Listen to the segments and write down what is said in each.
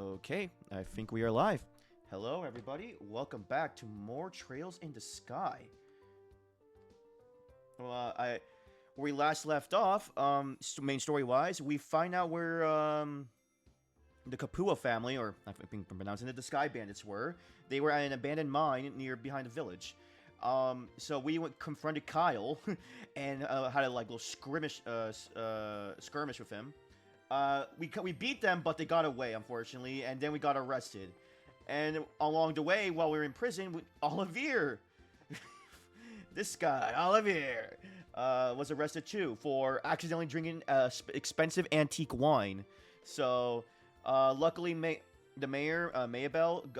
Okay, I think we are live. Hello, everybody. Welcome back to more Trails in the Sky. Well, where we last left off, main story-wise, we find out where the Capua family, or I think I'm pronouncing it, the Sky Bandits were. They were at an abandoned mine behind the village. So we confronted Kyle and had a little skirmish with him. We beat them, but they got away, unfortunately, and then we got arrested. And along the way, while we were in prison, Olivier, this guy, Olivier, was arrested too for accidentally drinking expensive antique wine. So, luckily, the mayor, Maybell,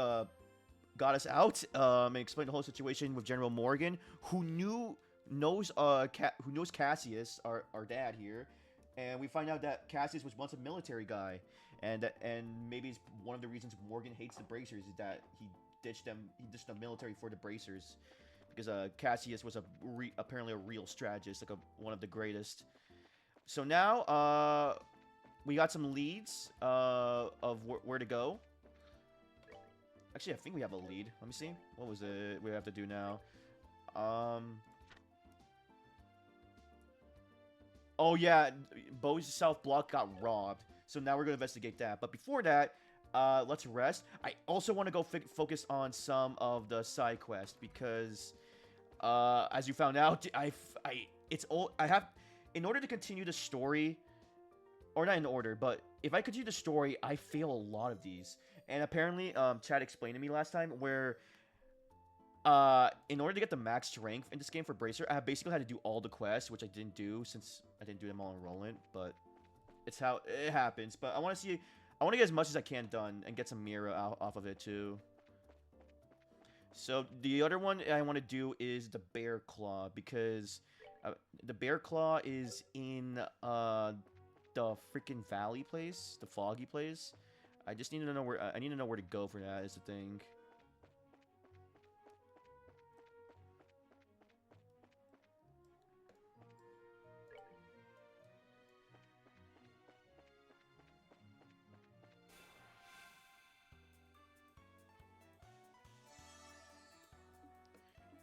got us out and explained the whole situation with General Morgan, who knows Cassius, our dad here. And we find out that Cassius was once a military guy, and maybe it's one of the reasons Morgan hates the Bracers is that he ditched the military for the Bracers, because Cassius was apparently a real strategist, like one of the greatest. So now we got some leads of where to go. Actually, I think we have a lead. Let me see. What was it we have to do now? Oh yeah, Bo's South Block got robbed. So now we're going to investigate that. But before that, let's rest. I also want to go focus on some of the side quests because, as you found out, in order to continue the story, or not in order, but if I continue the story, I fail a lot of these. And apparently, Chad explained to me last time where, in order to get the max strength in this game for Bracer, I basically had to do all the quests, which I didn't do since I didn't do them all in Roland, but it's how it happens. But I want to get as much as I can done and get some Mira off of it too. So the other one I want to do is the Bear Claw, because the Bear Claw is in the freaking valley place, the foggy place. I just need to know where to go for that is the thing.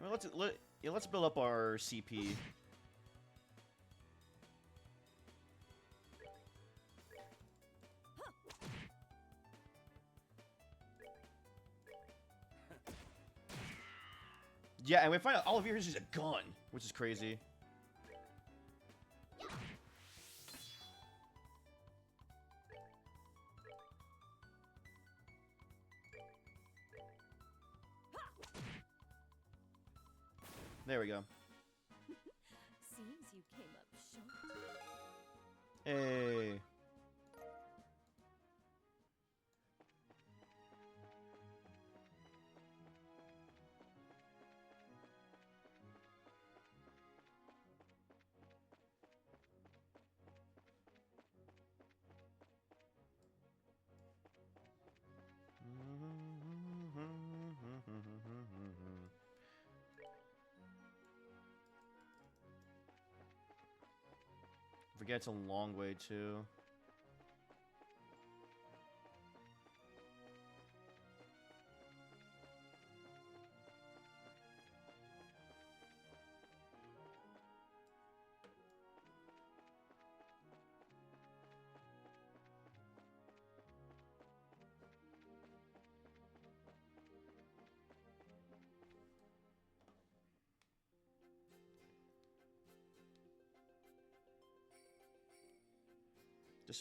Well, let's build up our CP. Yeah, and we find out all of yours is a gun, which is crazy. There we go. Seems you came up short. Hey. Forget it's a long way too.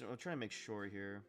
I'm trying to make sure here.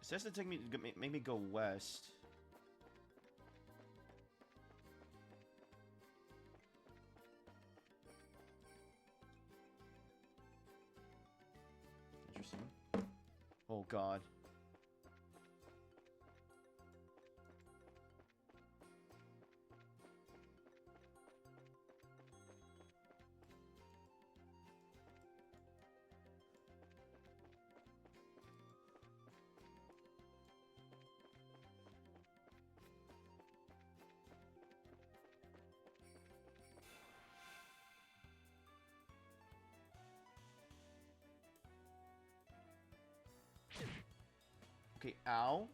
It says to make me go west. interesting. Oh god. Okay, ow.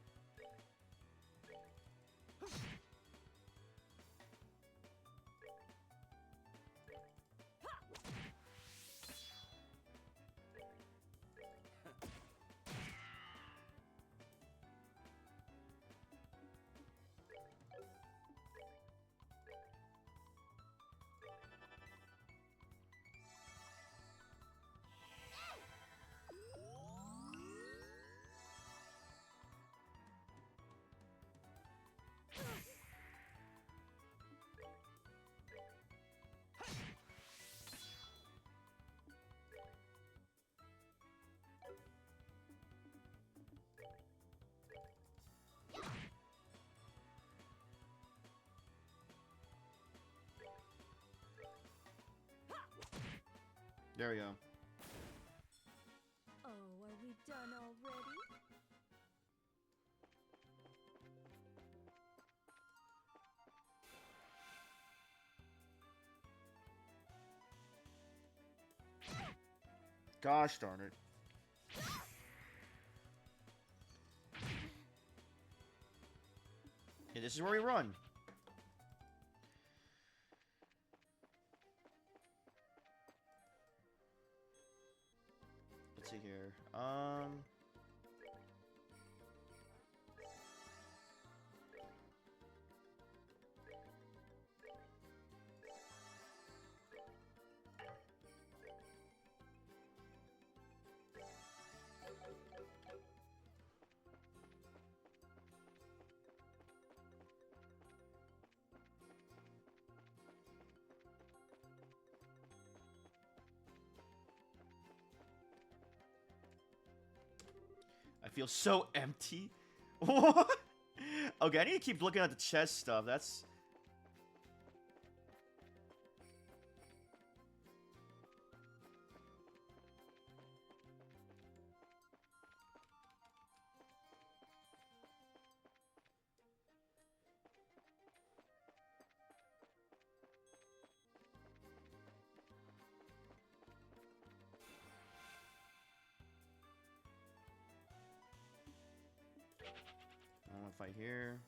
There we go. Oh, are we done already? Gosh darn it. Yeah, this is where we run. Let's see here. I feel so empty. What? Okay, I need to keep looking at the chest stuff. That's... I don't want to fight here.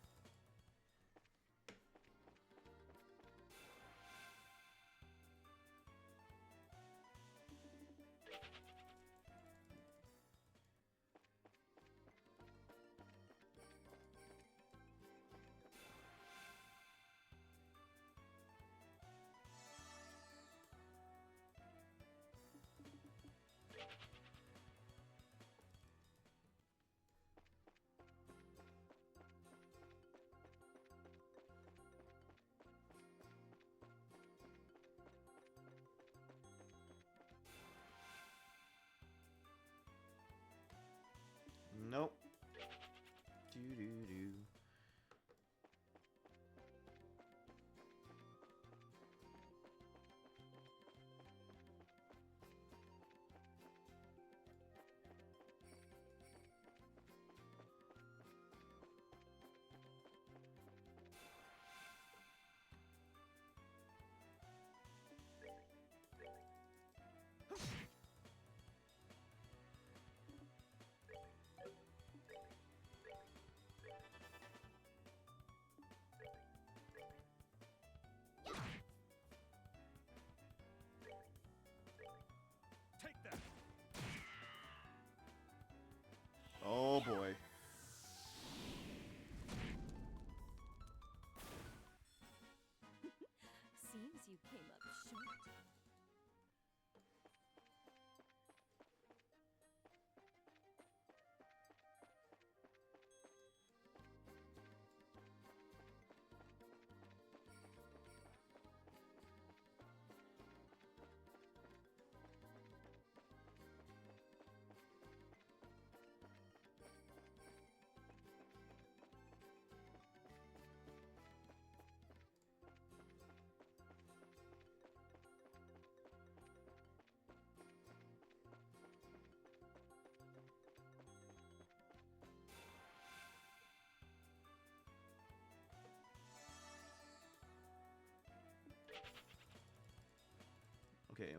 Okay.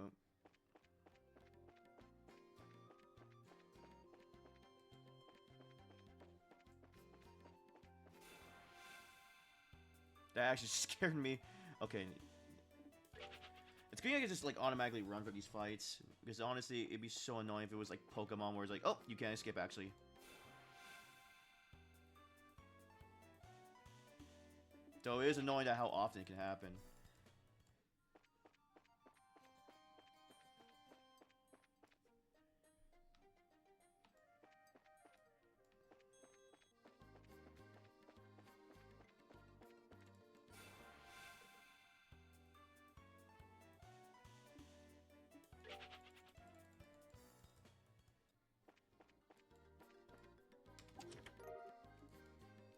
That actually scared me. Okay. It's good I can just like automatically run for these fights. Because honestly, it'd be so annoying if it was like Pokemon where it's like, oh, you can't escape actually. Though it is annoying that how often it can happen.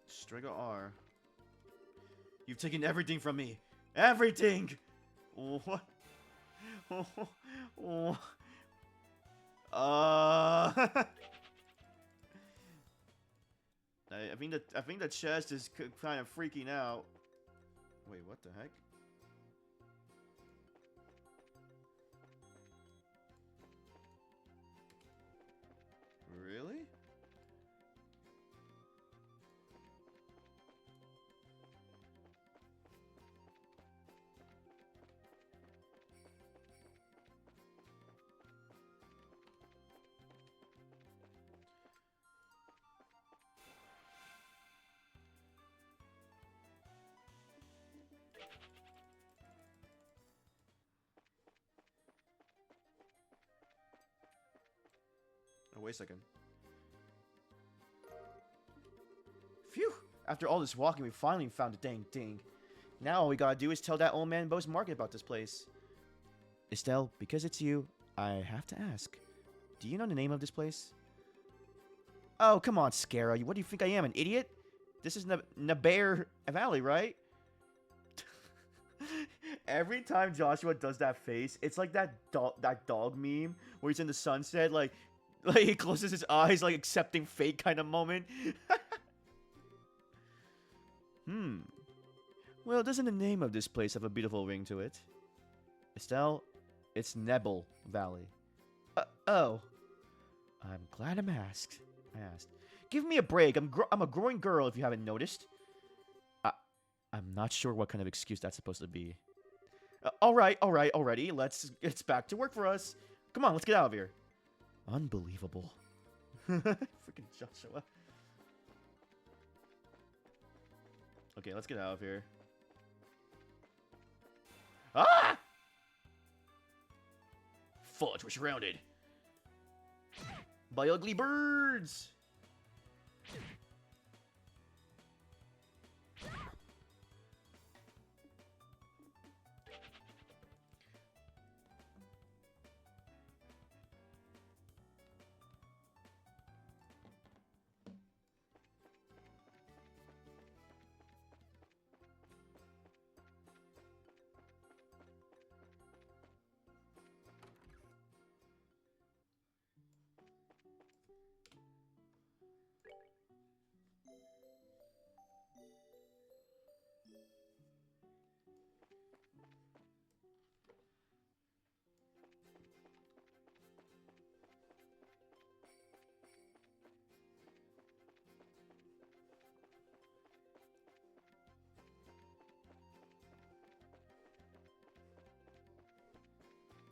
Striga R. You've taken everything from me. Everything! What? I think the chest is kind of freaking out. Wait, what the heck? Really? Oh, wait a second. Phew! After all this walking, we finally found the dang thing. Now all we gotta do is tell that old man Bo's Market about this place. Estelle, because it's you, I have to ask. Do you know the name of this place? Oh, come on, Scara. What do you think I am, an idiot? This is Nabair Valley, right? Every time Joshua does that face, it's like that dog meme where he's in the sunset, like he closes his eyes, like accepting fate kind of moment. Well, doesn't the name of this place have a beautiful ring to it? Estelle, it's Nebel Valley. Oh. I'm glad I asked. Give me a break. I'm a growing girl, if you haven't noticed. I'm not sure what kind of excuse that's supposed to be. Alright, already. It's back to work for us. Come on, let's get out of here. Unbelievable. Freaking Joshua. Okay, let's get out of here. Ah! Fudge, we're surrounded by ugly birds.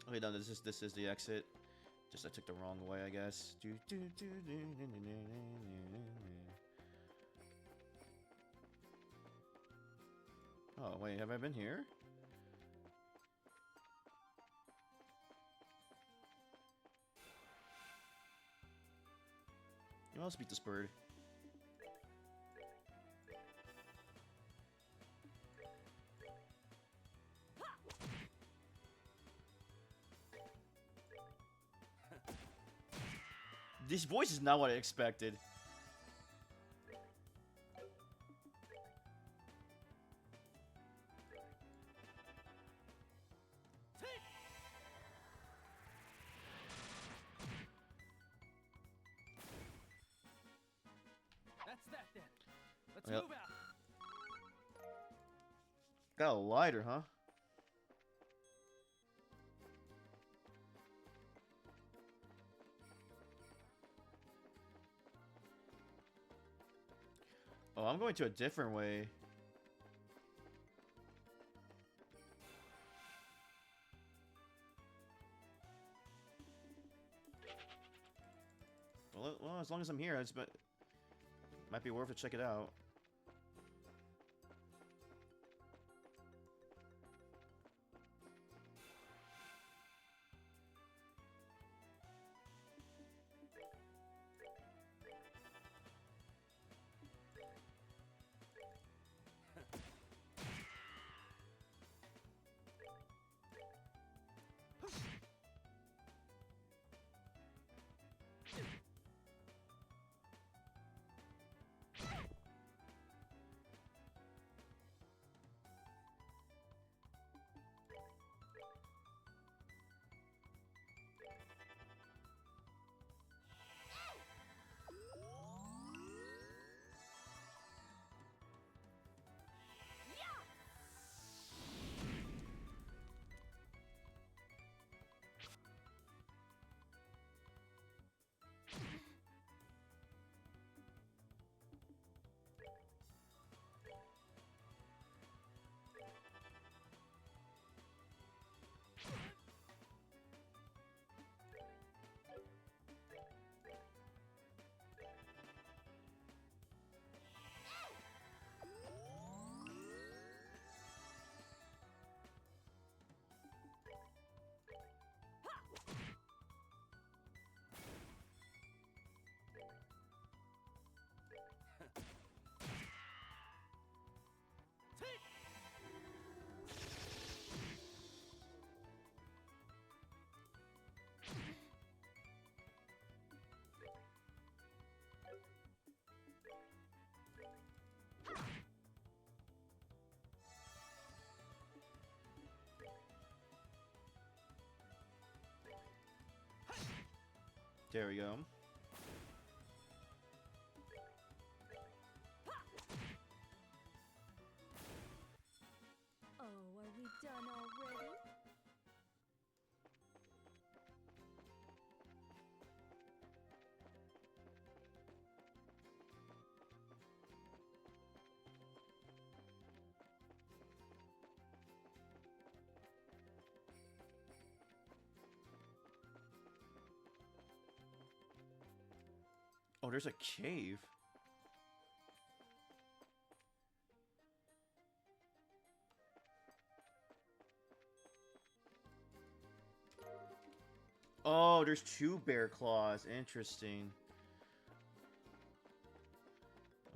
Okay, no, this is the exit. Just I took the wrong way, I guess. Oh wait, have I been here? Let's beat this bird. This voice is not what I expected. That's that then. Let's Yep. move out. Got a lighter, huh? I'm going to a different way. Well, as long as I'm here, might be worth it to check it out. There we go. Oh, are we done already? Oh, there's a cave. Oh, there's two bear claws. Interesting.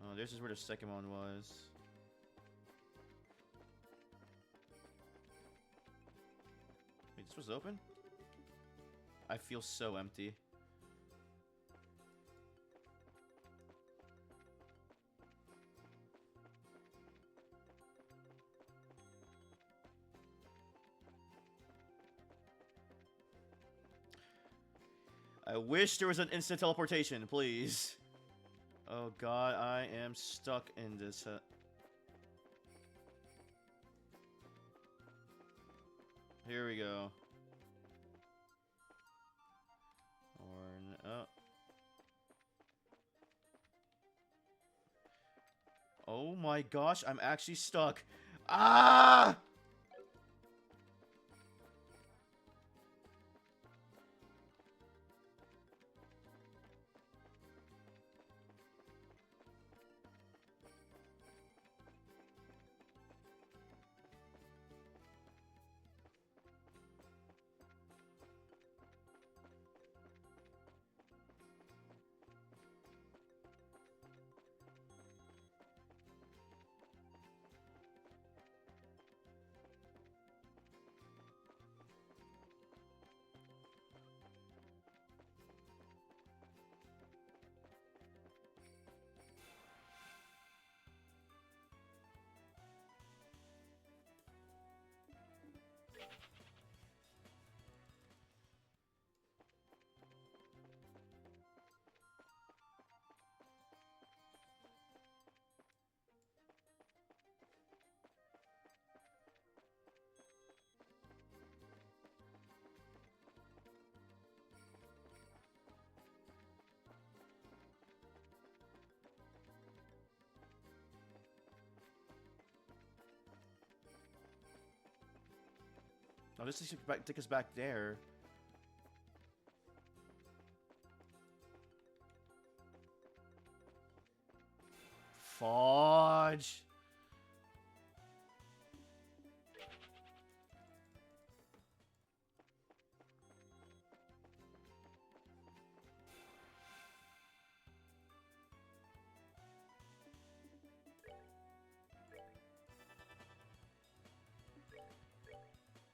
Oh, this is where the second one was. Wait, this was open? I feel so empty. I wish there was an instant teleportation, please. Oh god, I am stuck in this. Here we go. Oh my gosh, I'm actually stuck. Ah! Oh, this is take us back there. Fudge.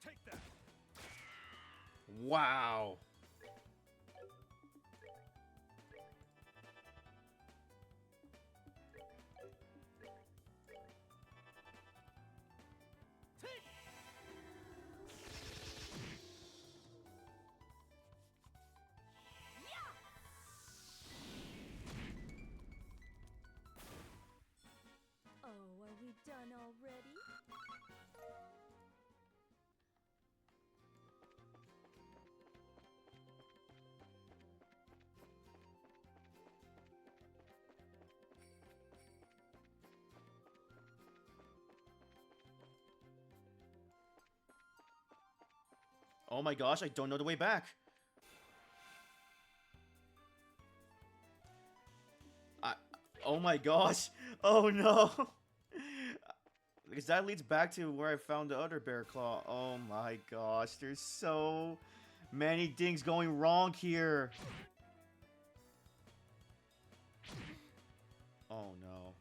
Take that. Wow. Oh, are we done already? Oh my gosh, I don't know the way back. I. Oh my gosh. Oh no. Because that leads back to where I found the other bear claw. Oh my gosh, there's so many things going wrong here. Oh no.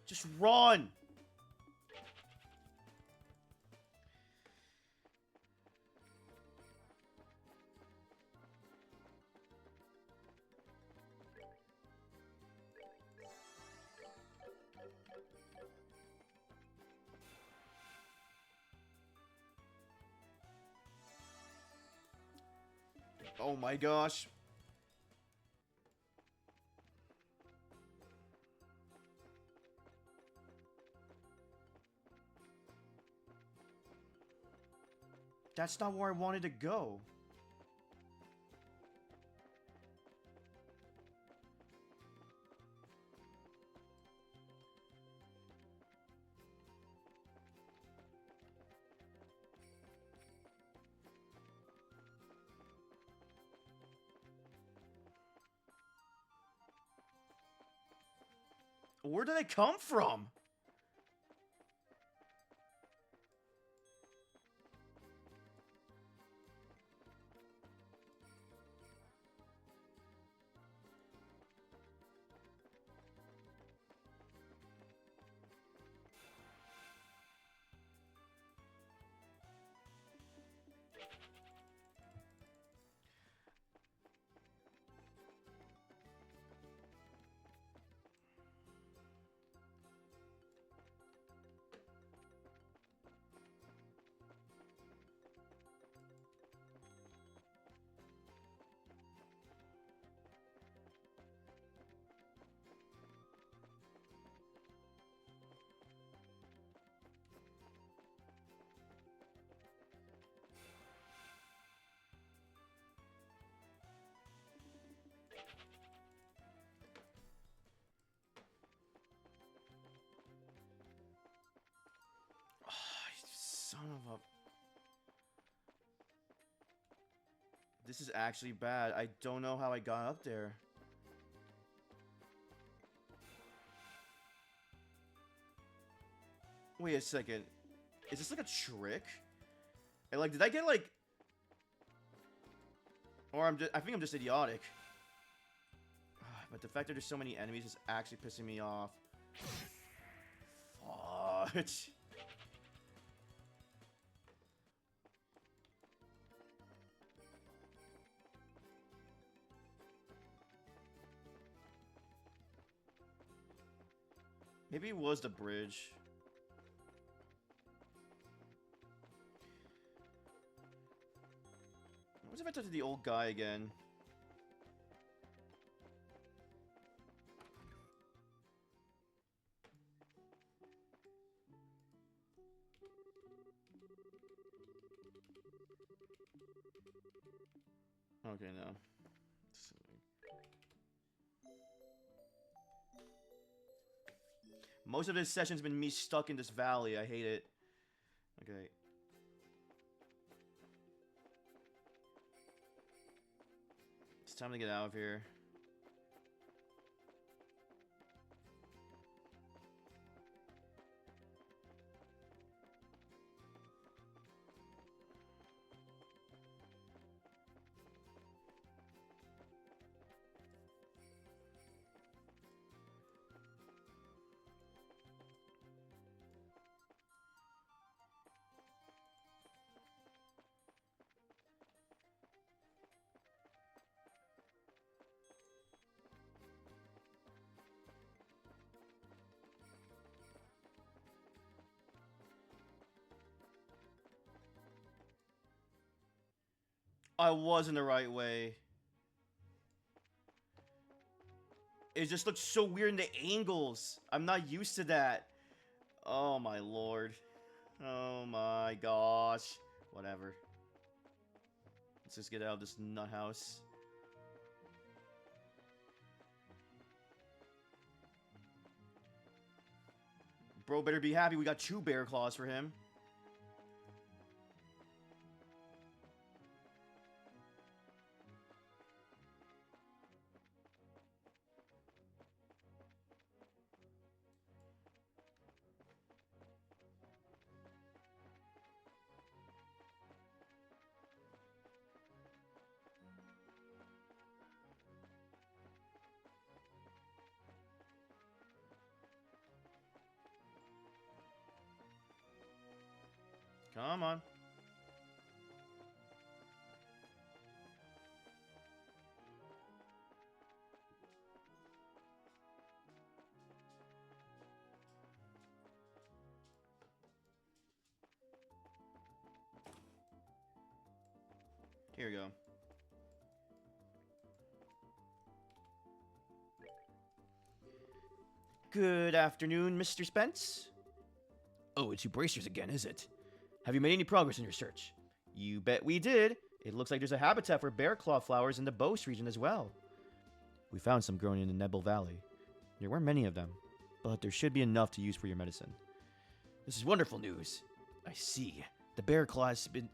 Just run! Oh my gosh. That's not where I wanted to go. Where did they come from? Son of a... This is actually bad. I don't know how I got up there. Wait a second. Is this like a trick? And like, did I get like... Or I think I'm just idiotic. But the fact that there's so many enemies is actually pissing me off. Fudge. Maybe it was the bridge. What if I talk to the old guy again? Okay, no. Most of this session's been me stuck in this valley. I hate it. Okay. It's time to get out of here. I was in the right way. It just looks so weird in the angles. I'm not used to that. Oh my lord. Oh my gosh. Whatever. Let's just get out of this nut house. Bro better be happy we got 2 bear claws for him. Come on. Here we go. Good afternoon, Mr. Spence. Oh, it's you bracers again, is it? Have you made any progress in your search? You bet we did. It looks like there's a habitat for bear claw flowers in the Bose region as well. We found some growing in the Nebel Valley. There weren't many of them, but there should be enough to use for your medicine. This is wonderful news. I see. The bear claw has been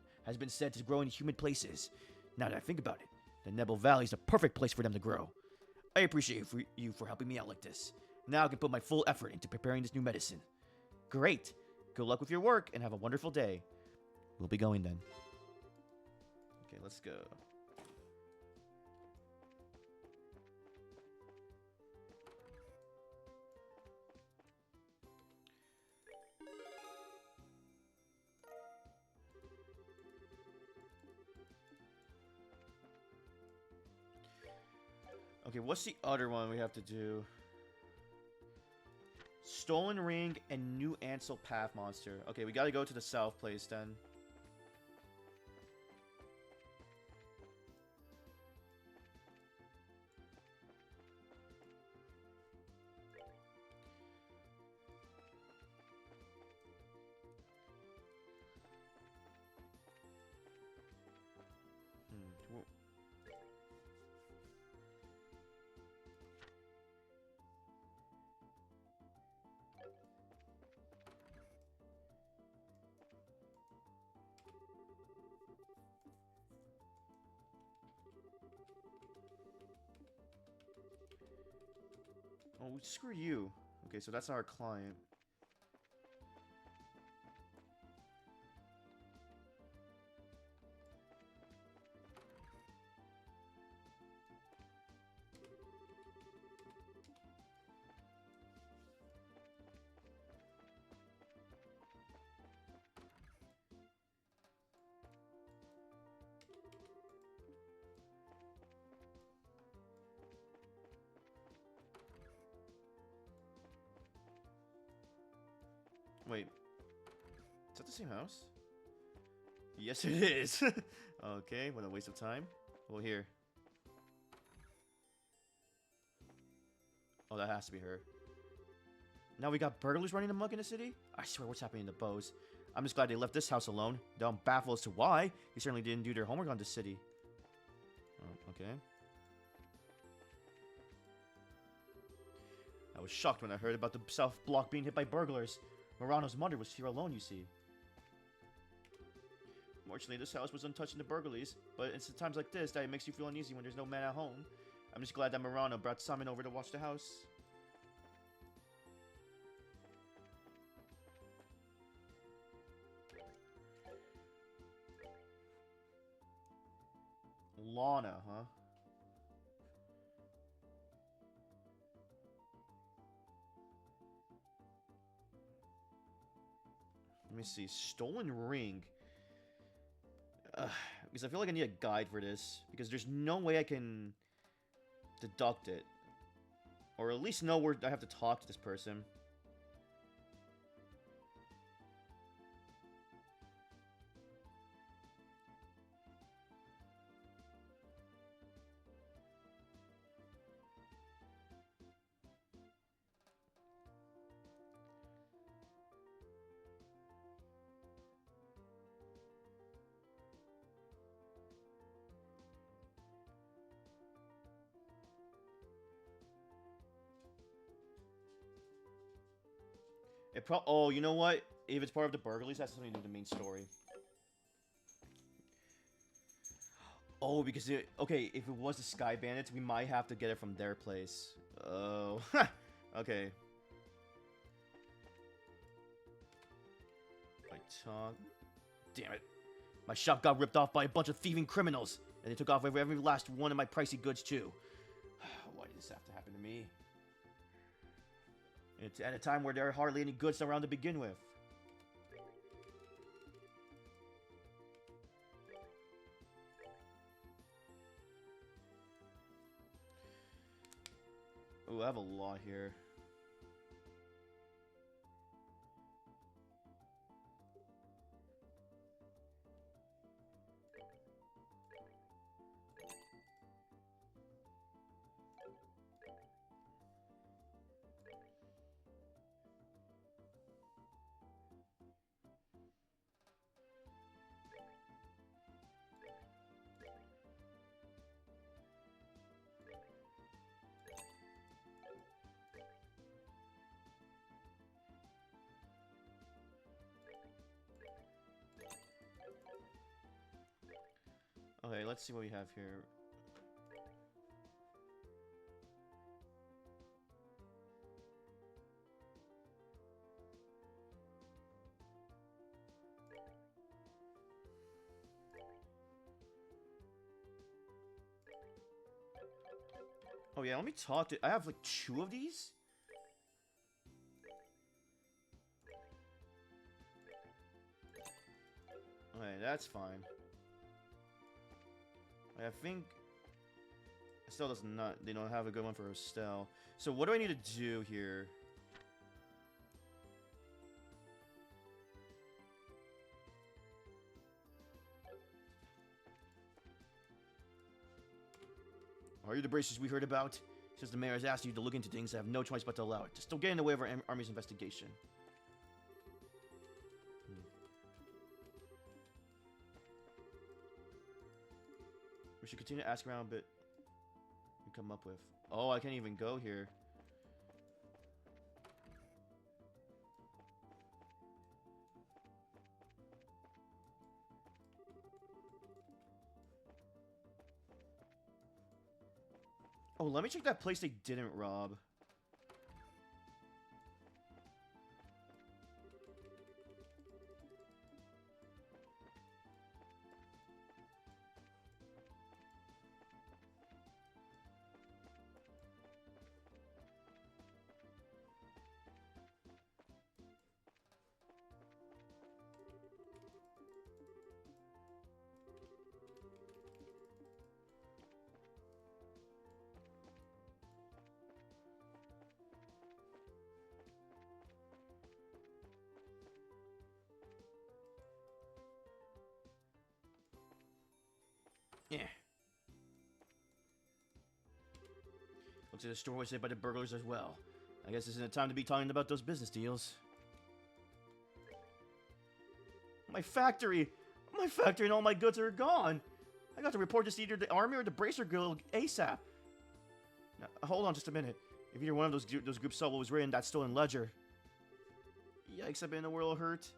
said to grow in humid places. Now that I think about it, the Nebel Valley is the perfect place for them to grow. I appreciate you for helping me out like this. Now I can put my full effort into preparing this new medicine. Great. Good luck with your work and have a wonderful day. We'll be going then. Okay, let's go. Okay, what's the other one we have to do? Stolen Ring and New Ansel Path Monster. Okay, we gotta go to the south place then. Oh, screw you. Okay, so that's our client. Wait. Is that the same house? Yes, it is. Okay, what a waste of time. Well, here. Oh, that has to be her. Now we got burglars running amok in the city? I swear, what's happening to Bose? I'm just glad they left this house alone. Though I'm baffled as to why. They certainly didn't do their homework on this city. Oh, okay. I was shocked when I heard about the South Block being hit by burglars. Morano's mother was here alone, you see. Fortunately, this house was untouched in the burglaries, but it's at times like this that it makes you feel uneasy when there's no man at home. I'm just glad that Murano brought Simon over to watch the house. Lana, huh? Let me see. Stolen ring. Because I feel like I need a guide for this. Because there's no way I can deduct it. Or at least know where I have to talk to this person. Oh, you know what? If it's part of the burglaries, that's something to do with the main story. Oh, because okay, if it was the Sky Bandits, we might have to get it from their place. Oh, okay. My tongue. Damn it. My shop got ripped off by a bunch of thieving criminals, and they took off every last one of my pricey goods too. Why did this have to happen to me? It's at a time where there are hardly any goods around to begin with. Oh, I have a lot here. Okay, let's see what we have here. Oh yeah, let me talk to... I have like 2 of these? Okay, that's fine. I think Estelle does not. They don't have a good one for Estelle. So what do I need to do here? Are you the bracers we heard about? Since the mayor has asked you to look into things, I have no choice but to allow it. Just don't get in the way of our army's investigation. We should continue to ask around, but we come up with. Oh, I can't even go here. Oh, let me check that place they didn't rob. Yeah. Looks like the store was hit by the burglars as well. I guess this isn't the time to be talking about those business deals. My factory! My factory and all my goods are gone! I got to report this to either the army or the Bracer Guild ASAP. Now, hold on just a minute. If either one of those groups saw what was written, that's stolen ledger. Yikes, I've been in a world of hurt.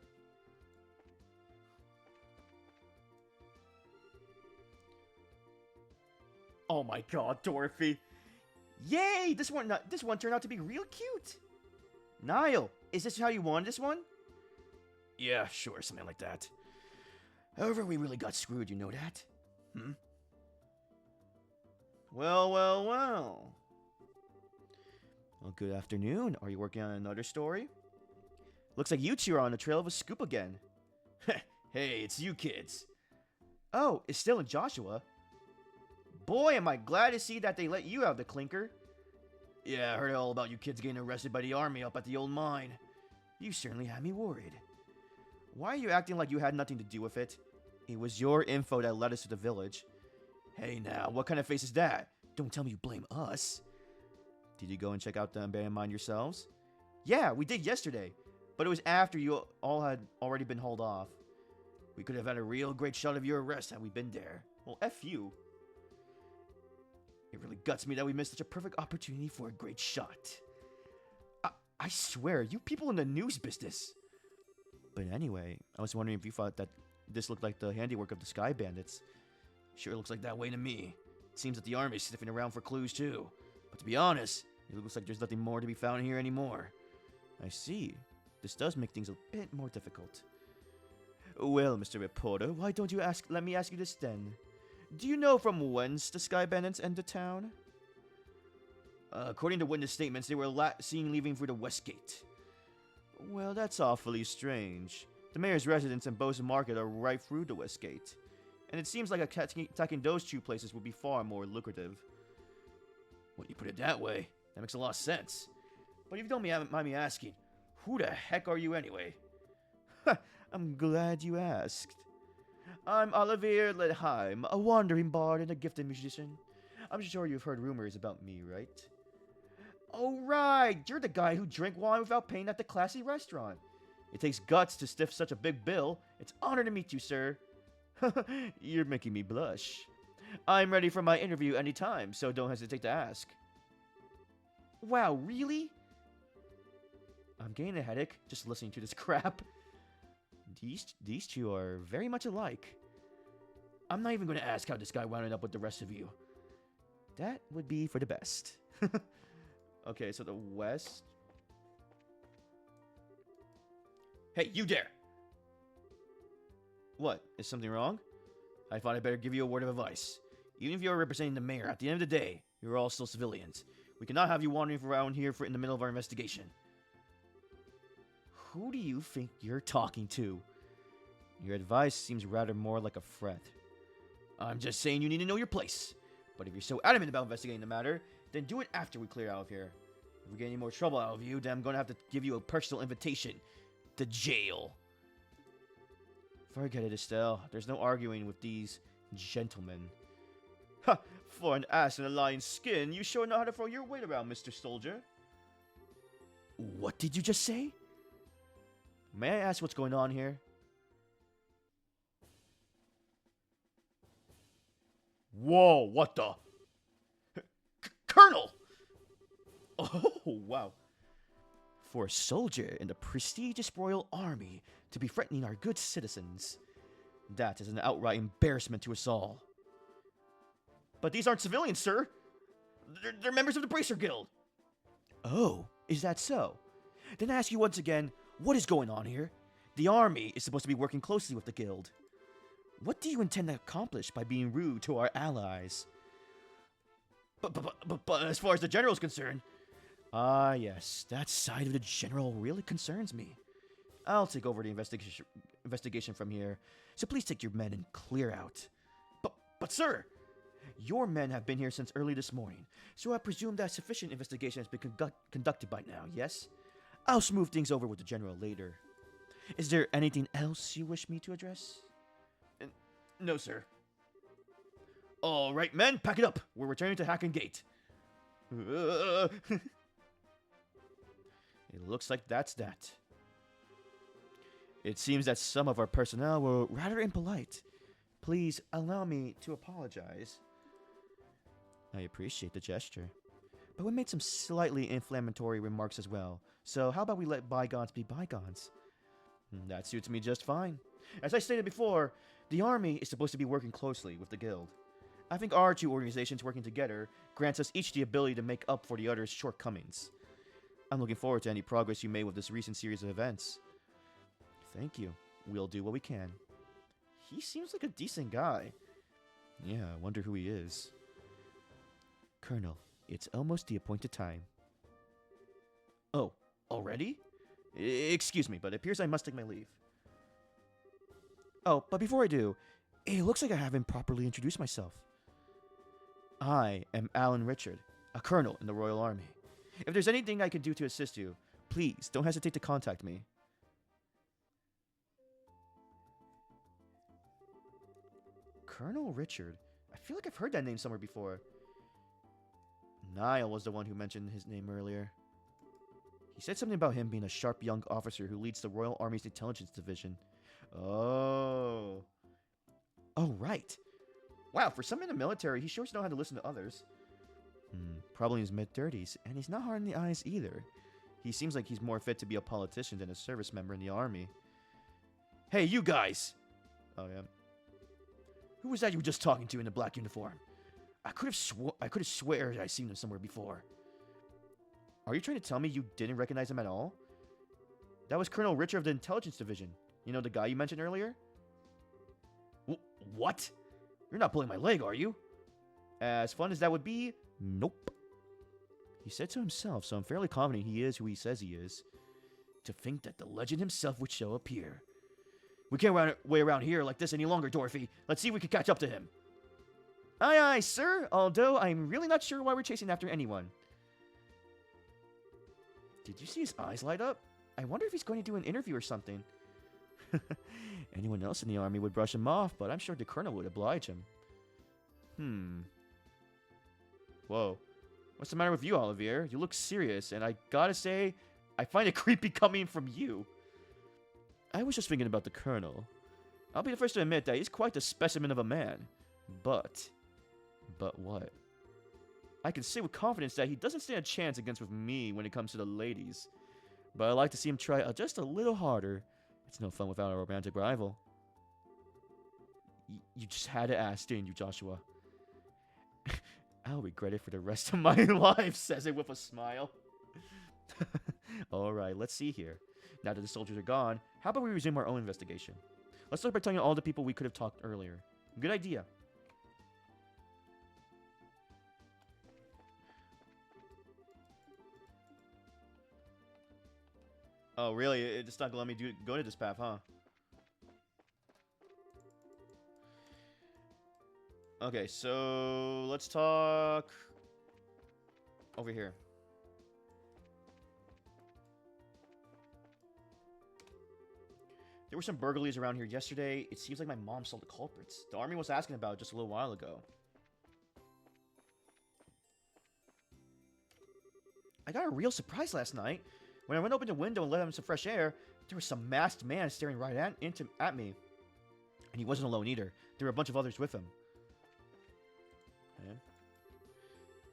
Oh my god, Dorothy. Yay! This one turned out to be real cute. Niall, is this how you wanted this one? Yeah, sure, something like that. However, we really got screwed, you know that? Hmm? Well. Well, good afternoon. Are you working on another story? Looks like you two are on the trail of a scoop again. Hey, it's you kids. Oh, it's still in Joshua. Boy, am I glad to see that they let you out the clinker. Yeah, I heard all about you kids getting arrested by the army up at the old mine. You certainly had me worried. Why are you acting like you had nothing to do with it? It was your info that led us to the village. Hey now, what kind of face is that? Don't tell me you blame us. Did you go and check out the abandoned mine yourselves? Yeah, we did yesterday. But it was after you all had already been hauled off. We could have had a real great shot of your arrest had we been there. Well, F you. It really guts me that we missed such a perfect opportunity for a great shot. I swear, you people in the news business. But anyway, I was wondering if you thought that this looked like the handiwork of the Sky Bandits. Sure looks like that way to me. It seems that the army's sniffing around for clues too. But to be honest, it looks like there's nothing more to be found here anymore. I see. This does make things a bit more difficult. Well, Mr. Reporter, why don't you let me ask you this then? Do you know from whence the Sky Bandits entered town? According to witness statements, they were seen leaving through the west gate. Well, that's awfully strange. The mayor's residence and Bo's Market are right through the west gate. And it seems like attacking those two places would be far more lucrative. When you put it that way, that makes a lot of sense. But if you don't mind me asking, who the heck are you anyway? I'm glad you asked. I'm Olivier Ledheim, a wandering bard and a gifted musician. I'm sure you've heard rumors about me, right? Oh, right! You're the guy who drank wine without paying at the classy restaurant. It takes guts to stiff such a big bill. It's an honor to meet you, sir. You're making me blush. I'm ready for my interview anytime, so don't hesitate to ask. Wow, really? I'm getting a headache just listening to this crap. These two are very much alike. I'm not even going to ask how this guy wound up with the rest of you. That would be for the best. Okay, so the west. Hey, you there! What? Is something wrong? I thought I'd better give you a word of advice. Even if you're representing the mayor, at the end of the day, you're all still civilians. We cannot have you wandering around here in the middle of our investigation. Who do you think you're talking to? Your advice seems rather more like a threat. I'm just saying you need to know your place. But if you're so adamant about investigating the matter, then do it after we clear out of here. If we get any more trouble out of you, then I'm going to have to give you a personal invitation to jail. Forget it, Estelle. There's no arguing with these gentlemen. Ha! For an ass in a lion's skin, you sure know how to throw your weight around, Mr. Soldier. What did you just say? May I ask what's going on here? Whoa, what the? Colonel! Oh, wow. For a soldier in the prestigious royal army to be threatening our good citizens, that is an outright embarrassment to us all. But these aren't civilians, sir. They're members of the Bracer Guild. Oh, is that so? Then I ask you once again, what is going on here? The army is supposed to be working closely with the guild. What do you intend to accomplish by being rude to our allies? But as far as the general is concerned... Ah, yes, that side of the general really concerns me. I'll take over the investigation from here, so please take your men and clear out. But sir, your men have been here since early this morning, so I presume that sufficient investigation has been conducted by now, yes? I'll smooth things over with the general later. Is there anything else you wish me to address? No, sir. All right, men, pack it up. We're returning to Hacken Gate. It looks like that's that. It seems that some of our personnel were rather impolite. Please allow me to apologize. I appreciate the gesture. But we made some slightly inflammatory remarks as well. So how about we let bygones be bygones? That suits me just fine. As I stated before, the army is supposed to be working closely with the guild. I think our two organizations working together grants us each the ability to make up for the other's shortcomings. I'm looking forward to any progress you made with this recent series of events. Thank you. We'll do what we can. He seems like a decent guy. Yeah, I wonder who he is. Colonel, it's almost the appointed time. Oh, already? Excuse me, but it appears I must take my leave. Oh, but before I do, it looks like I haven't properly introduced myself. I am Alan Richard, a colonel in the Royal Army. If there's anything I can do to assist you, please don't hesitate to contact me. Colonel Richard? I feel like I've heard that name somewhere before. Niall was the one who mentioned his name earlier. He said something about him being a sharp young officer who leads the Royal Army's intelligence division. Oh. Oh, right. Wow, for someone in the military, he sure knows how to listen to others. Probably in his mid-30s, and he's not hard in the eyes either. He seems like he's more fit to be a politician than a service member in the army. Hey, you guys! Oh, yeah. Who was that you were just talking to in the black uniform? I could have swear I'd seen him somewhere before. Are you trying to tell me you didn't recognize him at all? That was Colonel Richard of the Intelligence Division. You know, the guy you mentioned earlier? What? You're not pulling my leg, are you? As fun as that would be, nope. He said so himself, so I'm fairly confident he is who he says he is. To think that the legend himself would show up here. We can't wait around here like this any longer, Dorothy. Let's see if we can catch up to him. Aye, aye, sir. Although I'm really not sure why we're chasing after anyone. Did you see his eyes light up? I wonder if he's going to do an interview or something. Anyone else in the army would brush him off, but I'm sure the colonel would oblige him. Whoa. What's the matter with you, Olivier? You look serious, and I gotta say, I find it creepy coming from you. I was just thinking about the colonel. I'll be the first to admit that he's quite a specimen of a man. But what? I can say with confidence that he doesn't stand a chance against with me when it comes to the ladies. But I like to see him try just a little harder. It's no fun without a romantic rival. You just had to ask, didn't you, Joshua? I'll regret it for the rest of my life, says it with a smile. Alright, let's see here. Now that the soldiers are gone, how about we resume our own investigation? Let's start by telling all the people we could have talked earlier. Good idea. Oh, really? It's not gonna let me go to this path, huh? Okay, so let's talk over here. There were some burglaries around here yesterday. It seems like my mom saw the culprits. The army was asking about it just a little while ago. I got a real surprise last night. When I went open the window and let in some fresh air, there was some masked man staring right at me. And he wasn't alone either. There were a bunch of others with him. Okay.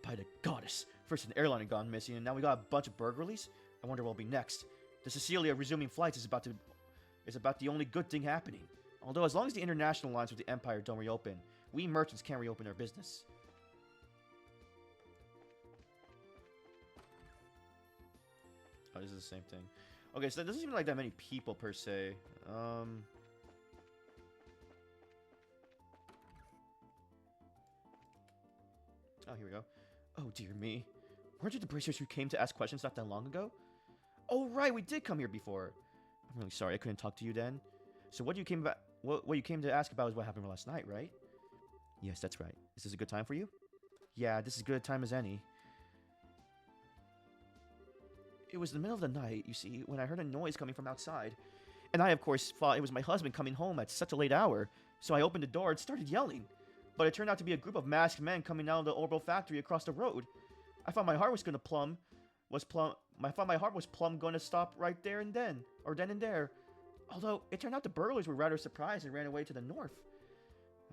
By the goddess. First an airline had gone missing, and now we got a bunch of burglaries? I wonder what'll be next. The Cecilia resuming flights is about the only good thing happening. Although as long as the international lines with the Empire don't reopen, we merchants can't reopen our business. Oh, this is the same thing. Okay, so that doesn't seem like that many people per se. Oh, here we go. Oh, dear me. Weren't you the bracers who came to ask questions not that long ago? Oh, right, we did come here before. I'm really sorry I couldn't talk to you then. So what you came to ask about is what happened last night, right? Yes, that's right. Is this a good time for you? Yeah, this is as good a time as any. It was the middle of the night, you see, when I heard a noise coming from outside. And I, of course, thought it was my husband coming home at such a late hour. So I opened the door and started yelling. But it turned out to be a group of masked men coming out of the Orbital factory across the road. I thought my heart was gonna I thought my heart was plumb gonna stop right there and then. Or then and there. Although, it turned out the burglars were rather surprised and ran away to the north.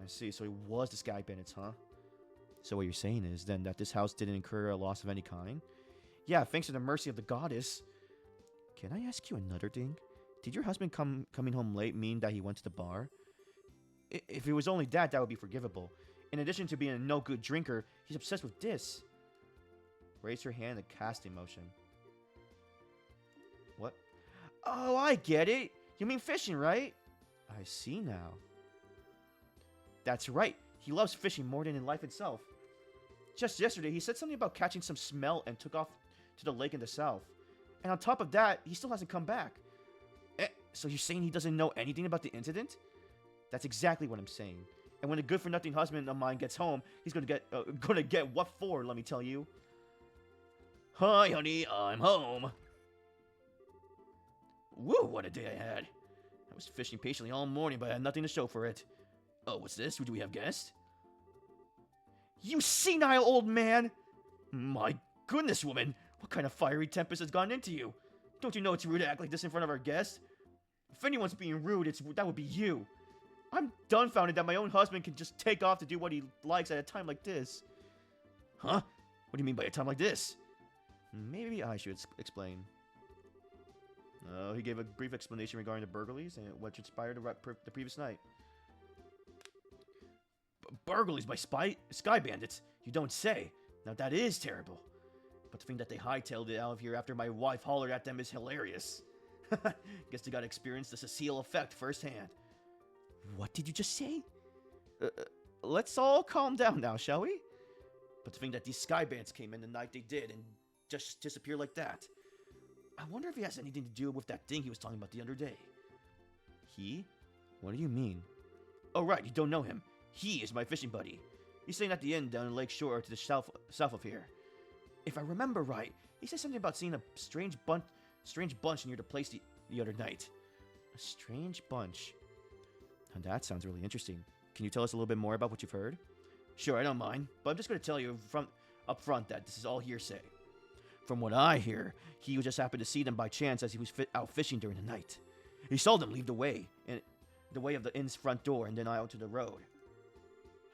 I see, so it was the Sky Bandits, huh? So what you're saying is, then, that this house didn't incur a loss of any kind? Yeah, thanks to the mercy of the goddess. Can I ask you another thing? Did your husband coming home late mean that he went to the bar? If it was only that, that would be forgivable. In addition to being a no-good drinker, he's obsessed with this. Raise her hand in a casting motion. What? Oh, I get it. You mean fishing, right? I see now. That's right. He loves fishing more than in life itself. Just yesterday, he said something about catching some smelt and took off to the lake in the south. And on top of that, he still hasn't come back. So you're saying he doesn't know anything about the incident? That's exactly what I'm saying. And when a good-for-nothing husband of mine gets home, he's gonna get what for, let me tell you. Hi, honey, I'm home. Woo, what a day I had. I was fishing patiently all morning, but I had nothing to show for it. Oh, what's this? Do we have guests? You senile old man! My goodness, woman! What kind of fiery tempest has gone into you? Don't you know it's rude to act like this in front of our guests? If anyone's being rude, that would be you. I'm dumbfounded that my own husband can just take off to do what he likes at a time like this. Huh? What do you mean by a time like this? Maybe I should explain. He gave a brief explanation regarding the burglaries and what transpired the previous night. Burglaries by sky bandits? You don't say. Now that is terrible. But the thing that they hightailed it out of here after my wife hollered at them is hilarious. Guess they got to experience the Cecile effect firsthand. What did you just say? Let's all calm down now, shall we? But the thing that these sky bandits came in the night they did and just disappear like that. I wonder if he has anything to do with that thing he was talking about the other day. He? What do you mean? Oh right, you don't know him. He is my fishing buddy. He's staying at the inn down in Lake Shore to the south of here. If I remember right, he said something about seeing a strange bunch near the place the other night. A strange bunch. And that sounds really interesting. Can you tell us a little bit more about what you've heard? Sure, I don't mind, but I'm just going to tell you up front that this is all hearsay. From what I hear, he just happened to see them by chance as he was out fishing during the night. He saw them leave the way of the inn's front door and then out to the road.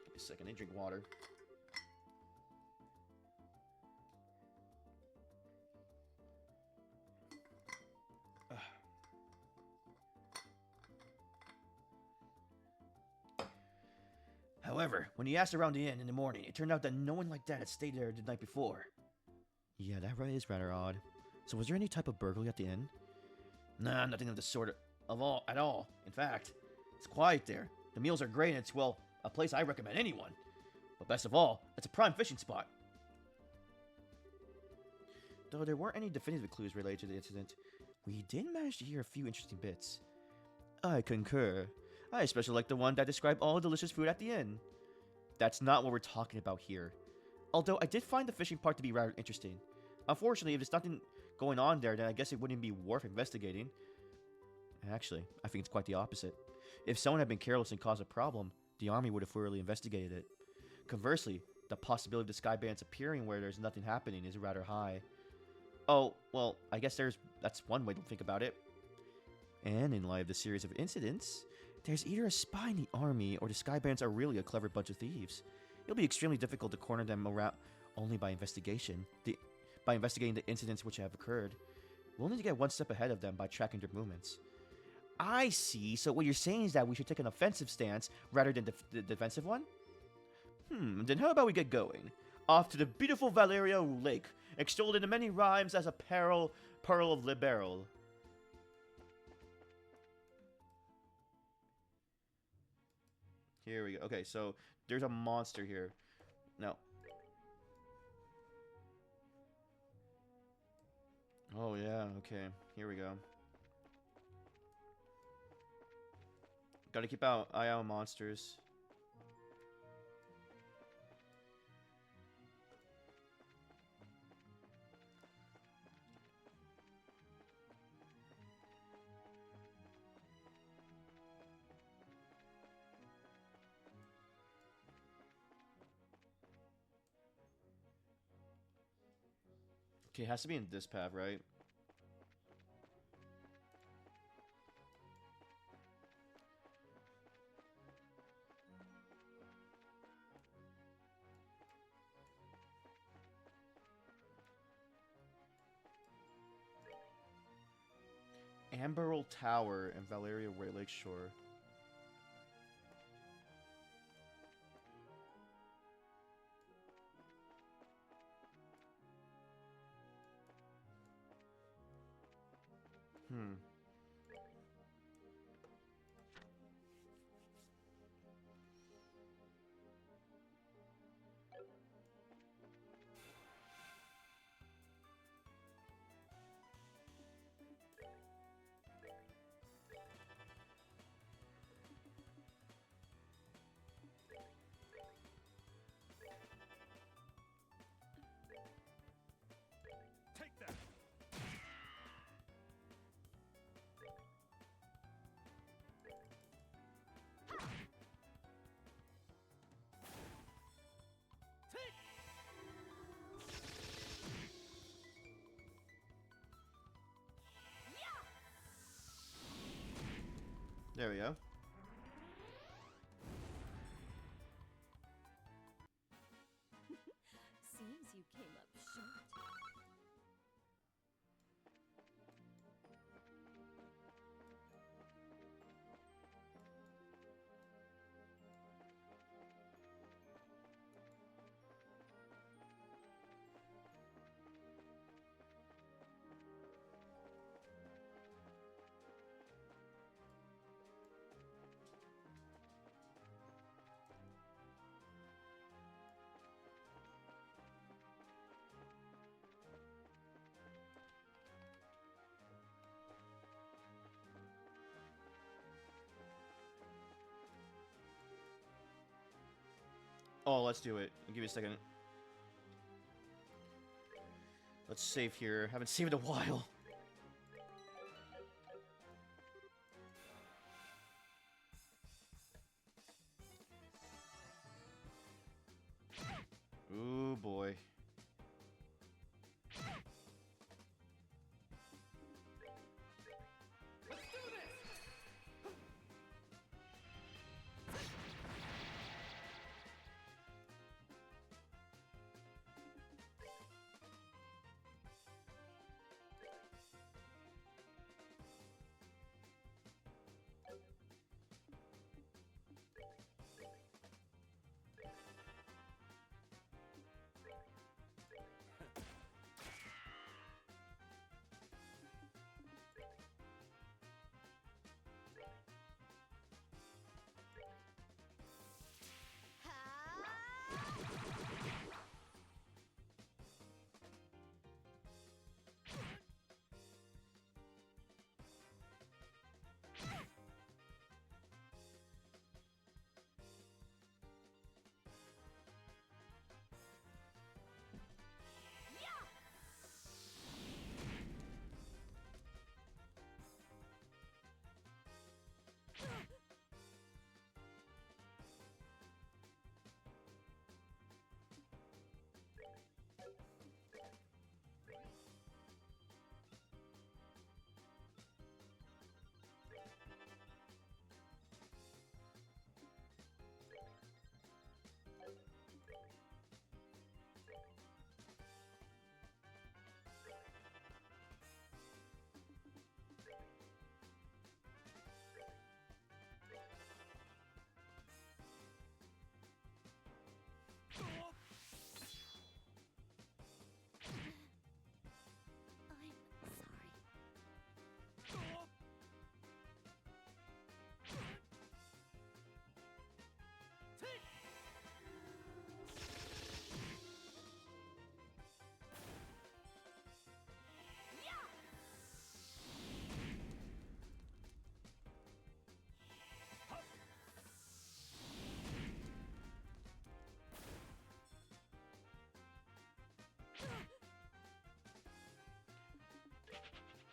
Give me a second, I drink water. However, when he asked around the inn in the morning, it turned out that no one like that had stayed there the night before. Yeah, that is rather odd. So was there any type of burglary at the inn? Nah, nothing of the sort at all. In fact, it's quiet there. The meals are great and it's, well, a place I recommend anyone. But best of all, it's a prime fishing spot. Though there weren't any definitive clues related to the incident, we did manage to hear a few interesting bits. I concur. I especially like the one that described all the delicious food at the inn. That's not what we're talking about here. Although I did find the fishing part to be rather interesting. Unfortunately, if there's nothing going on there, then I guess it wouldn't be worth investigating. Actually, I think it's quite the opposite. If someone had been careless and caused a problem, the army would have thoroughly investigated it. Conversely, the possibility of the sky bandits appearing where there's nothing happening is rather high. Oh, well, I guess that's one way to think about it. And in light of the series of incidents, there's either a spy in the army or the sky bandits are really a clever bunch of thieves. It'll be extremely difficult to corner them around only by investigating the incidents which have occurred. We'll need to get one step ahead of them by tracking their movements. I see. So what you're saying is that we should take an offensive stance rather than the defensive one? Then how about we get going? Off to the beautiful Valeria Lake, extolled in many rhymes as a pearl of liberal. Here we go. Okay, so there's a monster here. No. Oh, yeah. Okay. Here we go. Gotta keep eye out on monsters. Okay, it has to be in this path, right? Amberl Tower and Valeria Lake Shore. Hmm. Take that. Take. There we go. Seems you came up short. Oh, let's do it. Give me a second. Let's save here. Haven't saved in a while. Ooh, boy.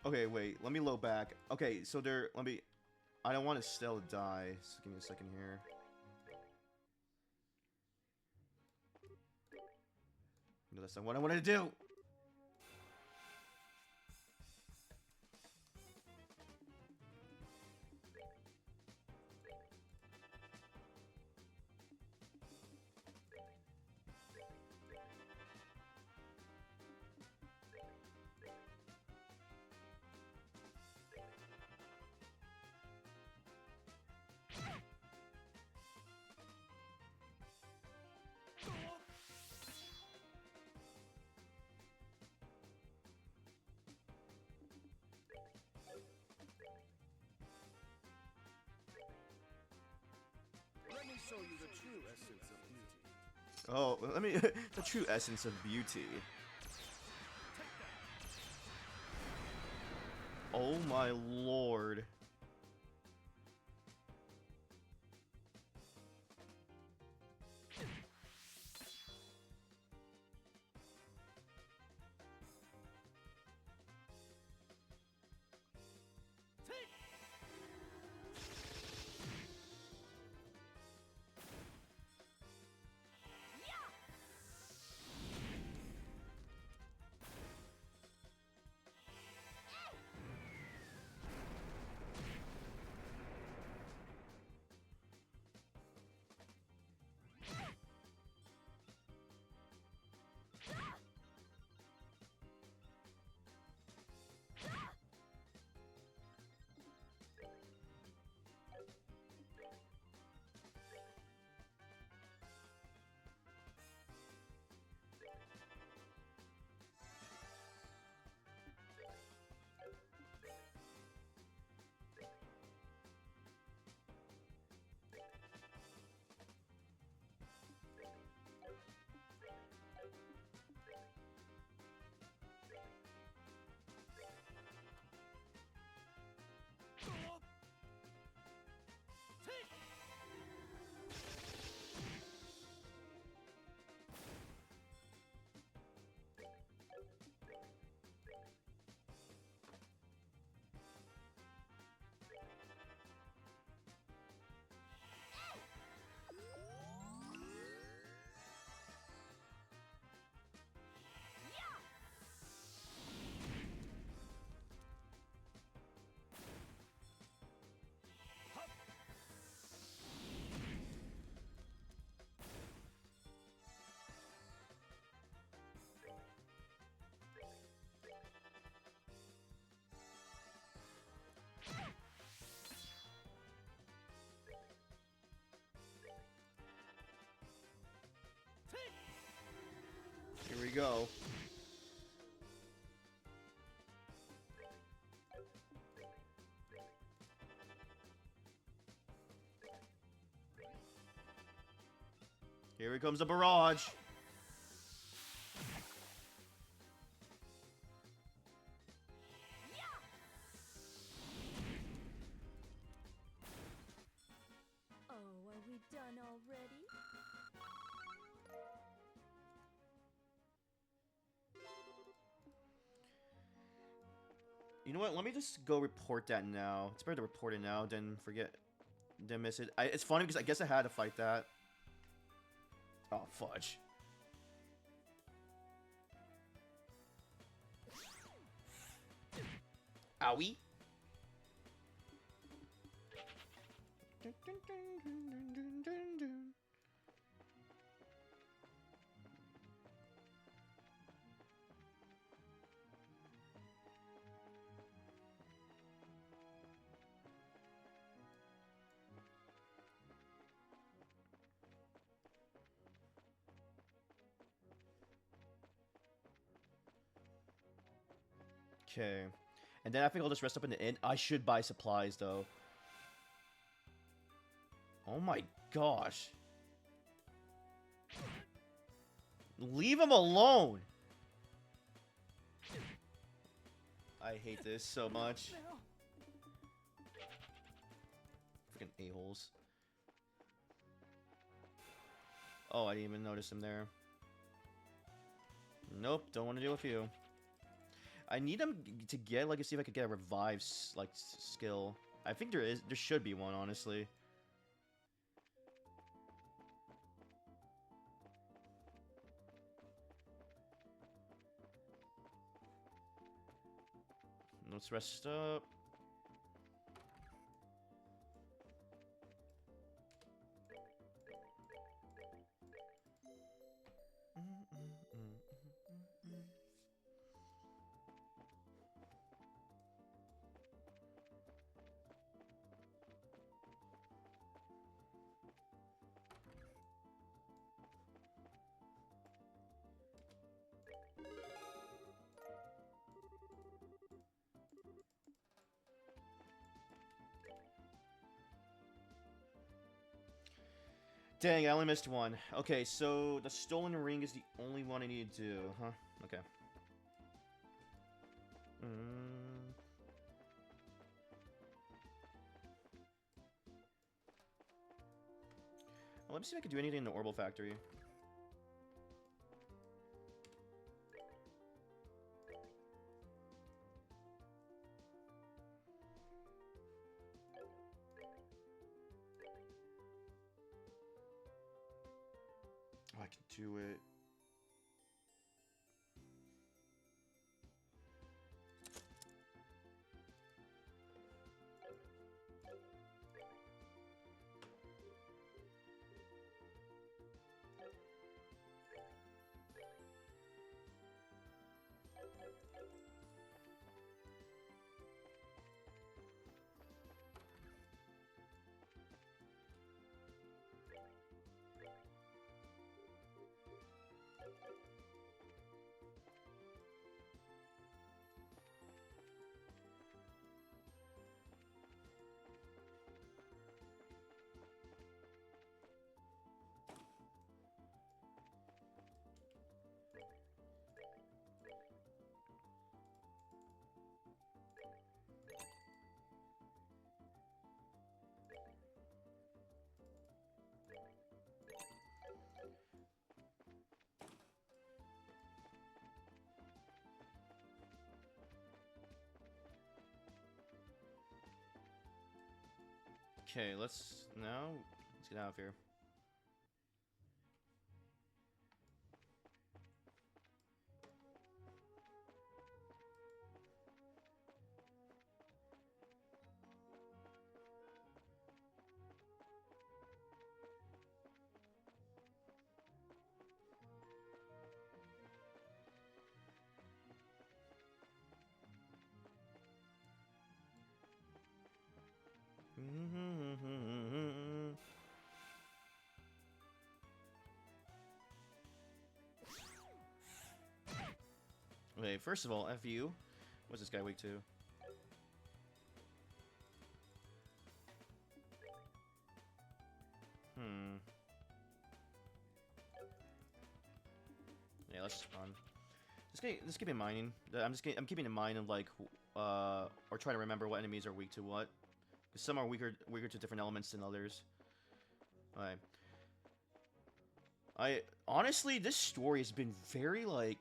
Okay, wait. Let me load back. Okay, so there. Let me. I don't want Estelle to die. So give me a second here. No, that's not what I wanted to do. show you the true essence of beauty. Oh, let me. The true essence of beauty. Oh my lord. Here we go. Here comes the barrage. Oh, are we done already? You know what? Let me just go report that now. It's better to report it now than miss it. It's funny because I guess I had to fight that. Oh, fudge. Owie. Okay. And then I think I'll just rest up in the inn. I should buy supplies, though. Oh my gosh. Leave him alone! I hate this so much. Freaking a-holes. Oh, I didn't even notice him there. Nope, don't want to deal with you. I need him to get, like, see if I could get a revive, like, skill. I think there should be one, honestly. Let's rest up. Dang, I only missed one. Okay, so the stolen ring is the only one I need to do, huh? Okay. Well, let me see if I can do anything in the Orbital Factory. Oh, I can do it. Okay, let's get out of here. Okay, first of all, F you. What's this guy weak to? Yeah, let's spawn. Just keep in mind. I'm keeping in mind of like, or trying to remember what enemies are weak to what. Because some are weaker to different elements than others. Alright. Honestly, this story has been very like,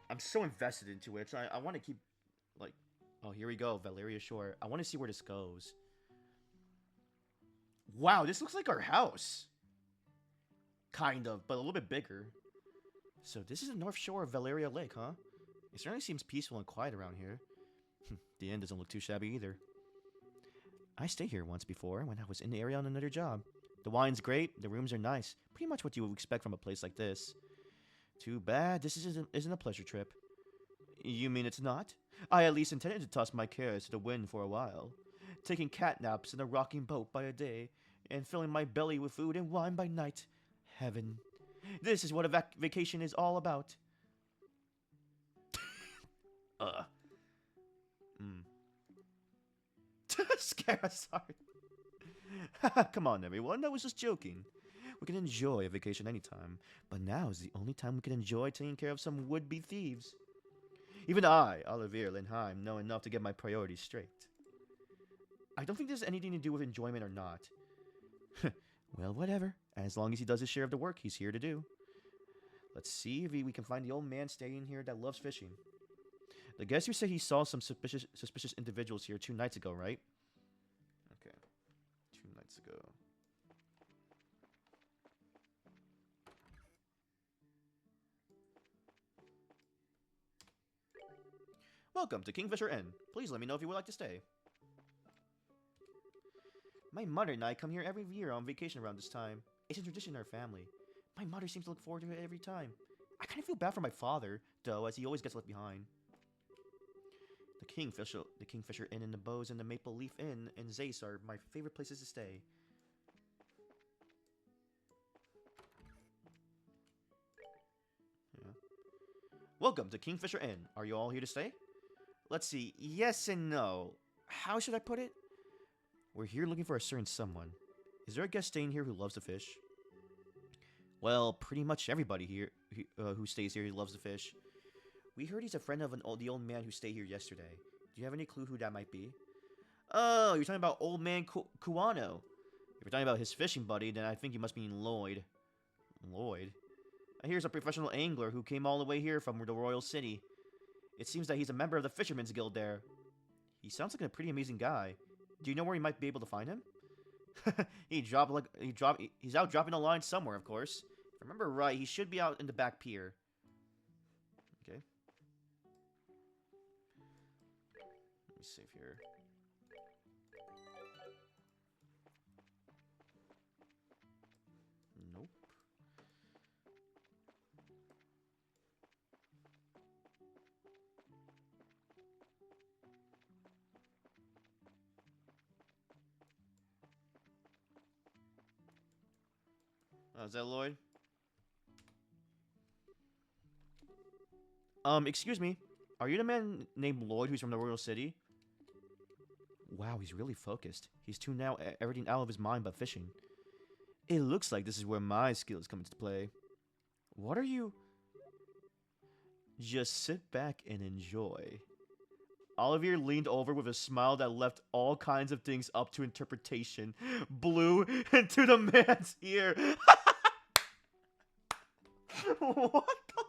I'm so invested into it. So I want to keep like, oh, here we go, Valeria Shore. I want to see where this goes. Wow, this looks like our house. Kind of, but a little bit bigger. So this is the North Shore of Valeria Lake, huh? It certainly seems peaceful and quiet around here. The inn doesn't look too shabby either. I stayed here once before when I was in the area on another job. The wine's great, the rooms are nice. Pretty much what you would expect from a place like this. Too bad this isn't a pleasure trip. You mean it's not? I at least intended to toss my cares to the wind for a while. Taking cat naps in a rocking boat by a day, and filling my belly with food and wine by night. Heaven. This is what a vacation is all about. Scare, sorry. Come on, everyone. I was just joking. We can enjoy a vacation anytime, but now is the only time we can enjoy taking care of some would-be thieves. Even I, Olivier Lindheim, know enough to get my priorities straight. I don't think there's anything to do with enjoyment or not. Well, whatever. As long as he does his share of the work he's here to do. Let's see if we can find the old man staying here that loves fishing. The guest here said he saw some suspicious individuals here 2 nights ago, right? Okay. 2 nights ago. Welcome to Kingfisher Inn. Please let me know if you would like to stay. My mother and I come here every year on vacation around this time. It's a tradition in our family. My mother seems to look forward to it every time. I kind of feel bad for my father, though, as he always gets left behind. The Kingfisher Inn and the Bows and the Maple Leaf Inn in Zace are my favorite places to stay. Yeah. Welcome to Kingfisher Inn. Are you all here to stay? Let's see. Yes and no. How should I put it? We're here looking for a certain someone. Is there a guest staying here who loves to fish? Well, pretty much everybody here who stays here loves to fish. We heard he's a friend of the old man who stayed here yesterday. Do you have any clue who that might be? Oh, you're talking about old man Kuano. If you're talking about his fishing buddy, then I think you must mean Lloyd. Lloyd? I hear he's a professional angler who came all the way here from the Royal City. It seems that he's a member of the Fisherman's Guild there. He sounds like a pretty amazing guy. Do you know where you might be able to find him? He's out dropping a line somewhere, of course. If I remember right, he should be out in the back pier. Okay. Let me save here. Nope. Oh, is that Lloyd? Excuse me. Are you the man named Lloyd who's from the Royal City? Wow, he's really focused. He's tuned out everything out of his mind but fishing. It looks like this is where my skills come into play. What are you? Just sit back and enjoy. Olivier leaned over with a smile that left all kinds of things up to interpretation. Blew into the man's ear. What the?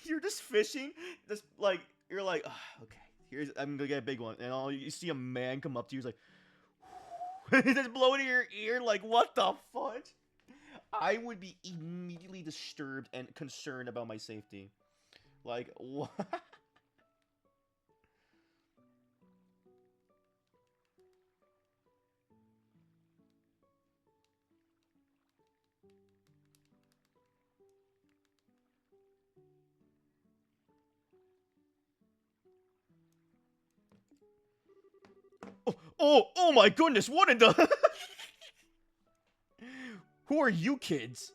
You're just fishing. Just like you're like, oh, okay. Here's I'm gonna get a big one, and all you see a man come up to you, he's like, just blowing in your ear, like what the fudge? I would be immediately disturbed and concerned about my safety. Like what? Oh my goodness, what in the... Who are you kids?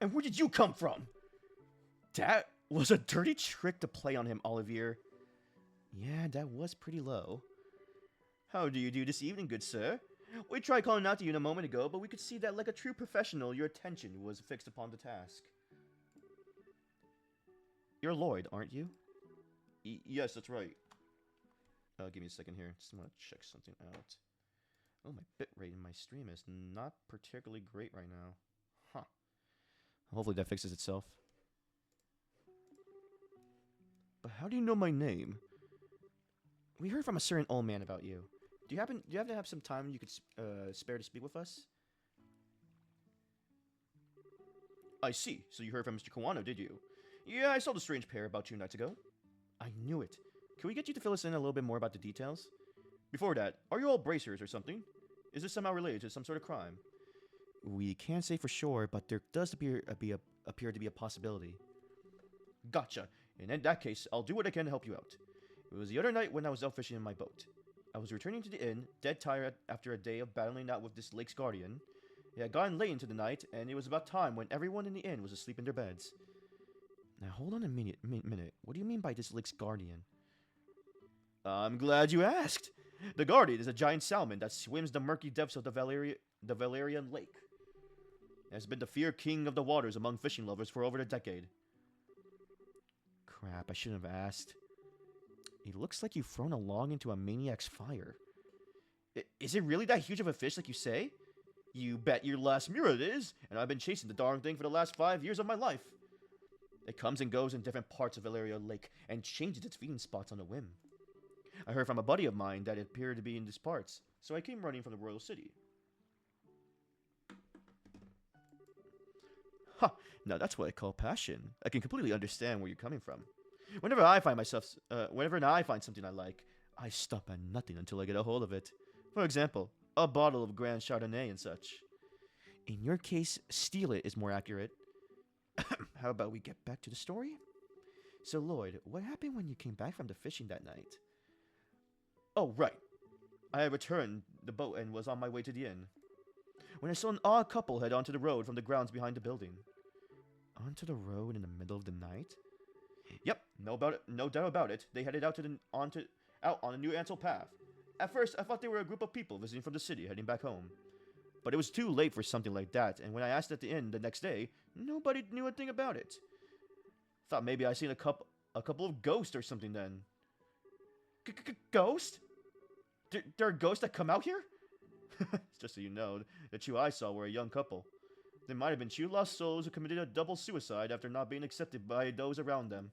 And where did you come from? That was a dirty trick to play on him, Olivier. Yeah, that was pretty low. How do you do this evening, good sir? We tried calling out to you a moment ago, but we could see that like a true professional, your attention was fixed upon the task. You're Lloyd, aren't you? Yes, that's right. Give me a second here. Just want to check something out. Oh, my bitrate in my stream is not particularly great right now. Huh. Hopefully that fixes itself. But how do you know my name? We heard from a certain old man about you. Do you happen to have some time you could spare to speak with us? I see. So you heard from Mr. Kawano, did you? Yeah, I saw the strange pair about 2 nights ago. I knew it. Can we get you to fill us in a little bit more about the details? Before that, are you all bracers or something? Is this somehow related to some sort of crime? We can't say for sure, but there does appear to be a possibility. Gotcha. And in that case, I'll do what I can to help you out. It was the other night when I was out fishing in my boat. I was returning to the inn, dead tired after a day of battling out with this lake's guardian. It had gotten late into the night, and it was about time when everyone in the inn was asleep in their beds. Now hold on a minute. What do you mean by this lake's guardian? I'm glad you asked. The guardian is a giant salmon that swims the murky depths of the Valerian Lake. It has been the feared king of the waters among fishing lovers for over a decade. Crap, I shouldn't have asked. It looks like you've thrown a log into a maniac's fire. Is it really that huge of a fish like you say? You bet your last mirror it is, and I've been chasing the darn thing for the last 5 years of my life. It comes and goes in different parts of Valeria Lake and changes its feeding spots on a whim. I heard from a buddy of mine that it appeared to be in these parts, so I came running from the Royal City. Ha! Now that's what I call passion. I can completely understand where you're coming from. Whenever I find something I like, I stop at nothing until I get a hold of it. For example, a bottle of Grand Chardonnay and such. In your case, steal it is more accurate. How about we get back to the story? So Lloyd, what happened when you came back from the fishing that night? Oh, right. I had returned the boat and was on my way to the inn, when I saw an odd couple head onto the road from the grounds behind the building. Onto the road in the middle of the night? Yep, no doubt about it. They headed out on the New Ansel path. At first, I thought they were a group of people visiting from the city, heading back home. But it was too late for something like that, and when I asked at the inn the next day, nobody knew a thing about it. Thought maybe I seen a couple of ghosts or something then. Ghost? There are ghosts that come out here? Just so you know, the two I saw were a young couple. They might have been two lost souls who committed a double suicide after not being accepted by those around them.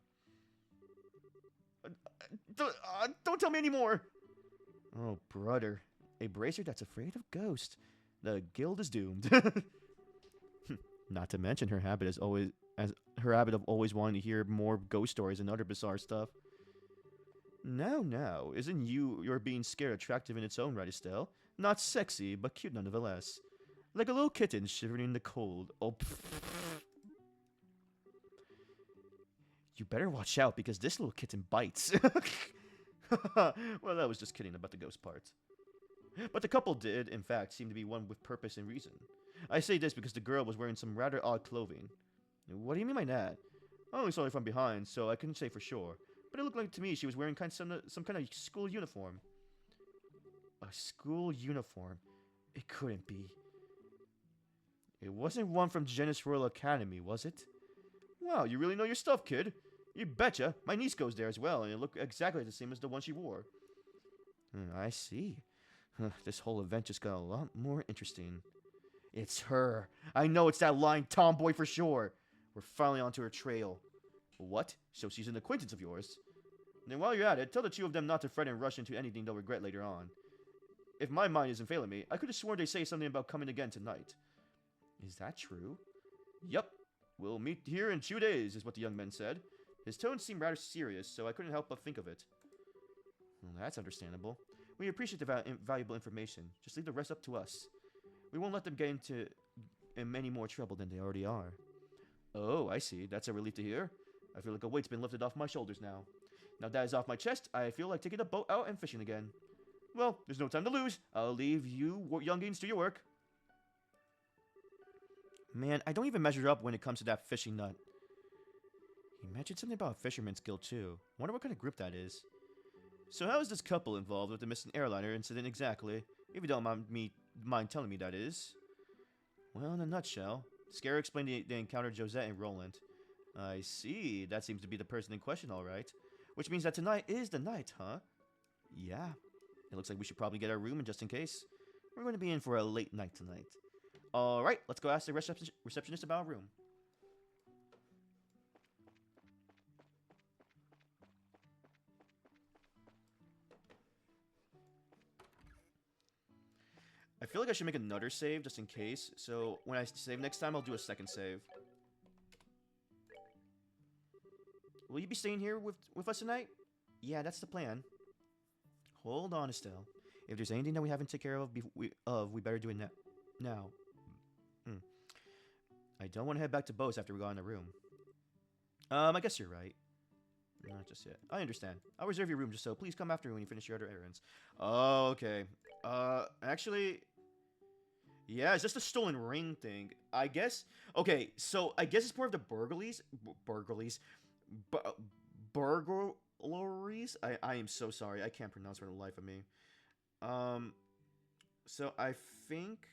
Don't tell me anymore! Oh, brother. A bracer that's afraid of ghosts. The guild is doomed. Not to mention her habit of always wanting to hear more ghost stories and other bizarre stuff. Now, isn't you're being scared attractive in its own right, Estelle? Not sexy, but cute nonetheless. Like a little kitten shivering in the cold. Oh, you better watch out because this little kitten bites. Well, I was just kidding about the ghost part. But the couple did, in fact, seem to be one with purpose and reason. I say this because the girl was wearing some rather odd clothing. What do you mean by that? I only saw her from behind, so I couldn't say for sure. But it looked like to me she was wearing some kind of school uniform. A school uniform? It couldn't be. It wasn't one from Genis Royal Academy, was it? Wow, you really know your stuff, kid. You betcha. My niece goes there as well, and it looked exactly the same as the one she wore. I see. This whole event just got a lot more interesting. It's her. I know it's that lying tomboy for sure. We're finally onto her trail. What? So she's an acquaintance of yours? Then while you're at it, tell the two of them not to fret and rush into anything they'll regret later on. If my mind isn't failing me, I could have sworn they say something about coming again tonight. Is that true? Yup. We'll meet here in 2 days, is what the young man said. His tone seemed rather serious, so I couldn't help but think of it. Well, that's understandable. We appreciate the valuable information. Just leave the rest up to us. We won't let them get into any more trouble than they already are. Oh, I see. That's a relief to hear. I feel like a weight's been lifted off my shoulders now. Now that is off my chest, I feel like taking a boat out and fishing again. Well, there's no time to lose. I'll leave you youngins to your work. Man, I don't even measure up when it comes to that fishing nut. He mentioned something about a fisherman's guild too. Wonder what kind of group that is. So how is this couple involved with the missing airliner incident exactly? If you don't mind telling me, that is. Well, in a nutshell, Scare explained they encountered Josette and Roland. I see. That seems to be the person in question, alright. Which means that tonight is the night, huh? Yeah. It looks like we should probably get our room in just in case. We're going to be in for a late night tonight. Alright, let's go ask the receptionist about a room. I feel like I should make another save just in case. So when I save next time, I'll do a second save. Will you be staying here with us tonight? Yeah, that's the plan. Hold on, Estelle. If there's anything that we haven't taken care of, we better do it now. I don't want to head back to Bose after we got in the room. I guess you're right. Not just yet. I understand. I'll reserve your room just so. Please come after me when you finish your other errands. Oh, okay. Actually... Yeah, it's just a stolen ring thing. I guess... Okay, so I guess it's part of the burglaries. Burglaries? I am so sorry. I can't pronounce for the life of me. So I think...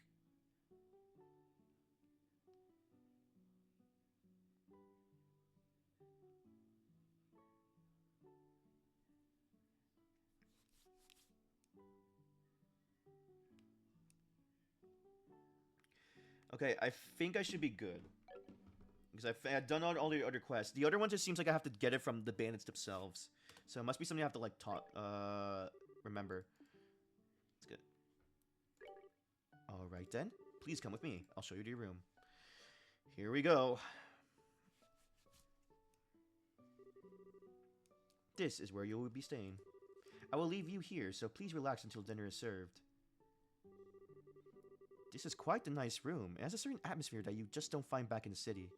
Okay, I think I should be good. Because I've done all the other quests. The other ones, it seems like I have to get it from the bandits themselves. So it must be something I have to, like, remember. It's good. Alright then. Please come with me. I'll show you to your room. Here we go. This is where you will be staying. I will leave you here, so please relax until dinner is served. This is quite a nice room. It has a certain atmosphere that you just don't find back in the city.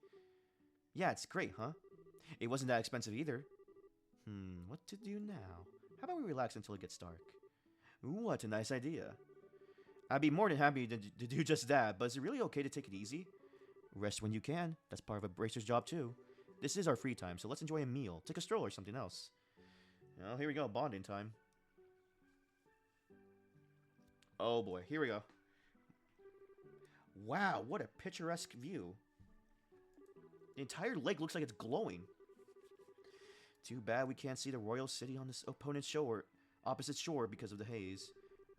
Yeah, it's great, huh? It wasn't that expensive either. What to do now? How about we relax until it gets dark? What a nice idea. I'd be more than happy to do just that, but is it really okay to take it easy? Rest when you can. That's part of a bracer's job too. This is our free time, so let's enjoy a meal. Take a stroll or something else. Well, here we go. Bonding time. Oh boy, here we go. Wow, what a picturesque view. The entire lake looks like it's glowing. Too bad we can't see the royal city on this opponent's shore, opposite shore because of the haze.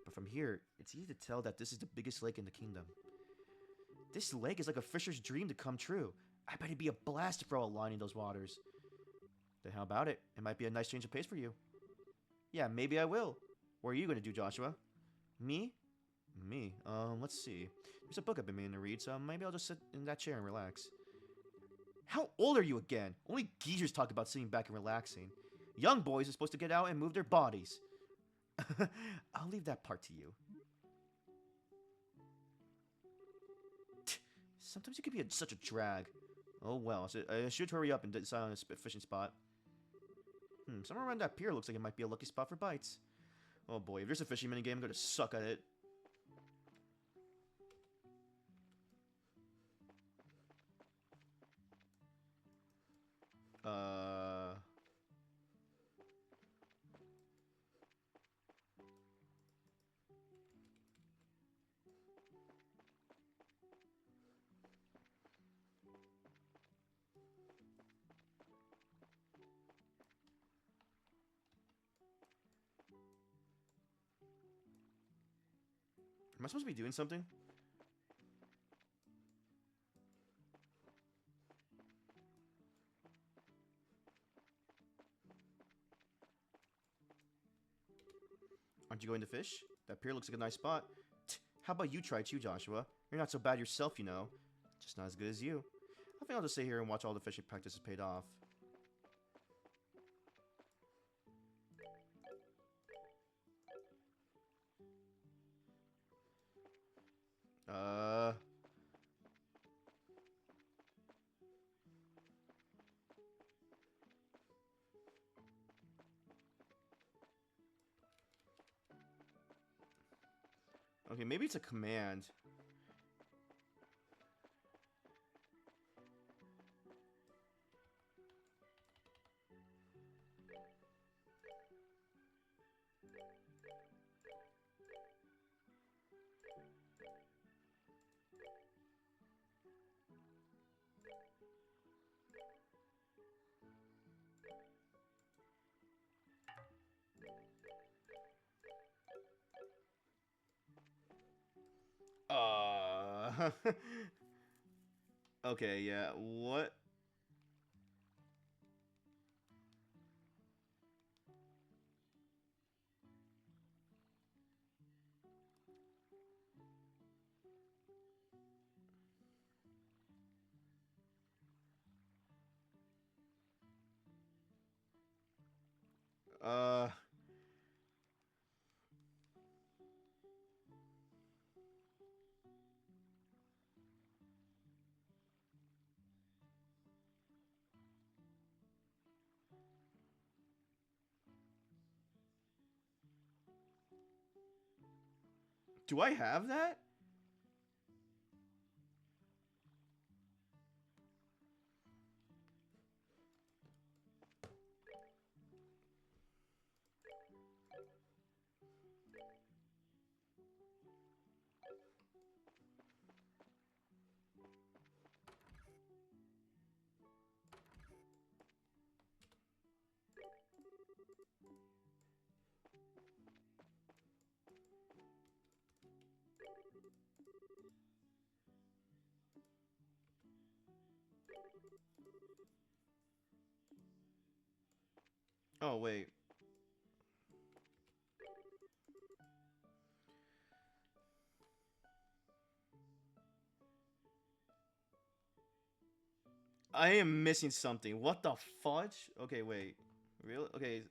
But from here, it's easy to tell that this is the biggest lake in the kingdom. This lake is like a fisher's dream to come true. I bet it'd be a blast to throw a line in those waters. Then how about it? It might be a nice change of pace for you. Yeah, maybe I will. What are you going to do, Joshua? Me? Me? Let's see. There's a book I've been meaning to read, so maybe I'll just sit in that chair and relax. How old are you again? Only geezers talk about sitting back and relaxing. Young boys are supposed to get out and move their bodies. I'll leave that part to you. Sometimes you can be such a drag. Oh well, so I should hurry up and decide on a fishing spot. Somewhere around that pier looks like it might be a lucky spot for bites. Oh boy, if there's a fishing minigame, I'm gonna suck at it. Am I supposed to be doing something? Aren't you going to fish? That pier looks like a nice spot. How about you try too, Joshua? You're not so bad yourself, you know. Just not as good as you. I think I'll just stay here and watch all the fishing practices paid off. Okay, maybe it's a command. Okay, yeah, what? Uh... Do I have that? Oh, wait. I am missing something. What the fudge? Okay, wait. Really? Okay.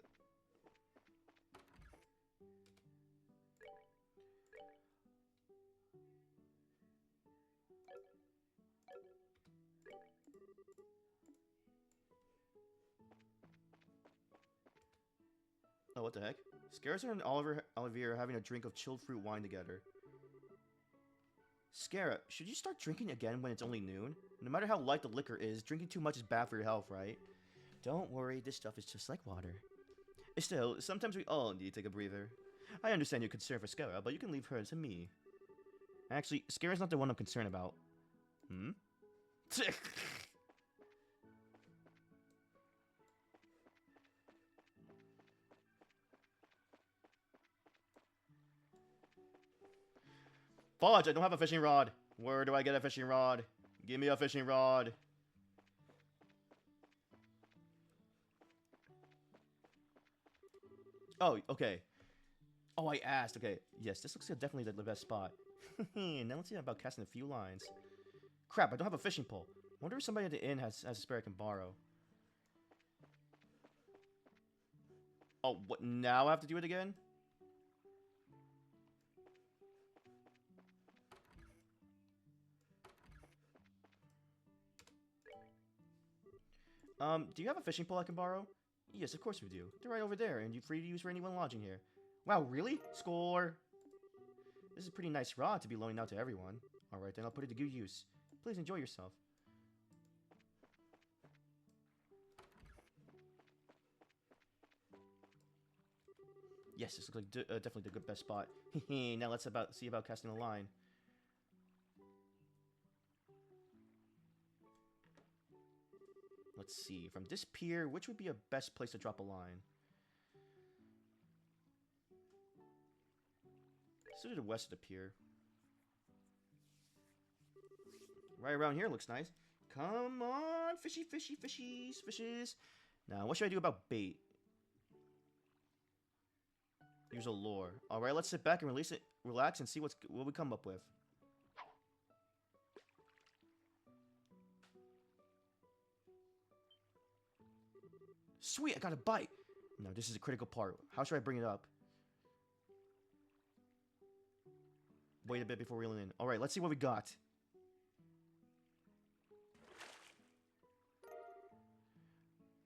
Oh, what the heck? Scarcer and Olivier are having a drink of chilled fruit wine together. Scarra, should you start drinking again when it's only noon? No matter how light the liquor is, drinking too much is bad for your health, right? Don't worry, this stuff is just like water. Still, sometimes we all need to take a breather. I understand your concern for Scarra, but you can leave her to me. Actually, Scary's not the one I'm concerned about. Hmm? Fudge, I don't have a fishing rod. Where do I get a fishing rod? Give me a fishing rod. Oh, okay. Oh, I asked. Okay. Yes, this looks like definitely the best spot. Now let's see about casting a few lines. Crap, I don't have a fishing pole. Wonder if somebody at the inn has a spare I can borrow. Oh, what? Now I have to do it again? Do you have a fishing pole I can borrow? Yes, of course we do. They're right over there, and you're free to use for anyone lodging here. Wow, really? Score! This is a pretty nice rod to be loaning out to everyone. Alright, then I'll put it to good use. Please enjoy yourself. Yes, this looks like definitely the good best spot. Now let's see about casting a line. Let's see. From this pier, which would be a best place to drop a line? So to the west of the pier. Right around here looks nice. Come on, fishy, fishy, fishies, fishes. Now, what should I do about bait? Use a lure. Alright, let's sit back and relax and see what we come up with. Sweet, I got a bite. No, this is a critical part. How should I bring it up? Wait a bit before reeling in. Alright, let's see what we got.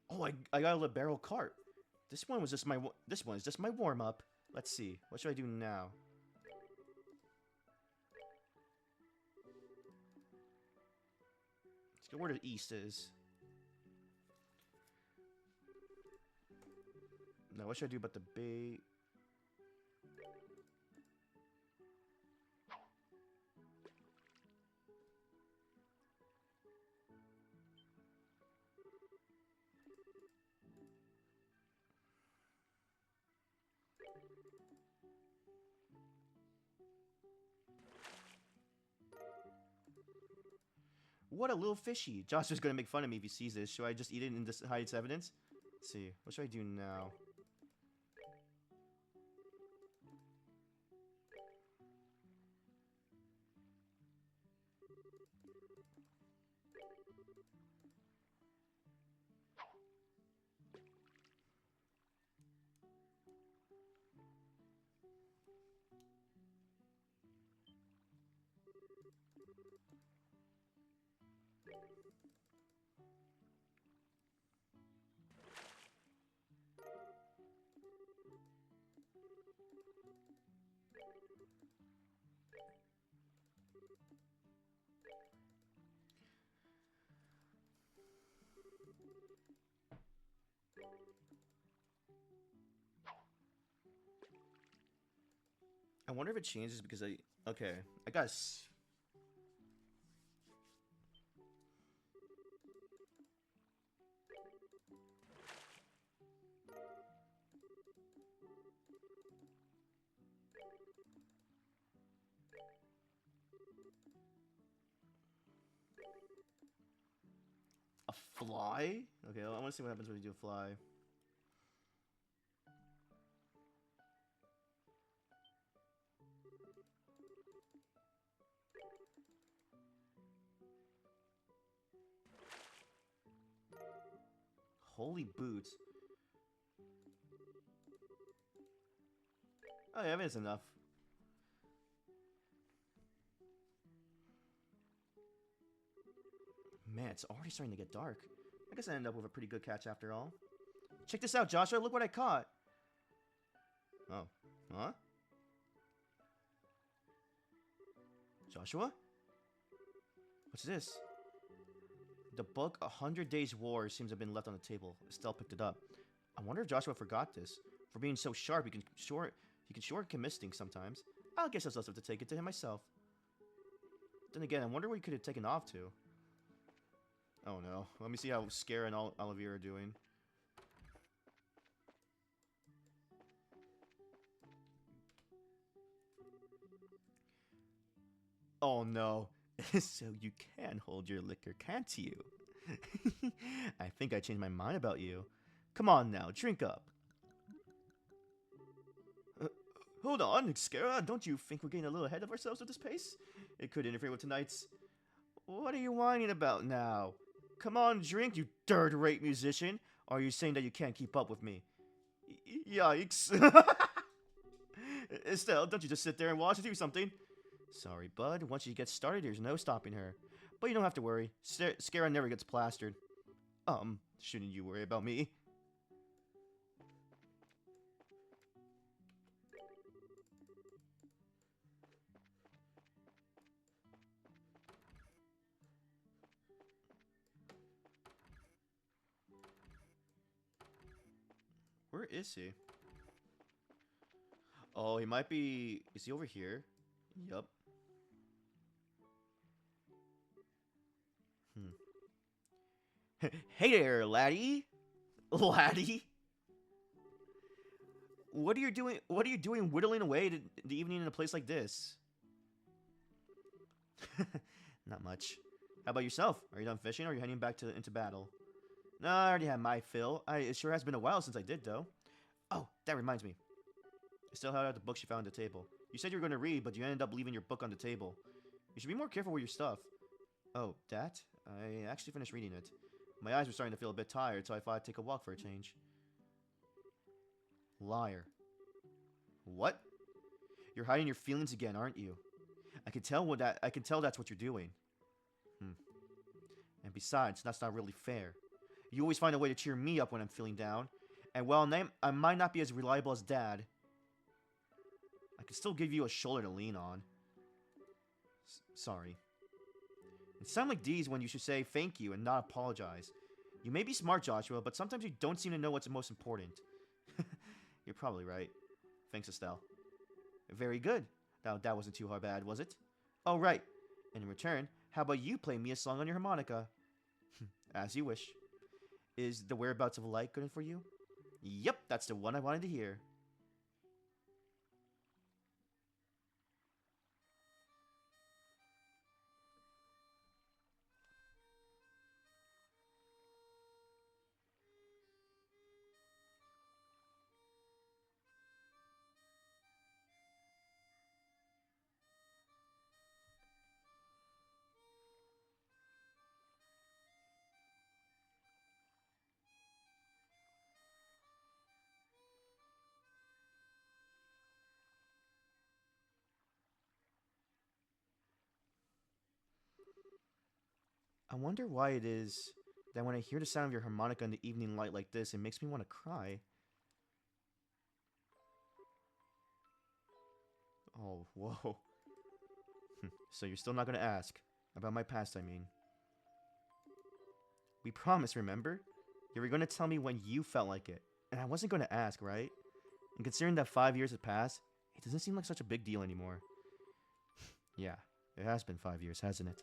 Oh, I got a libero cart. This one is just my warm up. Let's see. What should I do now? Let's go where the east is. Now, what should I do about the bait? What a little fishy. Josh is gonna make fun of me if he sees this. Should I just eat it and hide its evidence? Let's see. What should I do now? I wonder if it changes because okay, I got a fly? Okay, I want to see what happens when you do a fly. Holy boots. Oh yeah, it's enough. Man, it's already starting to get dark. I guess I ended up with a pretty good catch after all. Check this out, Joshua. Look what I caught. Oh. Huh? Joshua? What's this? The book, 100 Days War, seems to have been left on the table. Estelle picked it up. I wonder if Joshua forgot this. For being so sharp, he can sure miss things sometimes. I guess I'll just have to take it to him myself. Then again, I wonder what he could have taken off to. Oh no. Let me see how Scare and Olivia are doing. Oh no. So you can hold your liquor, can't you? I think I changed my mind about you. Come on now, drink up. Hold on, Xcara, don't you think we're getting a little ahead of ourselves with this pace? It could interfere with tonight's... What are you whining about now? Come on, drink, you third-rate musician. Or are you saying that you can't keep up with me? Yikes. Estelle, don't you just sit there and watch and do something? Sorry, bud. Once she gets started, there's no stopping her. But you don't have to worry. Scara never gets plastered. Shouldn't you worry about me? Where is he? Oh, he might be... Is he over here? Yup. Hey there, laddie. Laddie? What are you doing? What are you doing whittling away the evening in a place like this? Not much. How about yourself? Are you done fishing or are you heading back into battle? No, I already had my fill. It sure has been a while since I did, though. Oh, that reminds me. I still held out the book she found on the table. You said you were going to read, but you ended up leaving your book on the table. You should be more careful with your stuff. Oh, that? I actually finished reading it. My eyes were starting to feel a bit tired, so I thought I'd take a walk for a change. Liar. What? You're hiding your feelings again, aren't you? I can tell that's what you're doing. And besides, that's not really fair. You always find a way to cheer me up when I'm feeling down. And while I might not be as reliable as Dad, I can still give you a shoulder to lean on. Sorry. It sounds like these when you should say thank you and not apologize. You may be smart, Joshua, but sometimes you don't seem to know what's most important. You're probably right. Thanks, Estelle. Very good. Now, that wasn't too hard bad, was it? Oh, right. And in return, how about you play me a song on your harmonica? As you wish. Is The Whereabouts of Light good for you? Yep, that's the one I wanted to hear. I wonder why it is that when I hear the sound of your harmonica in the evening light like this, it makes me want to cry. Oh, whoa. So you're still not going to ask? About my past, I mean. We promised, remember? You were going to tell me when you felt like it. And I wasn't going to ask, right? And considering that 5 years have passed, it doesn't seem like such a big deal anymore. Yeah, it has been 5 years, hasn't it?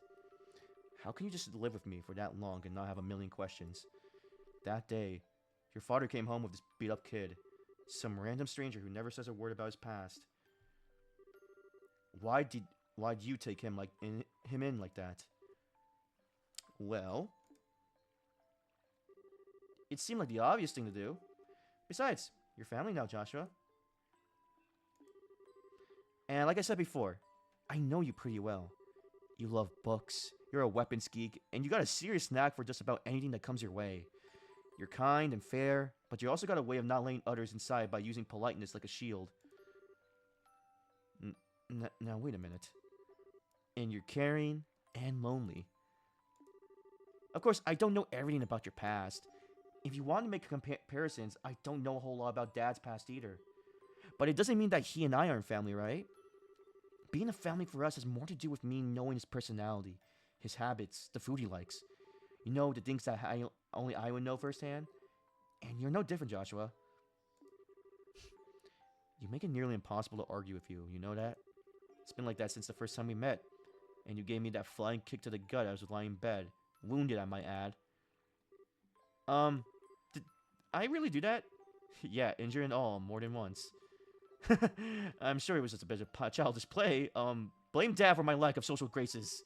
How can you just live with me for that long and not have a million questions? That day, your father came home with this beat-up kid. Some random stranger who never says a word about his past. Why'd you take him in like that? Well, it seemed like the obvious thing to do. Besides, you're family now, Joshua. And like I said before, I know you pretty well. You love books, you're a weapons geek, and you got a serious knack for just about anything that comes your way. You're kind and fair, but you also got a way of not letting others inside by using politeness like a shield. Now wait a minute. And you're caring and lonely. Of course, I don't know everything about your past. If you want to make comparisons, I don't know a whole lot about Dad's past either. But it doesn't mean that he and I aren't family, right? Being a family for us has more to do with me knowing his personality, his habits, the food he likes. You know, the things that only I would know firsthand. And you're no different, Joshua. You make it nearly impossible to argue with you, you know that? It's been like that since the first time we met. And you gave me that flying kick to the gut as I was lying in bed. Wounded, I might add. Did I really do that? Yeah, injured and all, more than once. I'm sure it was just a bit of childish play. Blame Dad for my lack of social graces.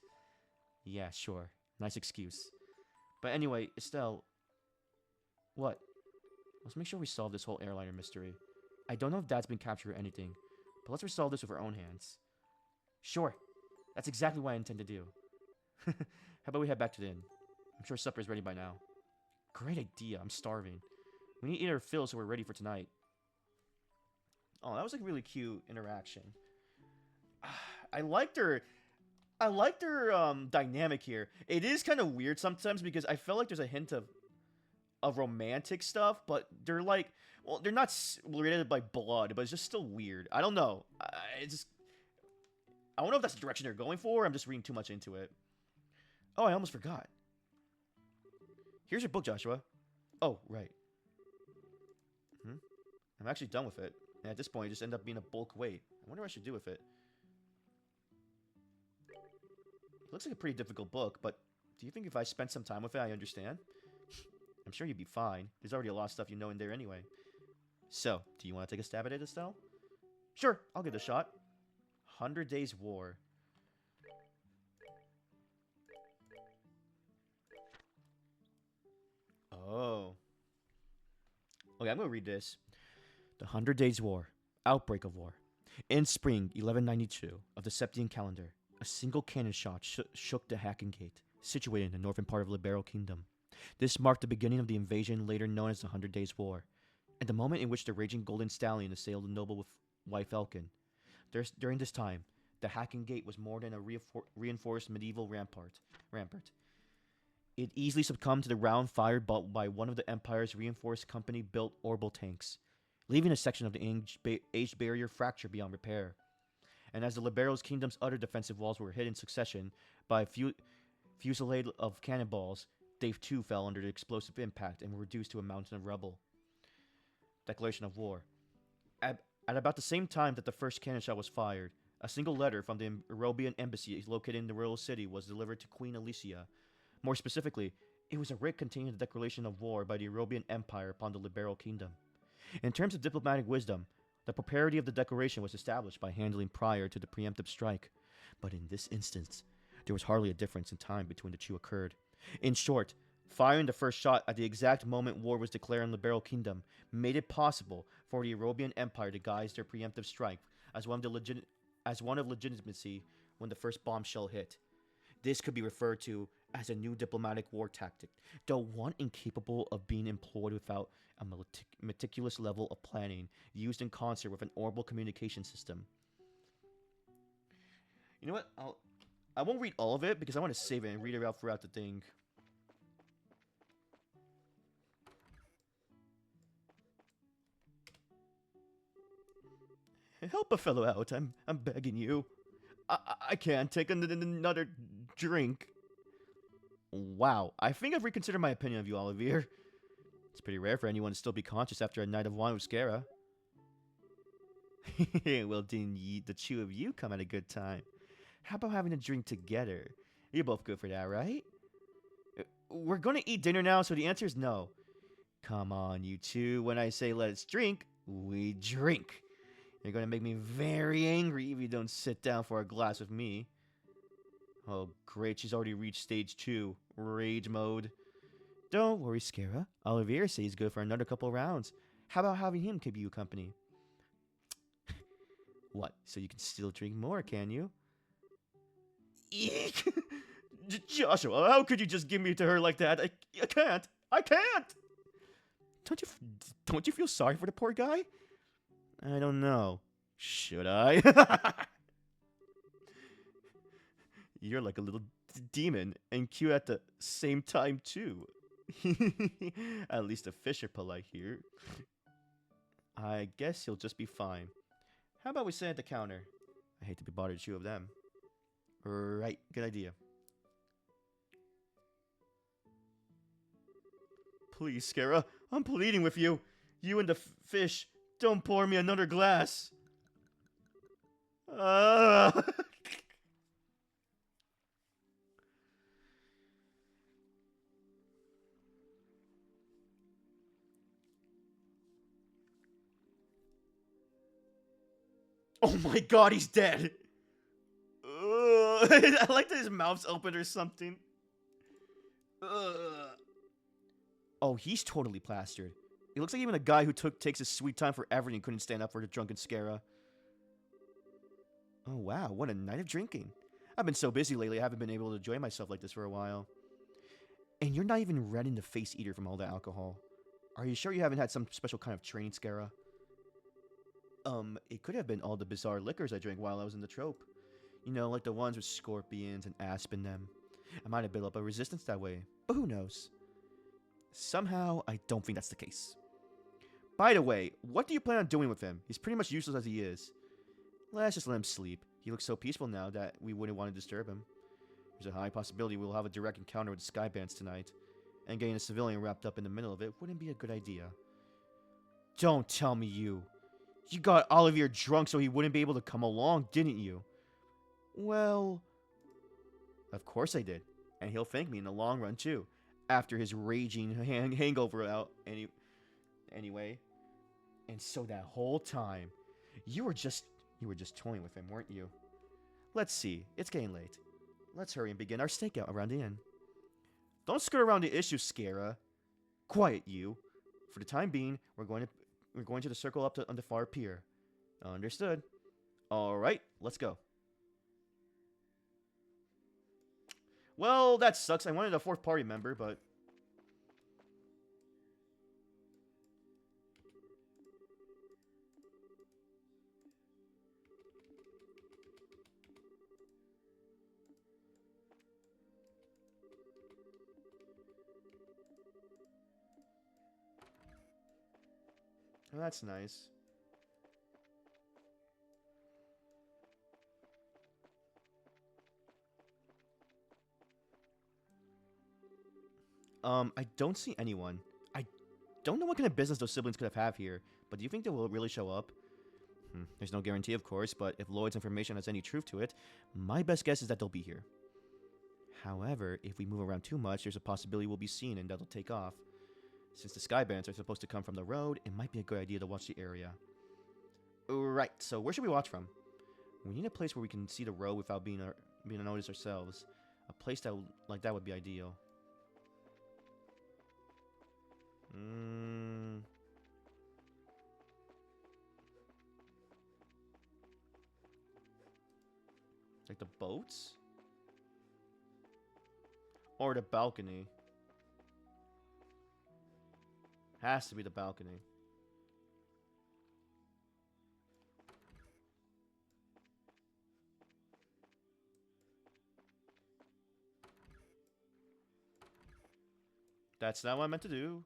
Yeah, sure. Nice excuse. But anyway, Estelle... What? Let's make sure we solve this whole airliner mystery. I don't know if Dad's been captured or anything, but let's resolve this with our own hands. Sure. That's exactly what I intend to do. How about we head back to the inn? I'm sure supper's ready by now. Great idea. I'm starving. We need to eat our fill so we're ready for tonight. Oh, that was like a really cute interaction. I liked her dynamic here. It is kind of weird sometimes because I feel like there's a hint of romantic stuff, but they're like, well, they're not related by blood, but it's just still weird. I don't know. I don't know if that's the direction they're going for. Or I'm just reading too much into it. Oh, I almost forgot. Here's your book, Joshua. Oh, right. I'm actually done with it. And at this point, it just ended up being a bulk weight. I wonder what I should do with it. It looks like a pretty difficult book, but do you think if I spent some time with it, I understand? I'm sure you'd be fine. There's already a lot of stuff you know in there anyway. So, do you want to take a stab at it, Estelle? Sure, I'll give it a shot. 100 Days War. Oh. Okay, I'm going to read this. The 100 Days War. Outbreak of war. In spring 1192 of the Septian calendar, a single cannon shot shook the Hacken Gate, situated in the northern part of the Liberal Kingdom. This marked the beginning of the invasion later known as the 100 Days War, and the moment in which the raging Golden Stallion assailed the noble with wife Elkin. During this time, the Hacken Gate was more than a reinforced medieval rampart. It easily succumbed to the round fired by one of the Empire's reinforced company-built orbital tanks, leaving a section of the aged barrier fractured beyond repair. And as the Liberals' kingdom's other defensive walls were hit in succession by a fusillade of cannonballs, they too fell under the explosive impact and were reduced to a mountain of rubble. Declaration of war. At about the same time that the first cannon shot was fired, a single letter from the European embassy located in the royal city was delivered to Queen Alicia. More specifically, it was a writ containing the declaration of war by the European Empire upon the Liberal Kingdom. In terms of diplomatic wisdom, the propriety of the declaration was established by handling prior to the preemptive strike. But in this instance, there was hardly a difference in time between the two occurred. In short, firing the first shot at the exact moment war was declared in the Liberal Kingdom made it possible for the European Empire to guise their preemptive strike as one of legitimacy when the first bombshell hit. This could be referred to as a new diplomatic war tactic, though one incapable of being employed without a meticulous level of planning used in concert with an orbital communication system. You know what? I won't read all of it because I want to save it and read it out throughout the thing. Help a fellow out. I'm begging you. I can't take another drink. Wow, I think I've reconsidered my opinion of you, Olivier. It's pretty rare for anyone to still be conscious after a night of wine with Scara. Well, then the two of you come at a good time. How about having a drink together? You're both good for that, right? We're gonna eat dinner now, so the answer is no. Come on, you two. When I say let's drink, we drink. You're gonna make me very angry if you don't sit down for a glass with me. Oh, great. She's already reached stage 2. Rage mode. Don't worry, Scara. Olivier says he's good for another couple rounds. How about having him keep you company? What? So you can still drink more, can you? Eek! Joshua, how could you just give me to her like that? I can't. I can't! Don't you feel sorry for the poor guy? I don't know. Should I? You're like a little demon and cute at the same time, too. At least the fish are polite here. I guess he'll just be fine. How about we sit at the counter? I hate to be bothered, two of them. Right, good idea. Please, Scara, I'm pleading with you. You and the fish, don't pour me another glass. Oh my god, he's dead! I like that his mouth's open or something. Oh, he's totally plastered. It looks like even a guy who takes his sweet time for everything couldn't stand up for the drunken Scara. Oh wow, what a night of drinking. I've been so busy lately, I haven't been able to enjoy myself like this for a while. And you're not even red in the face either from all the alcohol. Are you sure you haven't had some special kind of training, Scara? It could have been all the bizarre liquors I drank while I was in the trope. You know, like the ones with scorpions and asp in them. I might have built up a resistance that way, but who knows? Somehow, I don't think that's the case. By the way, what do you plan on doing with him? He's pretty much useless as he is. Let's just let him sleep. He looks so peaceful now that we wouldn't want to disturb him. There's a high possibility we'll have a direct encounter with the Sky Bands tonight, and getting a civilian wrapped up in the middle of it wouldn't be a good idea. Don't tell me you got Olivier drunk so he wouldn't be able to come along, didn't you? Well, of course I did, and he'll thank me in the long run too, after his raging hangover out anyway. And so that whole time, you were just toying with him, weren't you? Let's see, it's getting late. Let's hurry and begin our stakeout around the inn. Don't skirt around the issue, Scara. Quiet, you. For the time being, we're going to the circle up on the far pier. Understood. All right, let's go. Well, that sucks. I wanted a fourth party member, but oh, that's nice. I don't see anyone. I don't know what kind of business those siblings could have here, but do you think they will really show up? There's no guarantee, of course, but if Lloyd's information has any truth to it, my best guess is that they'll be here. However, if we move around too much, there's a possibility we'll be seen and that'll take off. Since the Skybands are supposed to come from the road, it might be a good idea to watch the area. Right, so where should we watch from? We need a place where we can see the road without being noticed ourselves. A place like that would be ideal. Like the boats? Or the balcony? Has to be the balcony. That's not what I meant to do.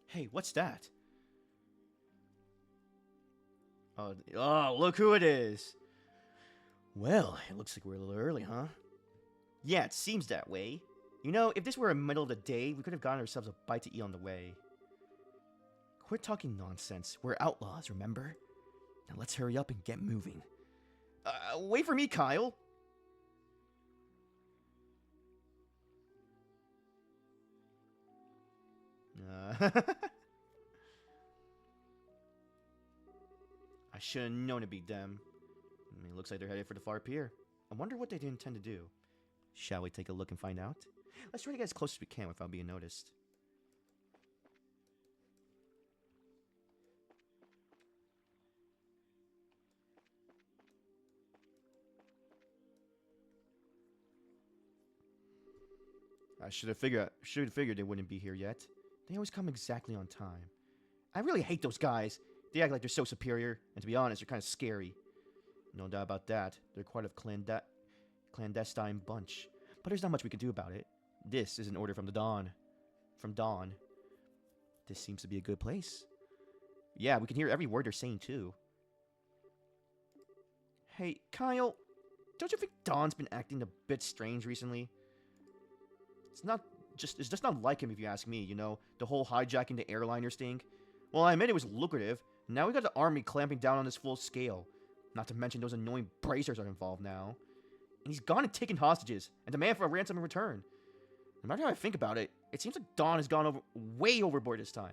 Hey, what's that? Oh, look who it is. Well, it looks like we're a little early, huh? Yeah, it seems that way. You know, if this were the middle of the day, we could have gotten ourselves a bite to eat on the way. Quit talking nonsense. We're outlaws, remember? Now let's hurry up and get moving. Wait for me, Kyle. I should have known it'd be them. It looks like they're headed for the far pier. I wonder what they intend to do. Shall we take a look and find out? Let's try to get as close as we can without being noticed. I should have figured they wouldn't be here yet. They always come exactly on time. I really hate those guys. They act like they're so superior, and to be honest, they're kind of scary. No doubt about that. They're quite a clandestine bunch. But there's not much we can do about it. This is an order from the Dawn. From Dawn. This seems to be a good place. Yeah, we can hear every word they're saying, too. Hey, Kyle, don't you think Dawn's been acting a bit strange recently? It's just not like him if you ask me, you know, the whole hijacking the airliners thing. Well, I admit it was lucrative. Now we got the army clamping down on this full scale. Not to mention those annoying bracers are involved now. And he's gone and taken hostages and demand for a ransom in return. No matter how I think about it, it seems like Dawn has gone way overboard this time.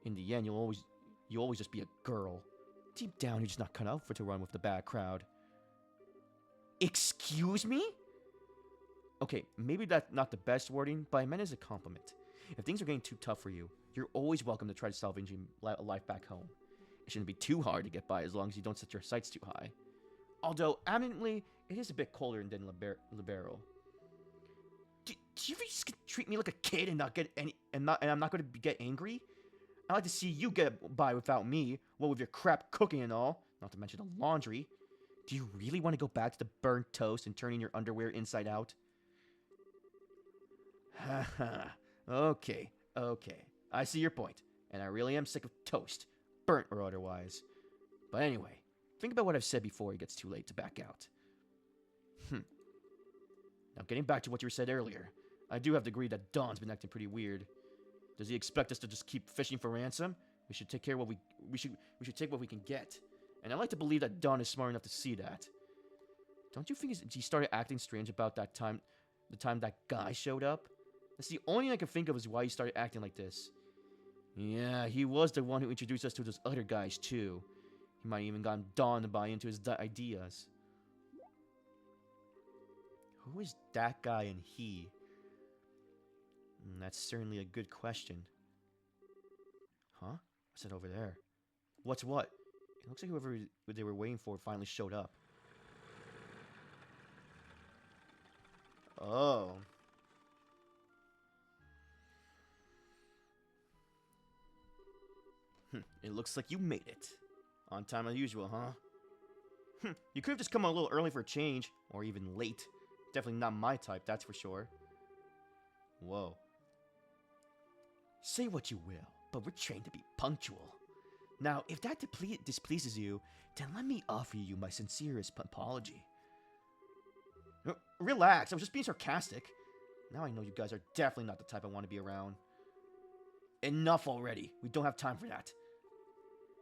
In the end, you'll always just be a girl. Deep down, you're just not cut out for to run with the bad crowd. Excuse me? Okay, maybe that's not the best wording, but I meant it as a compliment. If things are getting too tough for you, you're always welcome to try to salvage a life back home. It shouldn't be too hard to get by as long as you don't set your sights too high. Although, admittedly, it is a bit colder than Libero. Do you just treat me like a kid and not get any, and I'm not going to get angry? I like to see you get by without me, what with your crap cooking and all, not to mention the laundry. Do you really want to go back to the burnt toast and turning your underwear inside out? Haha. Okay. I see your point, and I really am sick of toast, burnt or otherwise. But anyway, think about what I've said before it gets too late to back out. Now getting back to what you said earlier, I do have to agree that Dawn's been acting pretty weird. Does he expect us to just keep fishing for ransom? We should take care of what we should take what we can get. And I like to believe that Dawn is smart enough to see that. Don't you think he started acting strange about the time that guy showed up? That's the only thing I can think of is why he started acting like this. Yeah, he was the one who introduced us to those other guys too. He might even gotten Dawn to buy into his ideas. Who is that guy and he? That's certainly a good question. Huh? What's that over there? What's what? It looks like whoever they were waiting for finally showed up. Oh. It looks like you made it. On time as usual, huh? You could have just come a little early for a change, or even late. Definitely not my type, that's for sure. Whoa. Say what you will, but we're trained to be punctual. Now, if that displeases you, then let me offer you my sincerest apology. Relax, I was just being sarcastic. Now I know you guys are definitely not the type I want to be around. Enough already. We don't have time for that.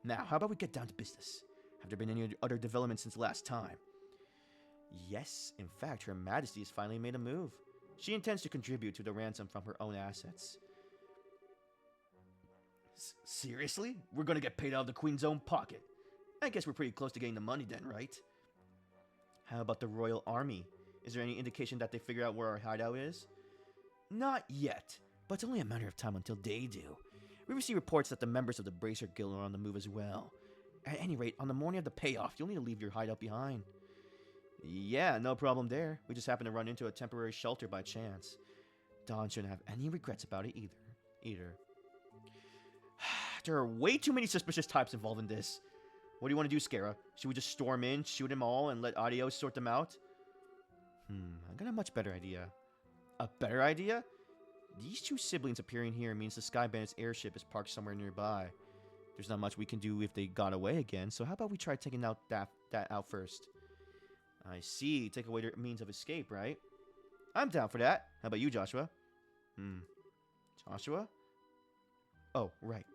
Now, how about we get down to business? Have there been any other developments since last time? Yes, in fact, Her Majesty has finally made a move. She intends to contribute to the ransom from her own assets. Seriously? We're gonna get paid out of the Queen's own pocket. I guess we're pretty close to getting the money then, right? How about the Royal Army? Is there any indication that they figure out where our hideout is? Not yet, but it's only a matter of time until they do. We receive reports that the members of the Bracer Guild are on the move as well. At any rate, on the morning of the payoff, you'll need to leave your hideout behind. Yeah, no problem there. We just happened to run into a temporary shelter by chance. Dawn shouldn't have any regrets about it either. There are way too many suspicious types involved in this. What do you want to do, Scara? Should we just storm in, shoot them all, and let Adios sort them out? I got a much better idea. A better idea? These two siblings appearing here means the Sky Bandit's airship is parked somewhere nearby. There's not much we can do if they got away again, so how about we try taking out that out first? I see. Take away their means of escape, right? I'm down for that. How about you, Joshua? Joshua? Oh, right.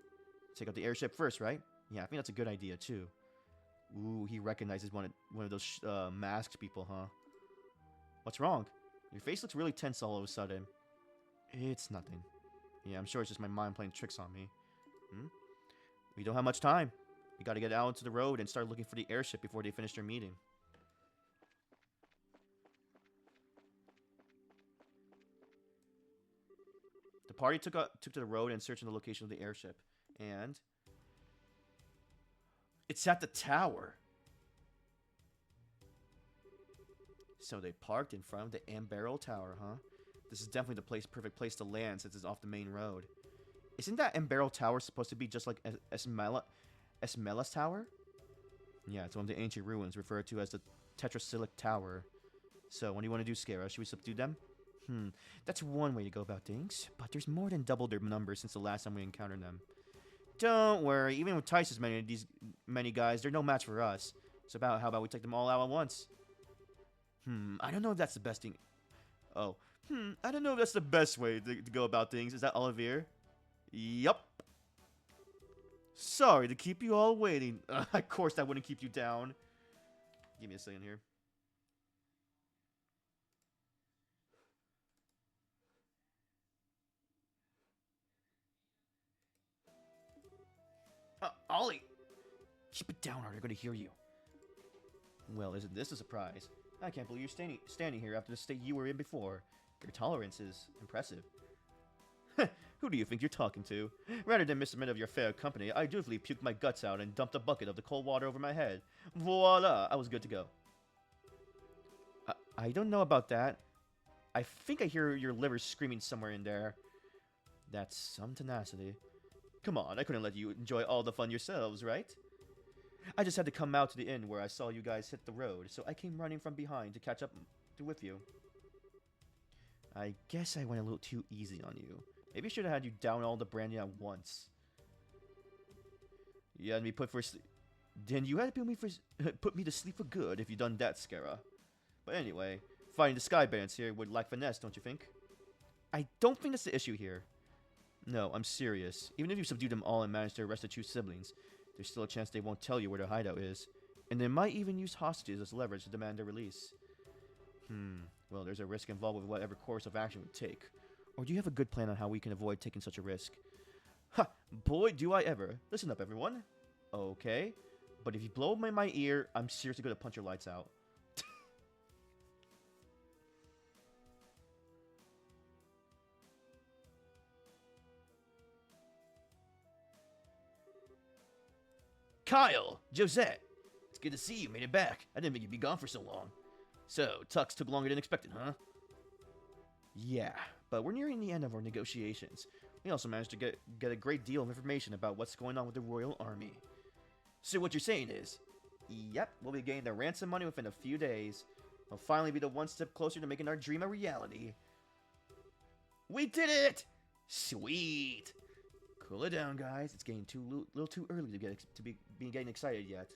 Take out the airship first, right? Yeah, I think that's a good idea, too. Ooh, he recognizes one of those masked people, huh? What's wrong? Your face looks really tense all of a sudden. It's nothing. Yeah, I'm sure it's just my mind playing tricks on me. We don't have much time. We gotta get out onto the road and start looking for the airship before they finish their meeting. The party took to the road and searched the location of the airship. And it's at the tower. So they parked in front of the Ambarrel Tower, huh? This is definitely the perfect place to land since it's off the main road. Isn't that Embero Tower supposed to be just like Esmela's Tower? Yeah, it's one of the ancient ruins referred to as the Tetrasilic Tower. So, what do you want to do, Scara? Should we subdue them? That's one way to go about things, but there's more than double their numbers since the last time we encountered them. Don't worry, even with twice as many guys, they're no match for us. So how about we take them all out at once? I don't know if that's the best thing. Oh, I don't know if that's the best way to go about things. Is that Olivier? Yup. Sorry to keep you all waiting. Of course that wouldn't keep you down. Give me a second here. Ollie! Keep it down or they're going to hear you. Well, isn't this a surprise? I can't believe you're standing here after the state you were in before. Your tolerance is impressive. Who do you think you're talking to? Rather than miss a minute of your fair company, I dutifully puked my guts out and dumped a bucket of the cold water over my head. Voila! I was good to go. I don't know about that. I think I hear your liver screaming somewhere in there. That's some tenacity. Come on, I couldn't let you enjoy all the fun yourselves, right? I just had to come out to the inn where I saw you guys hit the road, so I came running from behind to catch up with you. I guess I went a little too easy on you. Maybe I should have had you down all the brandy at once. You had me put for sleep. Then you had to put me to sleep for good if you done that, Scara. But anyway, fighting the Sky Bandits here would lack finesse, don't you think? I don't think that's the issue here. No, I'm serious. Even if you subdue them all and manage to arrest the two siblings, there's still a chance they won't tell you where their hideout is. And they might even use hostages as leverage to demand their release. Well, there's a risk involved with whatever course of action we take. Or do you have a good plan on how we can avoid taking such a risk? Ha! Boy, do I ever. Listen up, everyone. Okay. But if you blow my ear, I'm seriously going to punch your lights out. Kyle! Josette! It's good to see you made it back. I didn't think you'd be gone for so long. So, Tux took longer than expected, huh? Yeah, but we're nearing the end of our negotiations. We also managed to get a great deal of information about what's going on with the Royal Army. So what you're saying is, yep, we'll be getting the ransom money within a few days. We'll finally be the one step closer to making our dream a reality. We did it! Sweet! Cool it down, guys. It's getting little too early to be getting excited yet.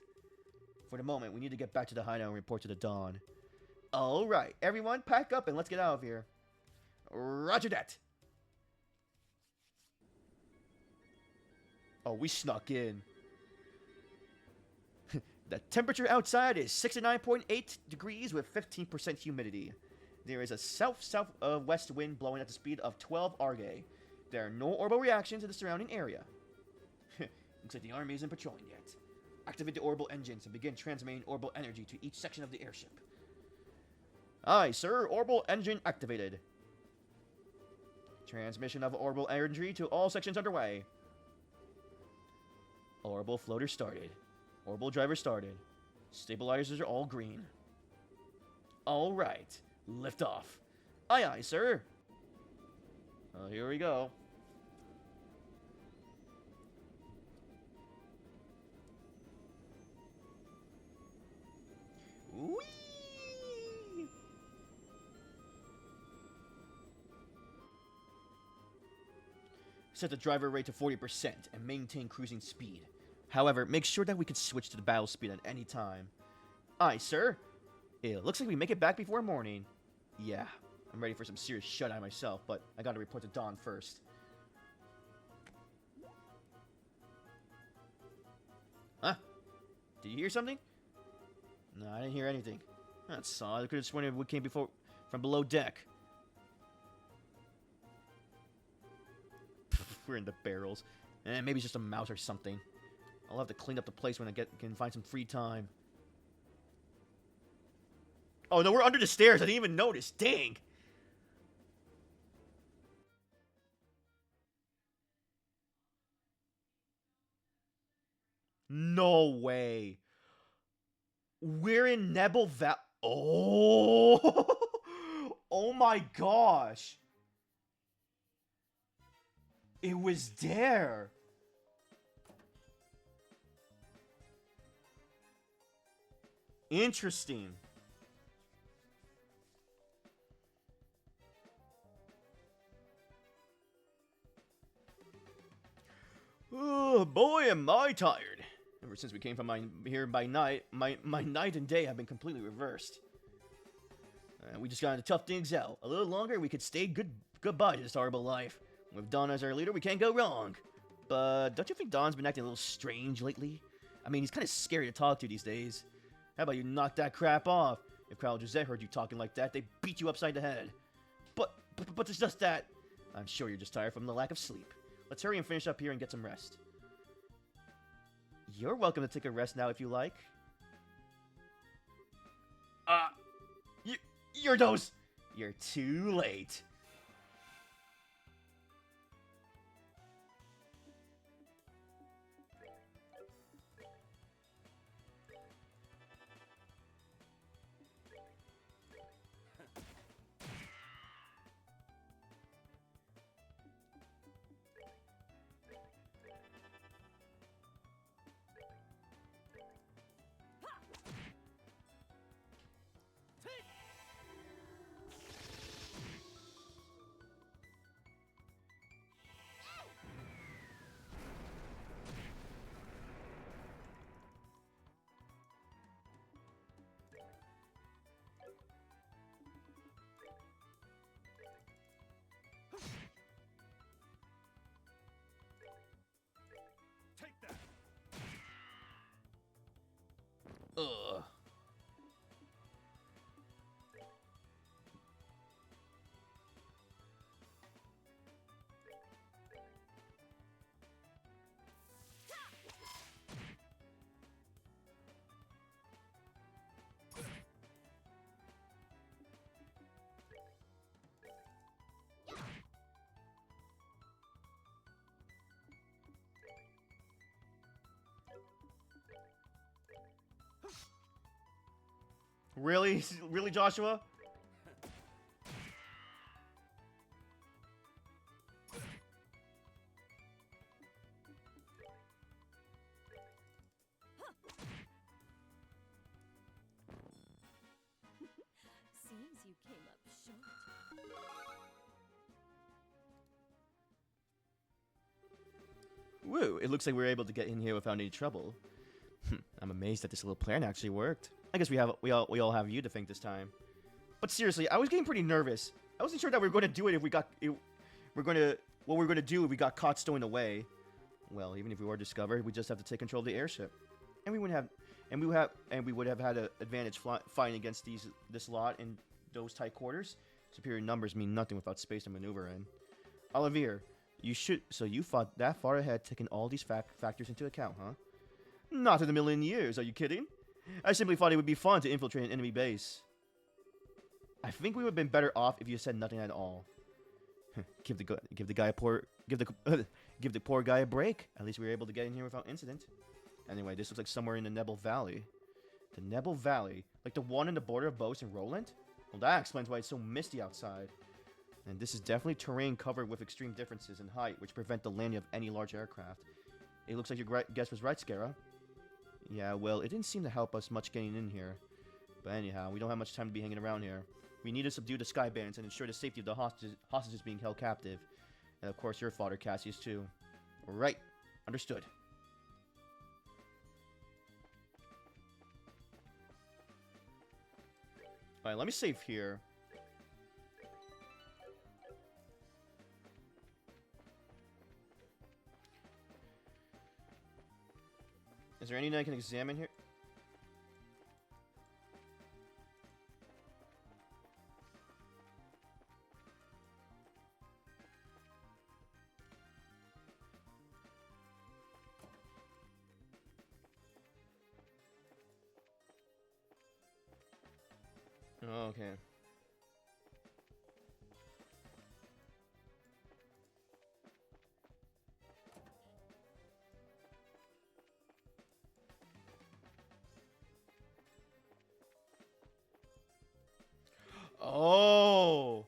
For the moment, we need to get back to the hideout and report to the Dawn. Alright, everyone, pack up and let's get out of here. Roger that! Oh, we snuck in. The temperature outside is 69.8 degrees with 15% humidity. There is a south-southwest wind blowing at the speed of 12 Arge. There are no orbital reactions in the surrounding area. Looks like the army isn't patrolling yet. Activate the orbital engines and begin transmitting orbital energy to each section of the airship. Aye, sir. Orbital engine activated. Transmission of orbital energy to all sections underway. Orbital floater started. Orbital driver started. Stabilizers are all green. Alright. Lift off. Aye, aye, sir. Here we go. Whee! Set the driver rate to 40% and maintain cruising speed. However, make sure that we can switch to the battle speed at any time. Aye, sir. It looks like we make it back before morning. Yeah, I'm ready for some serious shut-eye myself, but I gotta report to Dawn first. Huh? Did you hear something? No, I didn't hear anything. That's odd. I could have sworn it came from below deck. We're in the barrels. Maybe it's just a mouse or something. I'll have to clean up the place when I can find some free time. Oh no, we're under the stairs. I didn't even notice. Dang. No way. We're in Nebel Valley. Oh. Oh my gosh. It was there. Interesting. Oh, boy, am I tired. Ever since we came from here by night, my night and day have been completely reversed. We just gotta tough things out. A little longer, we could say goodbye to this horrible life. With Don as our leader, we can't go wrong. But don't you think Don's been acting a little strange lately? I mean, he's kind of scary to talk to these days. How about you knock that crap off? If Crowd Josette heard you talking like that, they'd beat you upside the head. But it's just that. I'm sure you're just tired from the lack of sleep. Let's hurry and finish up here and get some rest. You're welcome to take a rest now if you like. You're those. You're too late. Take that. Ugh. Really? Really, Joshua? Seems you came up short. Woo, it looks like we were able to get in here without any trouble. I'm amazed that this little plan actually worked. I guess we all have you to thank this time. But seriously, I was getting pretty nervous. I wasn't sure that we were going to do it if we got what we're going to do if we got caught stowing away. Well, even if we were discovered, we just have to take control of the airship. And we would have had an advantage fighting against this lot in those tight quarters. Superior numbers mean nothing without space to maneuver in. Olivier, you fought that far ahead, taking all these factors into account, huh? Not in a million years, are you kidding? I simply thought it would be fun to infiltrate an enemy base. I think we would have been better off if you said nothing at all. give the poor guy a break. At least we were able to get in here without incident. Anyway, this looks like somewhere in the Nebel Valley. The Nebel Valley? Like the one on the border of Boast and Roland? Well, that explains why it's so misty outside. And this is definitely terrain covered with extreme differences in height, which prevent the landing of any large aircraft. It looks like your guess was right, Scara. Yeah, well, it didn't seem to help us much getting in here. But anyhow, we don't have much time to be hanging around here. We need to subdue the Sky Bandits and ensure the safety of the hostages being held captive. And of course, your father, Cassius, too. Right. Understood. Alright, let me save here. Is there anything I can examine here? Oh, okay. Oh!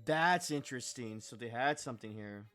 That's interesting. So they had something here.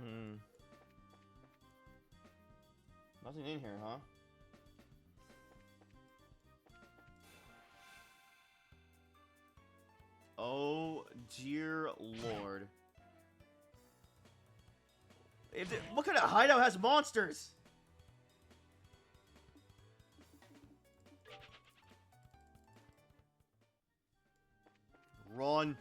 Hmm. Nothing in here, huh? Oh, dear lord. What kind of hideout has monsters? Run.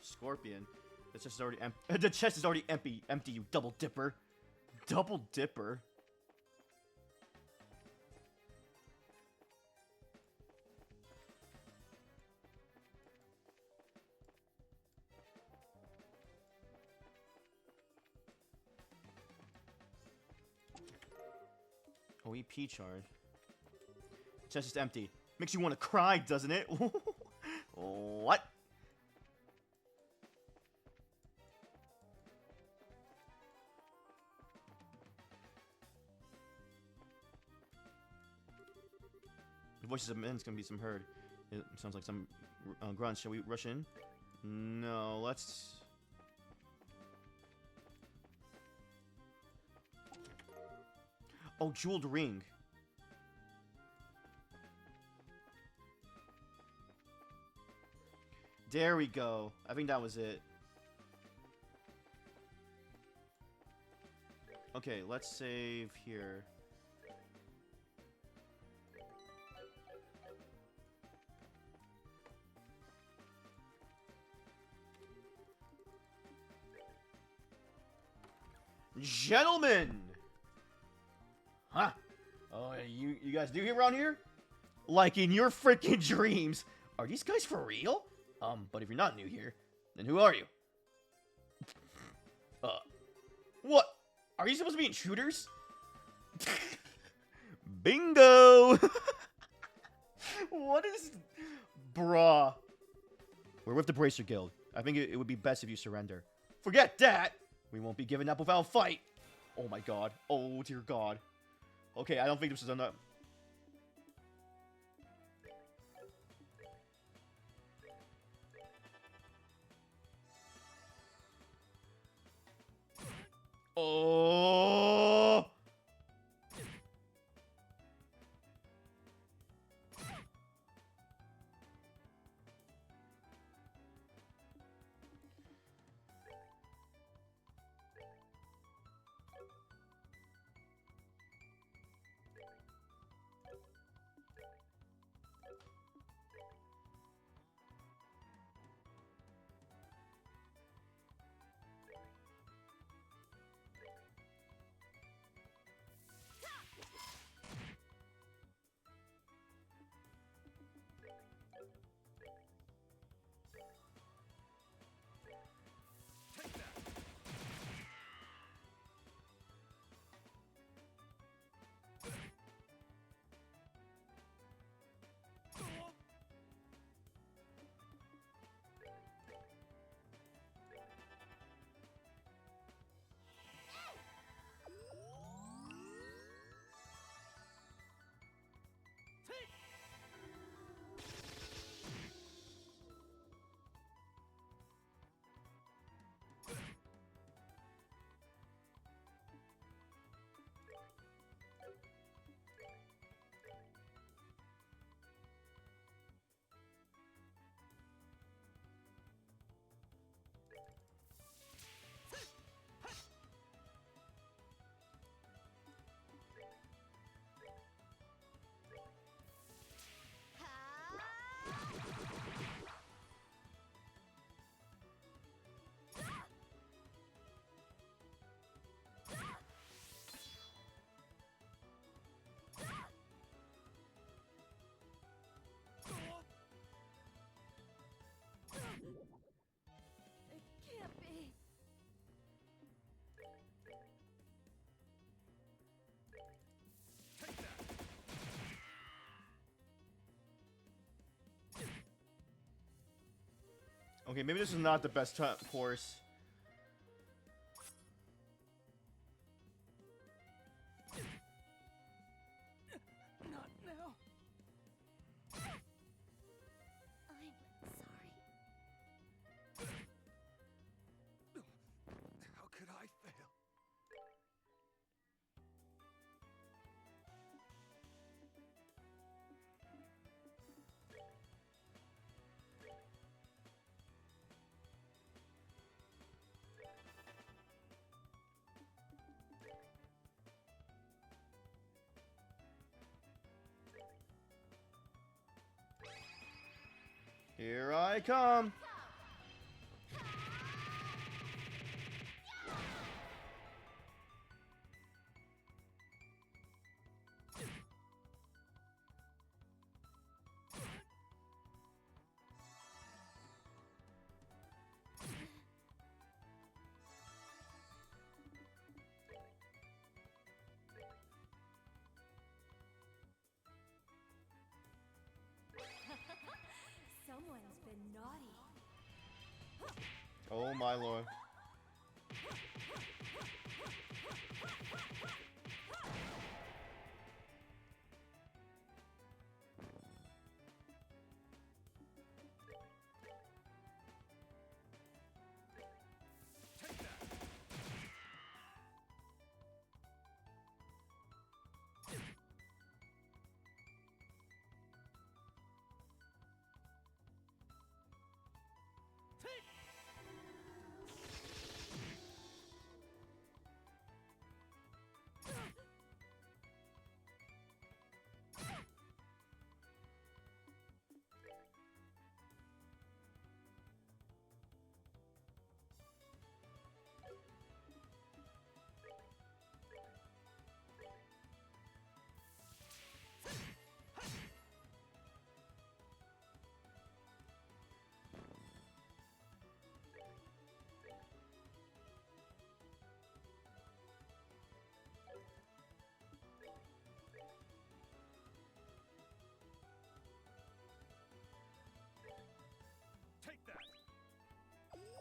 Scorpion. The chest is already empty. The chest is already empty. Empty, you double dipper. Double dipper. Oh, EP charge. Chest is empty. Makes you want to cry, doesn't it? What? The voices of men's gonna be some heard. It sounds like some grunts. Shall we rush in? No, let's. Oh, jeweled ring. There we go. I think that was it. Okay, let's save here. Gentlemen! Huh? Oh, you guys new here around here? Like in your freaking dreams. Are these guys for real? But if you're not new here, then who are you? What? Are you supposed to be intruders? Bingo! What is... Bruh. We're with the Bracer Guild. I think it would be best if you surrender. Forget that! We won't be giving up without a fight. Oh my god. Oh dear god. Okay, I don't think this is enough. Oh! Okay, maybe this is not the best course. Not now. I'm sorry. How could I fail? Here I come. Someone's been naughty. Oh my lord. Take that. Take that. Take that.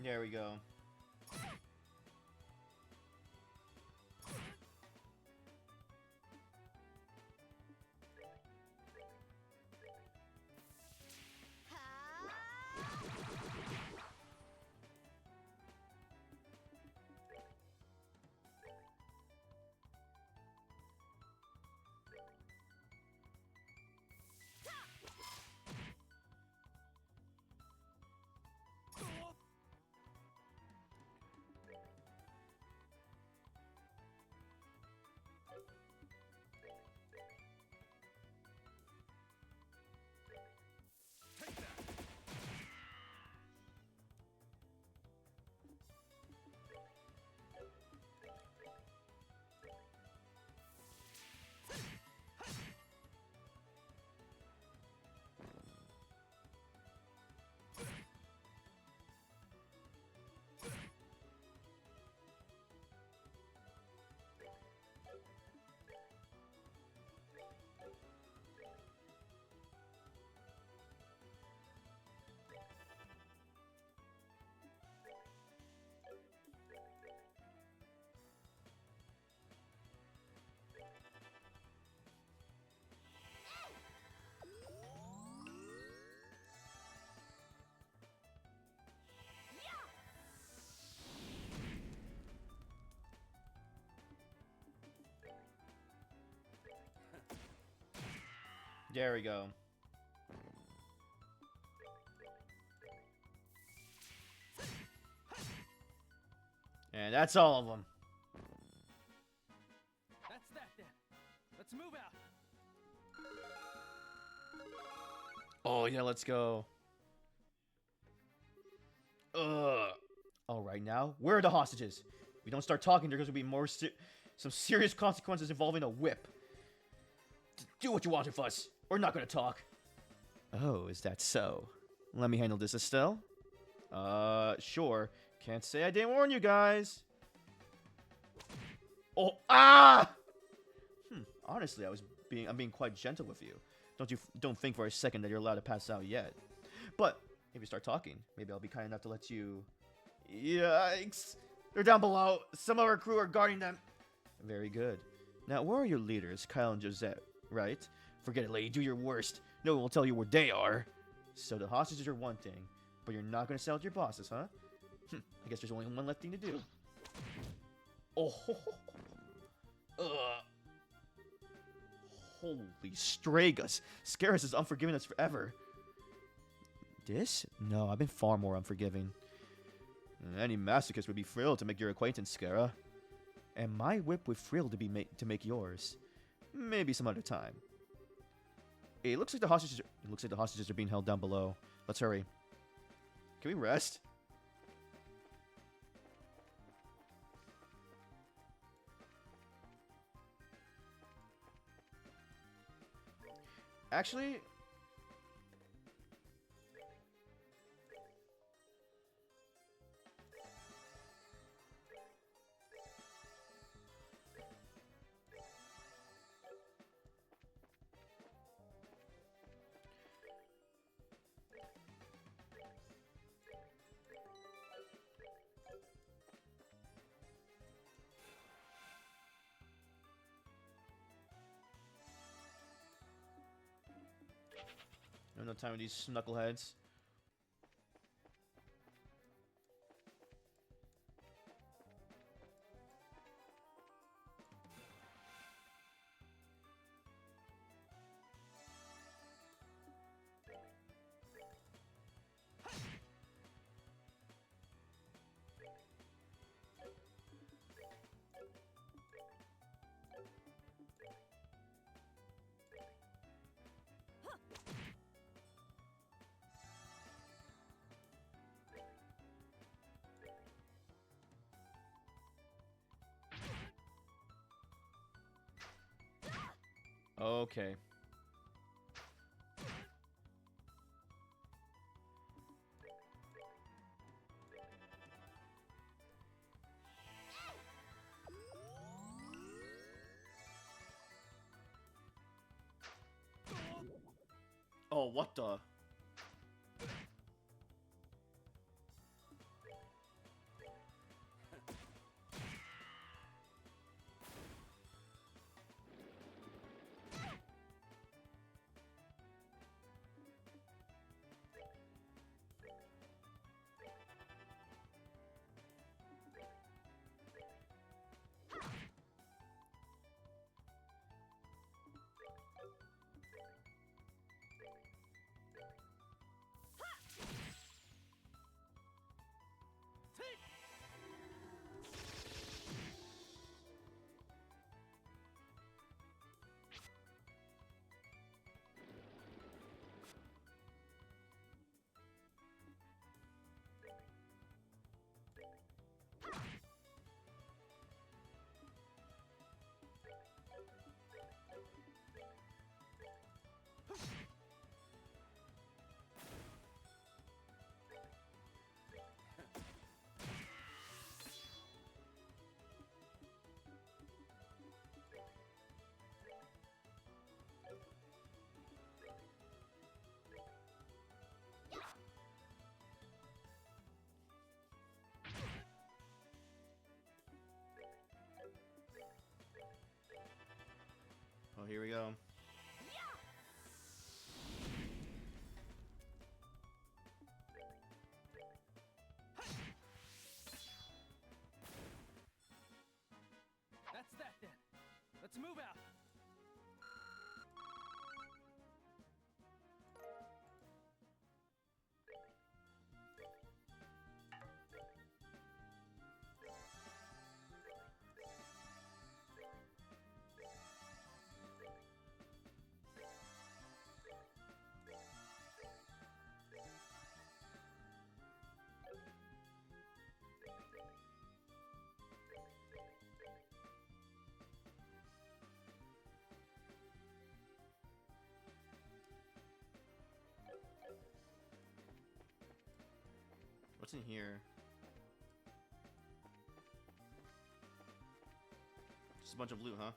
There we go. There we go. And that's all of them. That's that then. Let's move out. Oh, yeah, let's go. Ugh. Alright, now, where are the hostages? If we don't start talking, there's gonna be some serious consequences involving a whip. Do what you want with us. We're not gonna talk. Oh, is that so? Let me handle this, Estelle. Sure. Can't say I didn't warn you guys. Oh, ah! Honestly, I'm being quite gentle with you. Don't think for a second that you're allowed to pass out yet. But if you start talking, maybe I'll be kind enough to let you. Yikes! They're down below. Some of our crew are guarding them. Very good. Now, where are your leaders, Kyle and Josette? Right? Forget it, lady. Do your worst. No one will tell you where they are. So the hostages are one thing, but you're not gonna sell to your bosses, huh? I guess there's only one left thing to do. Oh. Ugh. Holy Stragus. Scarus has unforgiven us forever. This? No, I've been far more unforgiving. Any masochist would be thrilled to make your acquaintance, Scara. And my whip would thrill to make yours. Maybe some other time. It looks like the hostages are being held down below. Let's hurry. Can we rest? Actually, I have no time with these knuckleheads. Okay. Oh, what the? Oh, here we go. That's that then. Let's move out. what's in here? Just a bunch of loot, huh?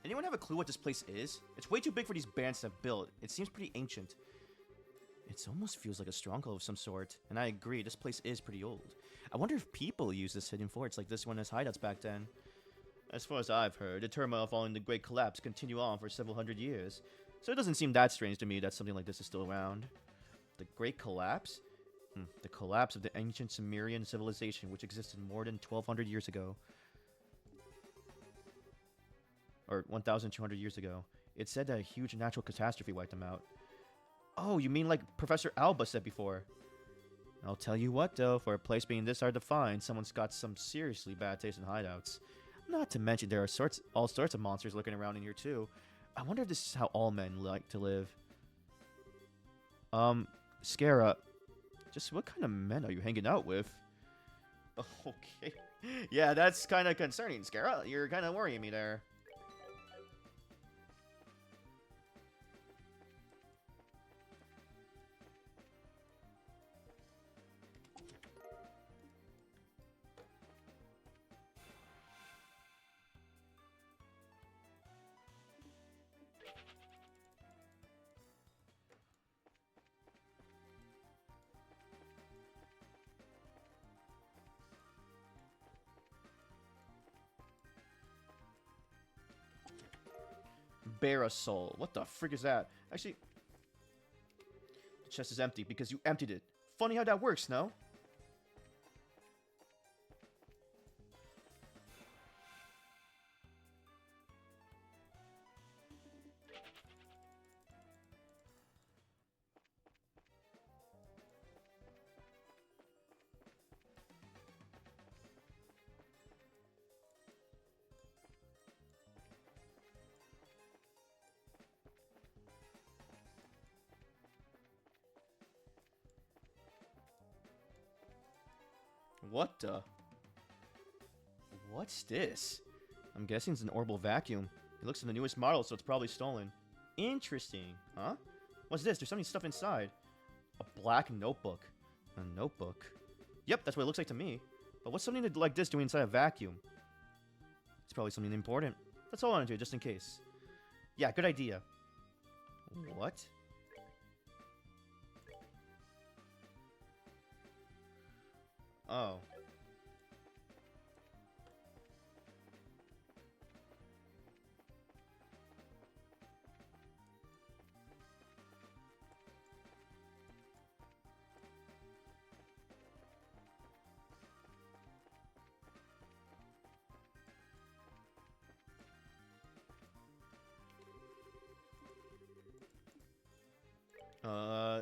Anyone have a clue what this place is? It's way too big for these bands to have built. It seems pretty ancient. It almost feels like a stronghold of some sort. And I agree, this place is pretty old. I wonder if people use this hidden forts like this one as hideouts back then. As far as I've heard, the turmoil following the Great Collapse continued on for several hundred years. So it doesn't seem that strange to me that something like this is still around. The Great Collapse? The collapse of the ancient Sumerian civilization which existed more than 1,200 years ago. Or 1,200 years ago. It said that a huge natural catastrophe wiped them out. Oh, you mean like Professor Alba said before? I'll tell you what, though, for a place being this hard to find, someone's got some seriously bad taste in hideouts. Not to mention there are all sorts of monsters lurking around in here, too. I wonder if this is how all men like to live. Scara, just what kind of men are you hanging out with? Okay. Yeah, that's kind of concerning, Scara. You're kind of worrying me there. Bear a soul. What the frick is that? Actually, the chest is empty because you emptied it. Funny how that works, no? What the? What's this? I'm guessing it's an orbital vacuum. It looks like the newest model, so it's probably stolen. Interesting, huh? What's this? There's something stuff inside. A black notebook. A notebook. Yep, that's what it looks like to me. But what's something like this doing inside a vacuum? It's probably something important. Let's hold on to it just in case. Yeah, good idea. What? Oh.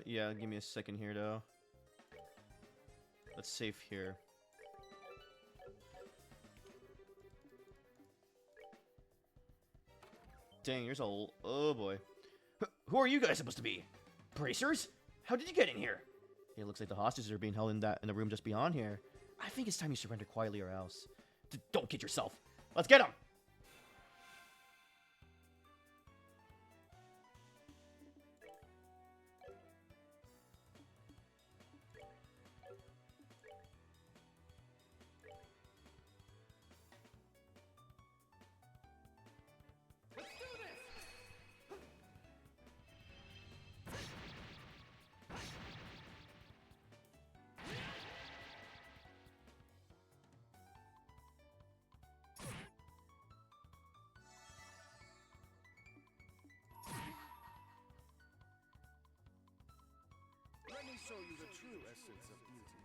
Yeah, give me a second here, though. Let's save here. Dang, you're so... Oh, boy. Who are you guys supposed to be? Bracers? How did you get in here? It looks like the hostages are being held in the room just beyond here. I think it's time you surrender quietly or else. Don't kid yourself. Let's get him! Let me show you the true essence of beauty.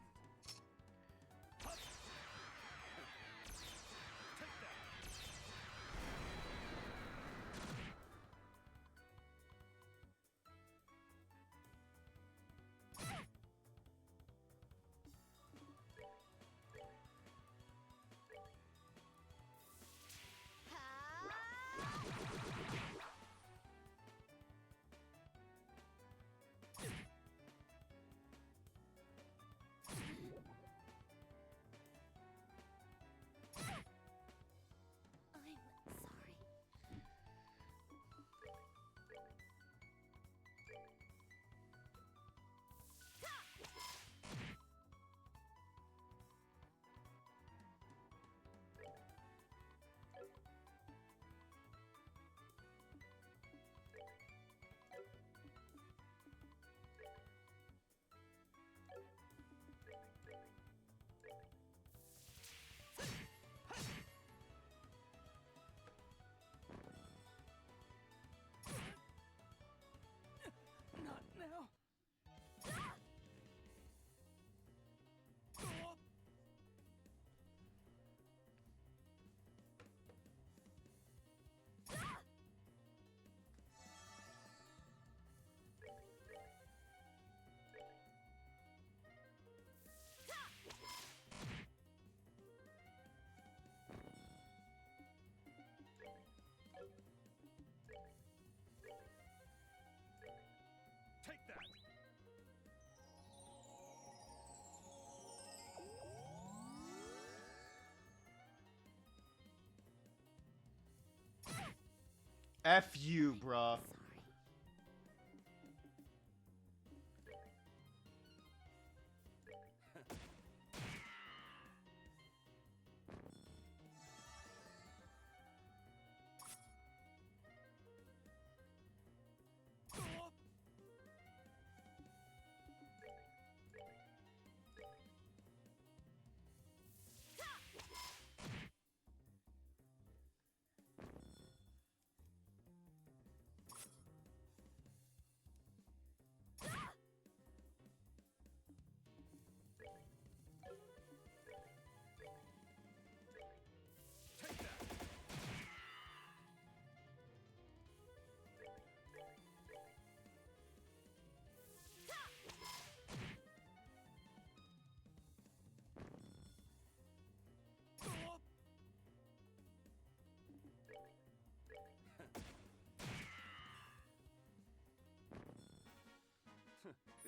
F you, bruh.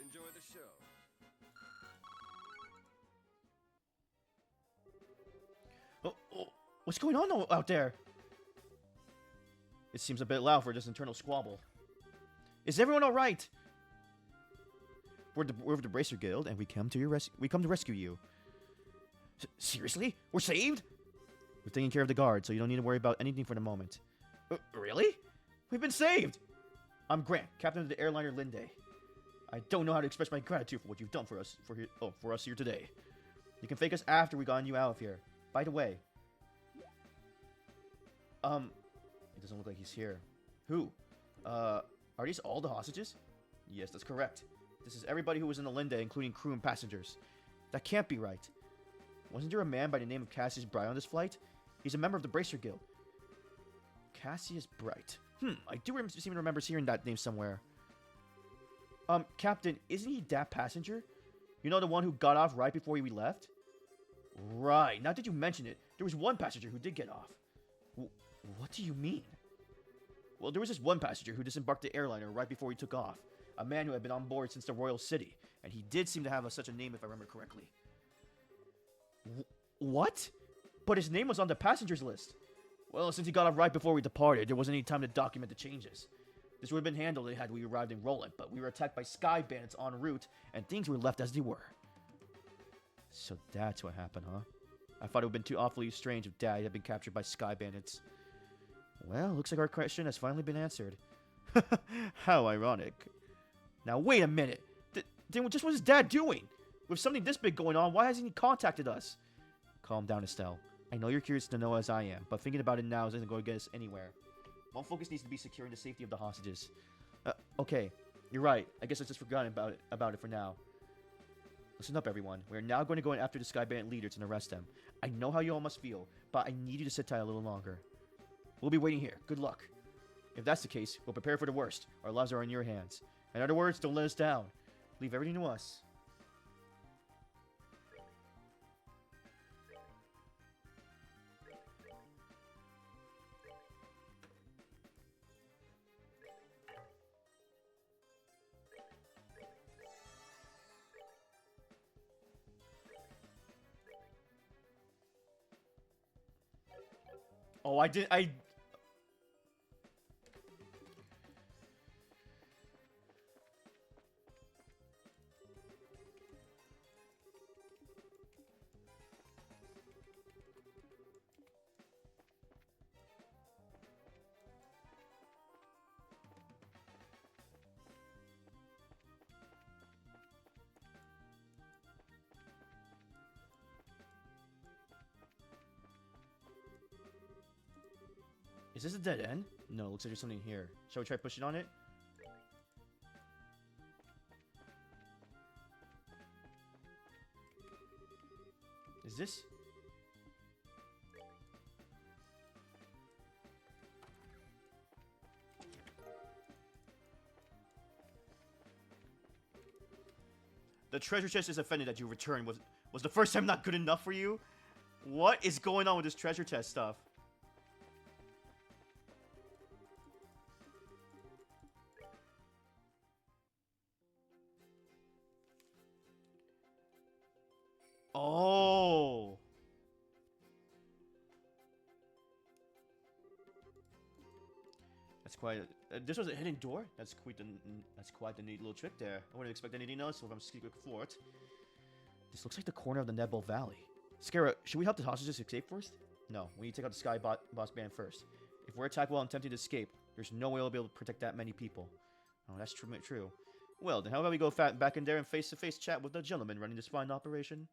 Enjoy the show. What's going on out there? It seems a bit loud for this internal squabble. Is everyone all right? We're the Bracer Guild, and we come to rescue you. Seriously? We're saved? We're taking care of the guard, so you don't need to worry about anything for the moment. Really? We've been saved! I'm Grant, captain of the airliner Linde. I don't know how to express my gratitude for what you've done for us here today. You can fake us after we gotten you out of here. By the way, it doesn't look like he's here. Who? Are these all the hostages? Yes, that's correct. This is everybody who was in the Linde, including crew and passengers. That can't be right. Wasn't there a man by the name of Cassius Bright on this flight? He's a member of the Bracer Guild. Cassius Bright. I do seem to remember hearing that name somewhere. Captain, isn't he that passenger? You know, the one who got off right before we left? Right, now that you mention it, there was one passenger who did get off. What do you mean? Well, there was this one passenger who disembarked the airliner right before he took off. A man who had been on board since the Royal City, and he did seem to have such a name if I remember correctly. What? But his name was on the passengers list. Well, since he got off right before we departed, there wasn't any time to document the changes. This would have been handled had we arrived in Roland, but we were attacked by sky bandits en route, and things were left as they were. So that's what happened, huh? I thought it would have been too awfully strange if Dad had been captured by sky bandits. Well, looks like our question has finally been answered. How ironic. Now, wait a minute. Then just what is Dad doing? With something this big going on, why hasn't he contacted us? Calm down, Estelle. I know you're curious to know as I am, but thinking about it now isn't going to get us anywhere. One focus needs to be securing the safety of the hostages. Okay, you're right. I guess I just forgotten about it for now. Listen up, everyone. We are now going to go in after the Sky Bandit leaders and arrest them. I know how you all must feel, but I need you to sit tight a little longer. We'll be waiting here. Good luck. If that's the case, we'll prepare for the worst. Our lives are in your hands. In other words, don't let us down. Leave everything to us. Oh, I... Is this a dead end? No, looks like there's something here. Shall we try pushing on it? Is this? The treasure chest is offended that you returned. Was the first time not good enough for you? What is going on with this treasure chest stuff? Oh. That's quite. This was a hidden door. That's quite the neat little trick there. I wouldn't expect anything else from secret fort. This looks like the corner of the Nebel Valley. Scara, should we help the hostages escape first? No, we need to take out the boss band first. If we're attacked while attempting to escape, there's no way we'll be able to protect that many people. Oh, that's true. Well, then how about we go back in there and face-to-face chat with the gentleman running this fine operation?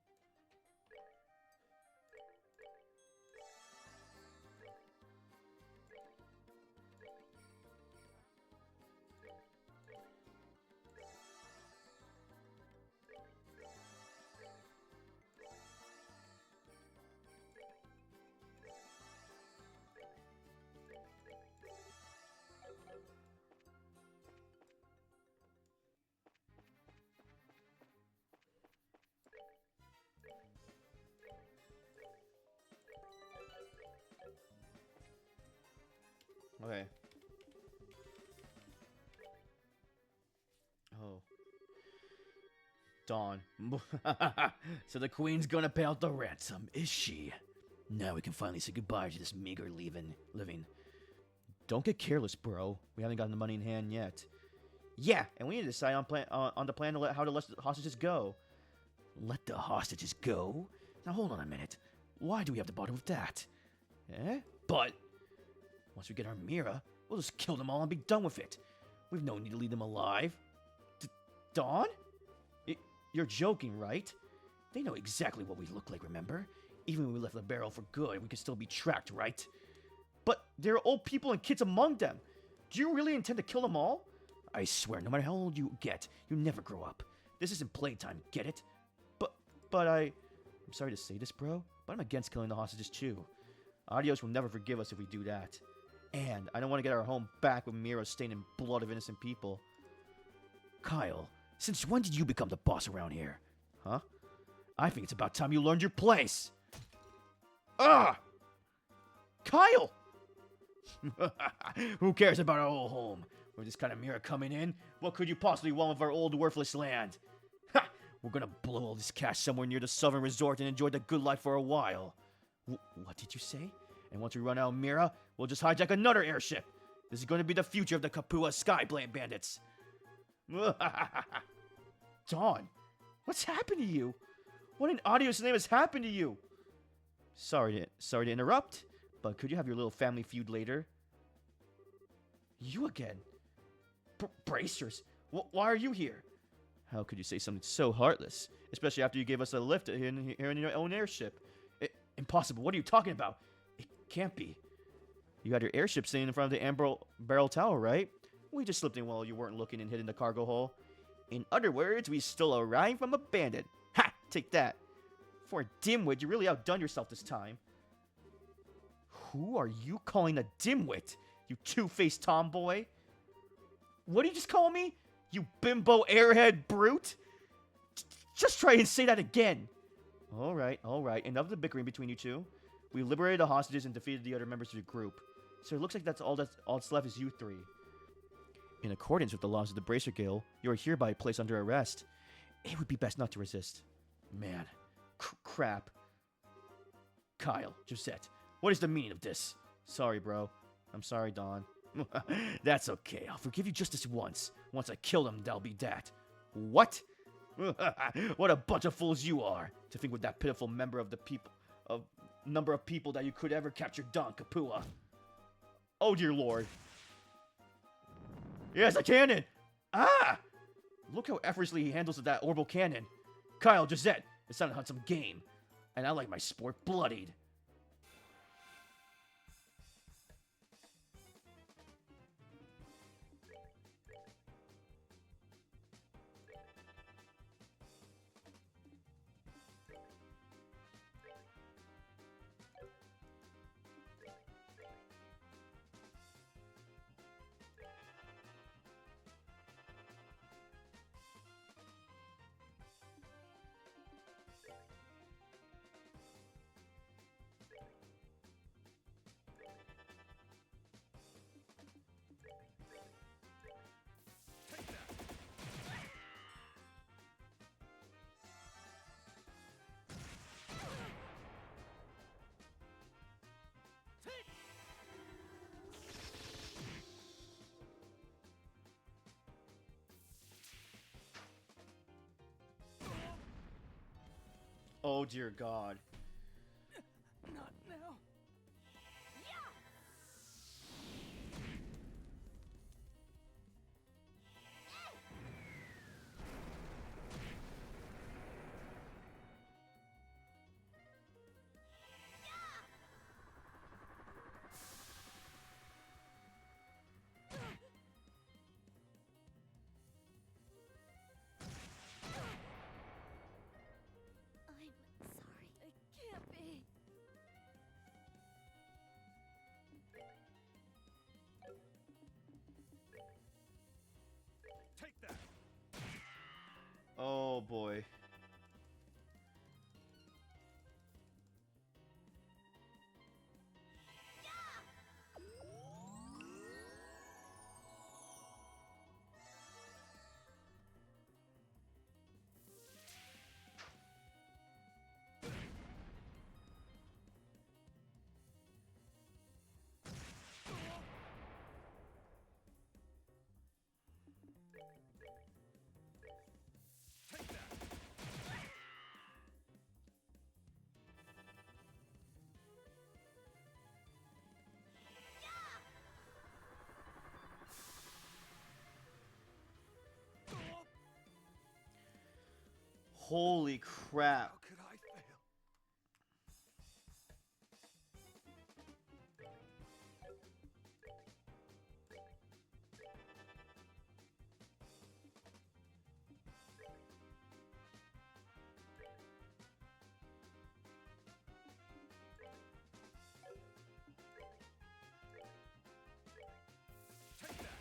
Okay. Oh. Dawn. So the queen's gonna pay out the ransom, is she? Now we can finally say goodbye to this meager living. Don't get careless, bro. We haven't gotten the money in hand yet. Yeah, and we need to decide on the plan to how to let the hostages go. Let the hostages go? Now hold on a minute. Why do we have to bother with that? But once we get our Mira, we'll just kill them all and be done with it. We've no need to leave them alive. Dawn? You're joking, right? They know exactly what we look like, remember? Even when we left the barrel for good, we could still be tracked, right? But there are old people and kids among them. Do you really intend to kill them all? I swear, no matter how old you get, you never grow up. This isn't playtime, get it? But I'm sorry to say this, bro, but I'm against killing the hostages too. Adios will never forgive us if we do that. And I don't want to get our home back with Mira stained in blood of innocent people. Kyle, since when did you become the boss around here? Huh? I think it's about time you learned your place. Ah! Kyle! Who cares about our old home? With this kind of Mira coming in, what could you possibly want with our old worthless land? Ha! We're gonna blow all this cash somewhere near the southern resort and enjoy the good life for a while. What did you say? And once we run out of Mira, we'll just hijack another airship. This is going to be the future of the Capua Sky Bandits. Dawn, what's happened to you? What in Adios' name has happened to you? Sorry to interrupt, but could you have your little family feud later? You again? Bracers, why are you here? How could you say something so heartless? Especially after you gave us a lift here in your own airship. Impossible, what are you talking about? It can't be. You had your airship sitting in front of the Amber Barrel Tower, right? We just slipped in while you weren't looking and hid in the cargo hole. In other words, we stole a ride from a bandit. Ha! Take that. For a dimwit, you really outdone yourself this time. Who are you calling a dimwit? You two-faced tomboy? What did you just call me? You bimbo airhead brute? Just try and say that again. Alright. Enough of the bickering between you two. We liberated the hostages and defeated the other members of the group. So it looks like that's all that's left is you three. In accordance with the laws of the Bracer Guild, you are hereby placed under arrest. It would be best not to resist. Man. Crap. Kyle, Josette, what is the meaning of this? Sorry, bro. I'm sorry, Dawn. That's okay. I'll forgive you just this once. Once I kill them, that'll be that. What? What a bunch of fools you are. To think with that pitiful number of people that you could ever capture Don Capua. Oh, dear Lord. Yes, a cannon! Ah! Look how effortlessly he handles that orbital cannon. Kyle, Josette, it's time to hunt some game. And I like my sport bloodied. Oh dear God. Not now. I'm sorry. It can't be. Take that! Oh boy. Take that! Holy crap. How could I fail? Take that!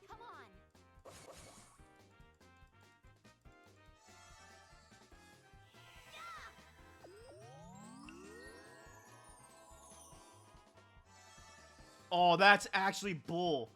Come on. Oh, that's actually bull.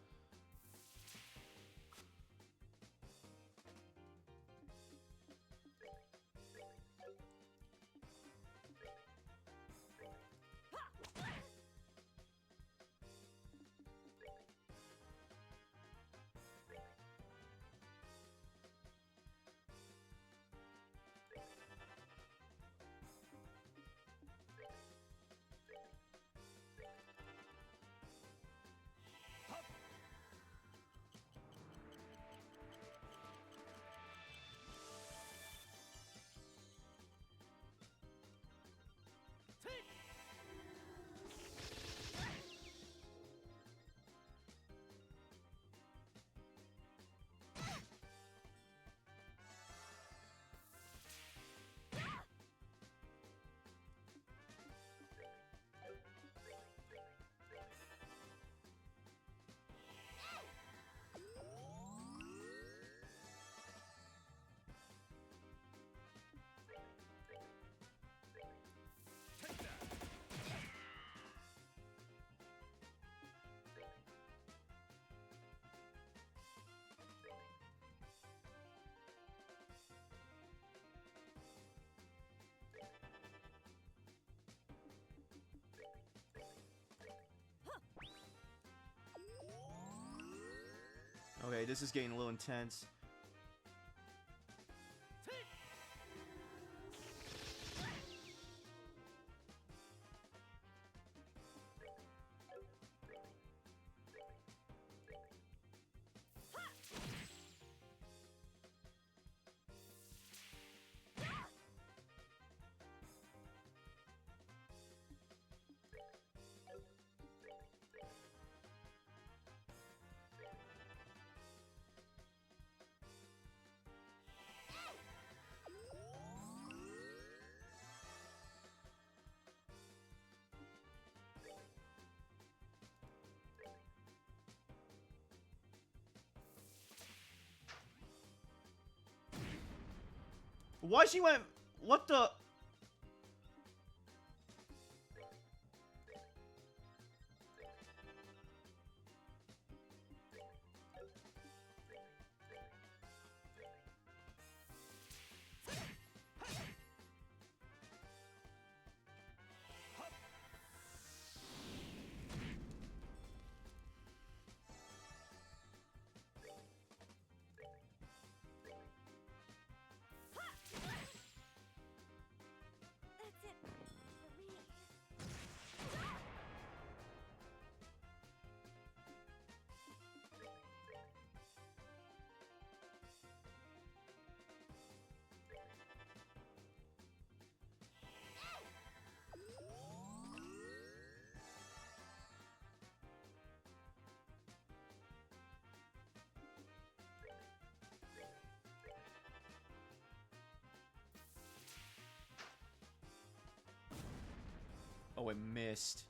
Okay, this is getting a little intense. Why she went? What the? That's it for me. Oh, it missed.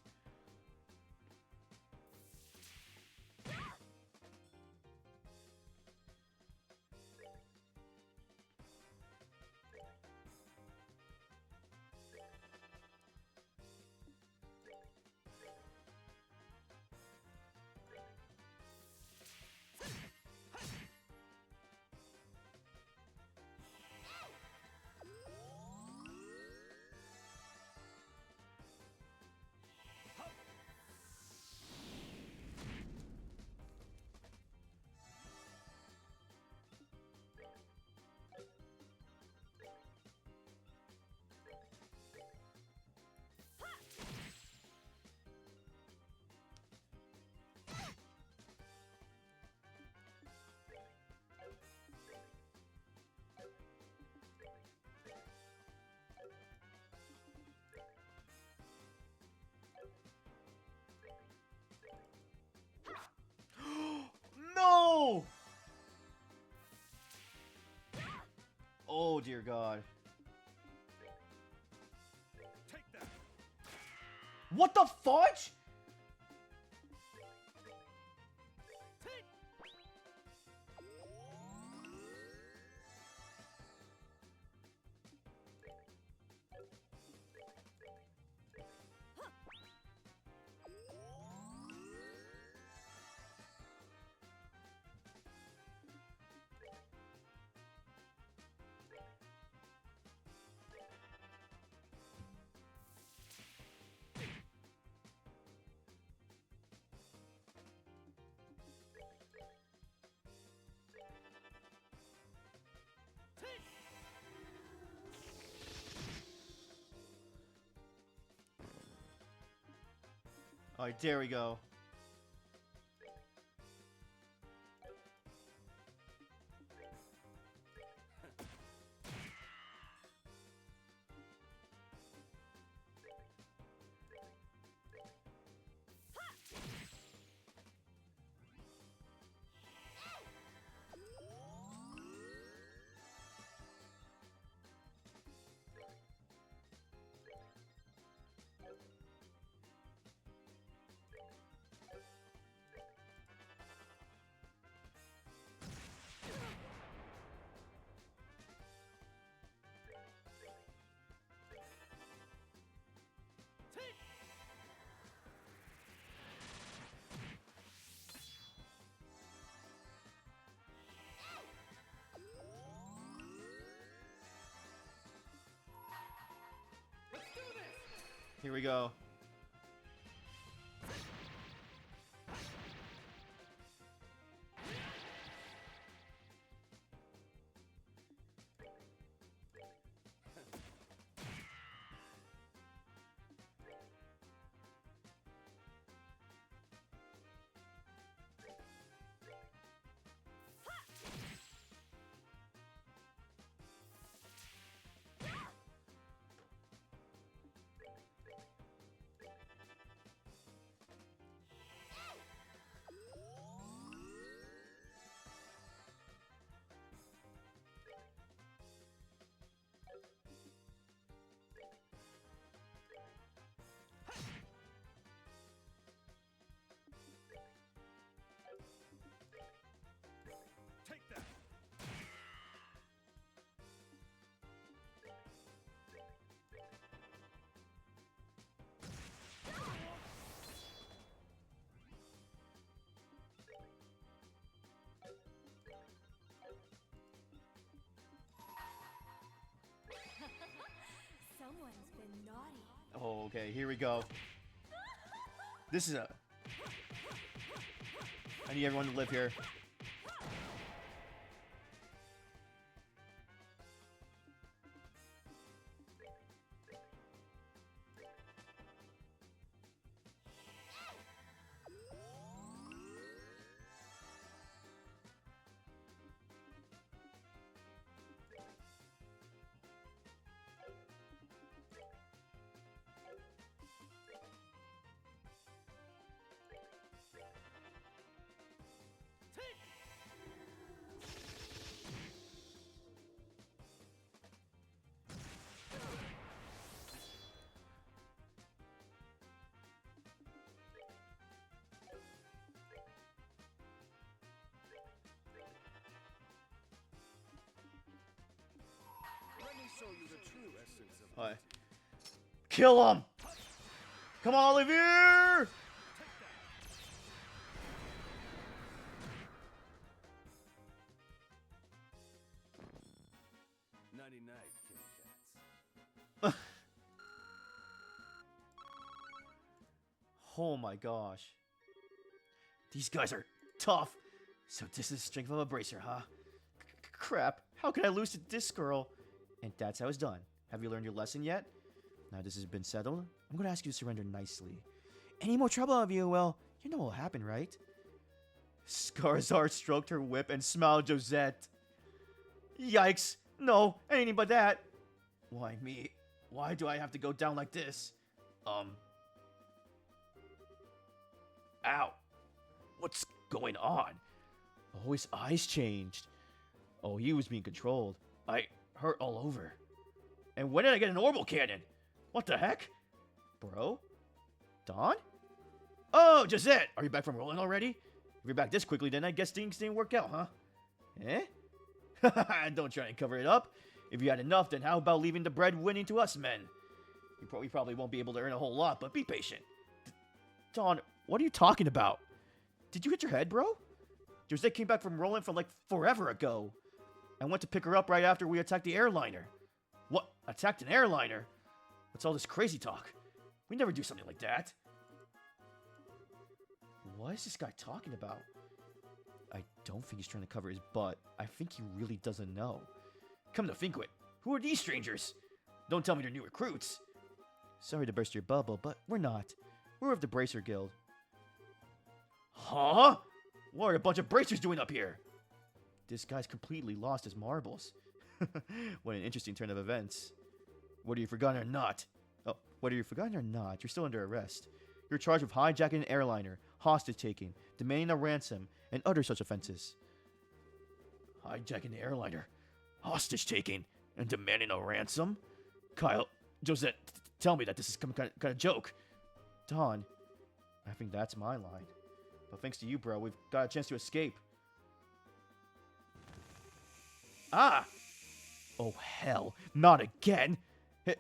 No! Oh dear God. Take that. What the fudge? Alright, there we go. Here we go. Someone's been naughty. Oh, okay, here we go. This is a... I need everyone to live here. Let me show you the true essence of Alright. Kill him! Come on, Olivier! Nighty night, kitty cats. Oh my gosh. These guys are tough. So this is the strength of a bracer, huh? Crap, how can I lose to this girl? And that's how it's done. Have you learned your lesson yet? Now this has been settled, I'm gonna ask you to surrender nicely. Any more trouble of you, well, you know what'll happen, right? Scarzard stroked her whip and smiled Josette. Yikes, no, anything but that. Why me? Why do I have to go down like this? Ow. What's going on? Oh, his eyes changed. Oh, he was being controlled. I hurt all over. And when did I get an orbital cannon? What the heck? Bro? Don? Oh, Josette! Are you back from rolling already? If you're back this quickly, then I guess things didn't work out, huh? Eh? Don't try and cover it up. If you had enough, then how about leaving the bread winning to us men? We probably won't be able to earn a whole lot, but be patient. Don, what are you talking about? Did you hit your head, bro? Josette came back from rolling from like forever ago. I went to pick her up right after we attacked the airliner. What? Attacked an airliner? What's all this crazy talk? We never do something like that. What is this guy talking about? I don't think he's trying to cover his butt. I think he really doesn't know. Come to think of it, who are these strangers? Don't tell me they're new recruits. Sorry to burst your bubble, but we're not. We're of the Bracer Guild. Huh? What are a bunch of bracers doing up here? This guy's completely lost his marbles. What an interesting turn of events. Whether you've forgotten or not. Oh, whether you've forgotten or not, you're still under arrest. You're charged with hijacking an airliner, hostage taking, demanding a ransom, and other such offenses. Hijacking the airliner, hostage taking, and demanding a ransom? Kyle, Josette, tell me that this is some kind of joke. Don, I think that's my line. But thanks to you, bro, we've got a chance to escape. Ah! Oh, hell. Not again.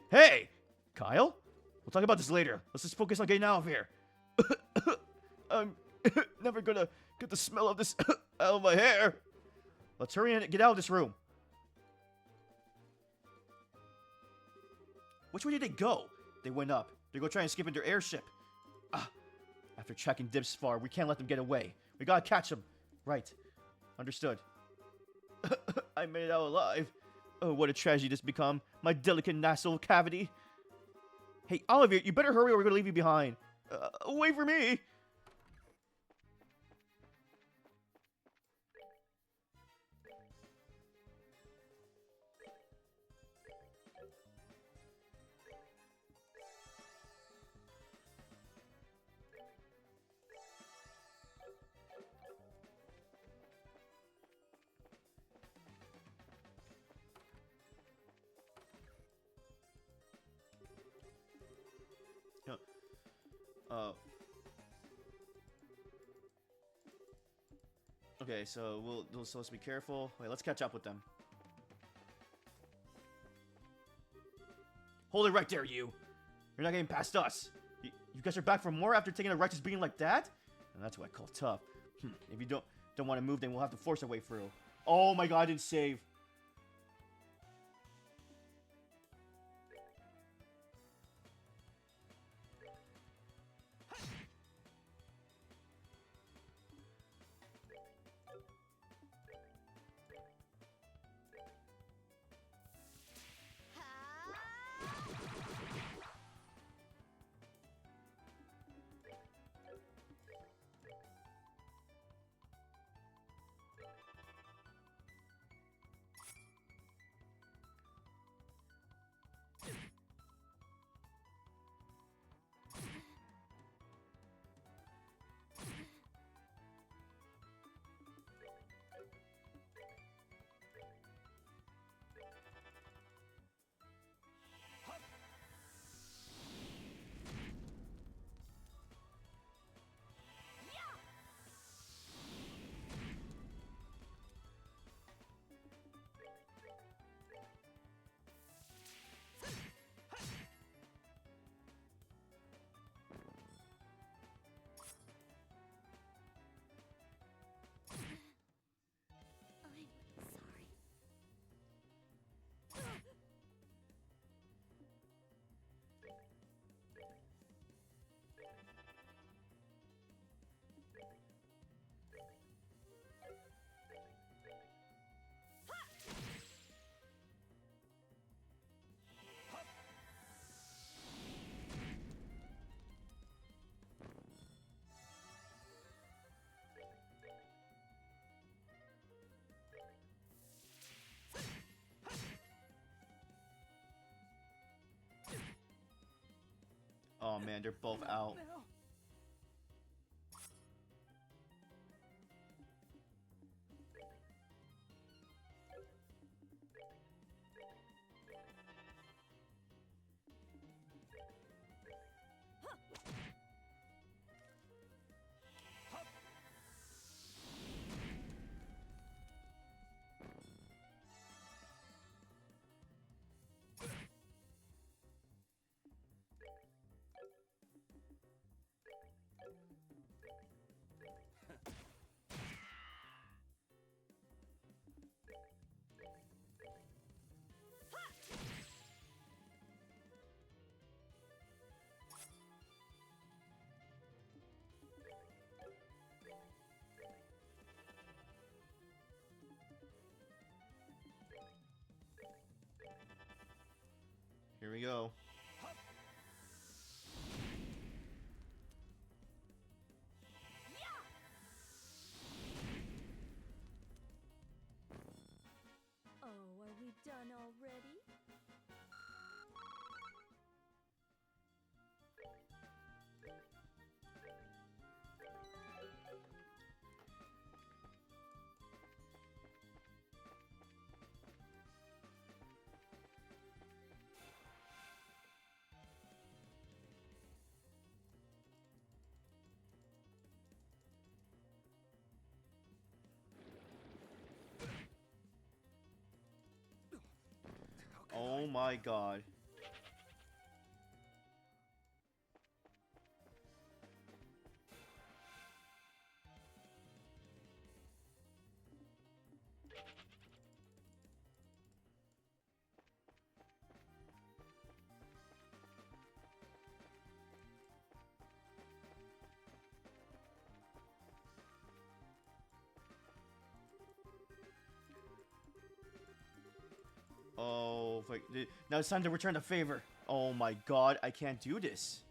Hey! Kyle? We'll talk about this later. Let's just focus on getting out of here. I'm never gonna get the smell of this out of my hair. Let's hurry and get out of this room. Which way did they go? They went up. They're gonna try and escape in their airship. After tracking this far, we can't let them get away. We gotta catch them. Right. Understood. I made it out alive. Oh, what a tragedy this become. My delicate nasal cavity. Hey, Oliver, you better hurry or we're gonna leave you behind. Wait for me. Okay, so we'll supposed to be careful. Wait, let's catch up with them. Hold it right there, you. You're not getting past us. You guys are back for more after taking a righteous beating like that? And that's what I call tough. If you don't want to move, then we'll have to force our way through. Oh my god, I didn't save. man, they're both out. Now. Here we go. Oh, are we done already? Oh my god. Oh, like, now it's time to return the favor. Oh my god, I can't do this.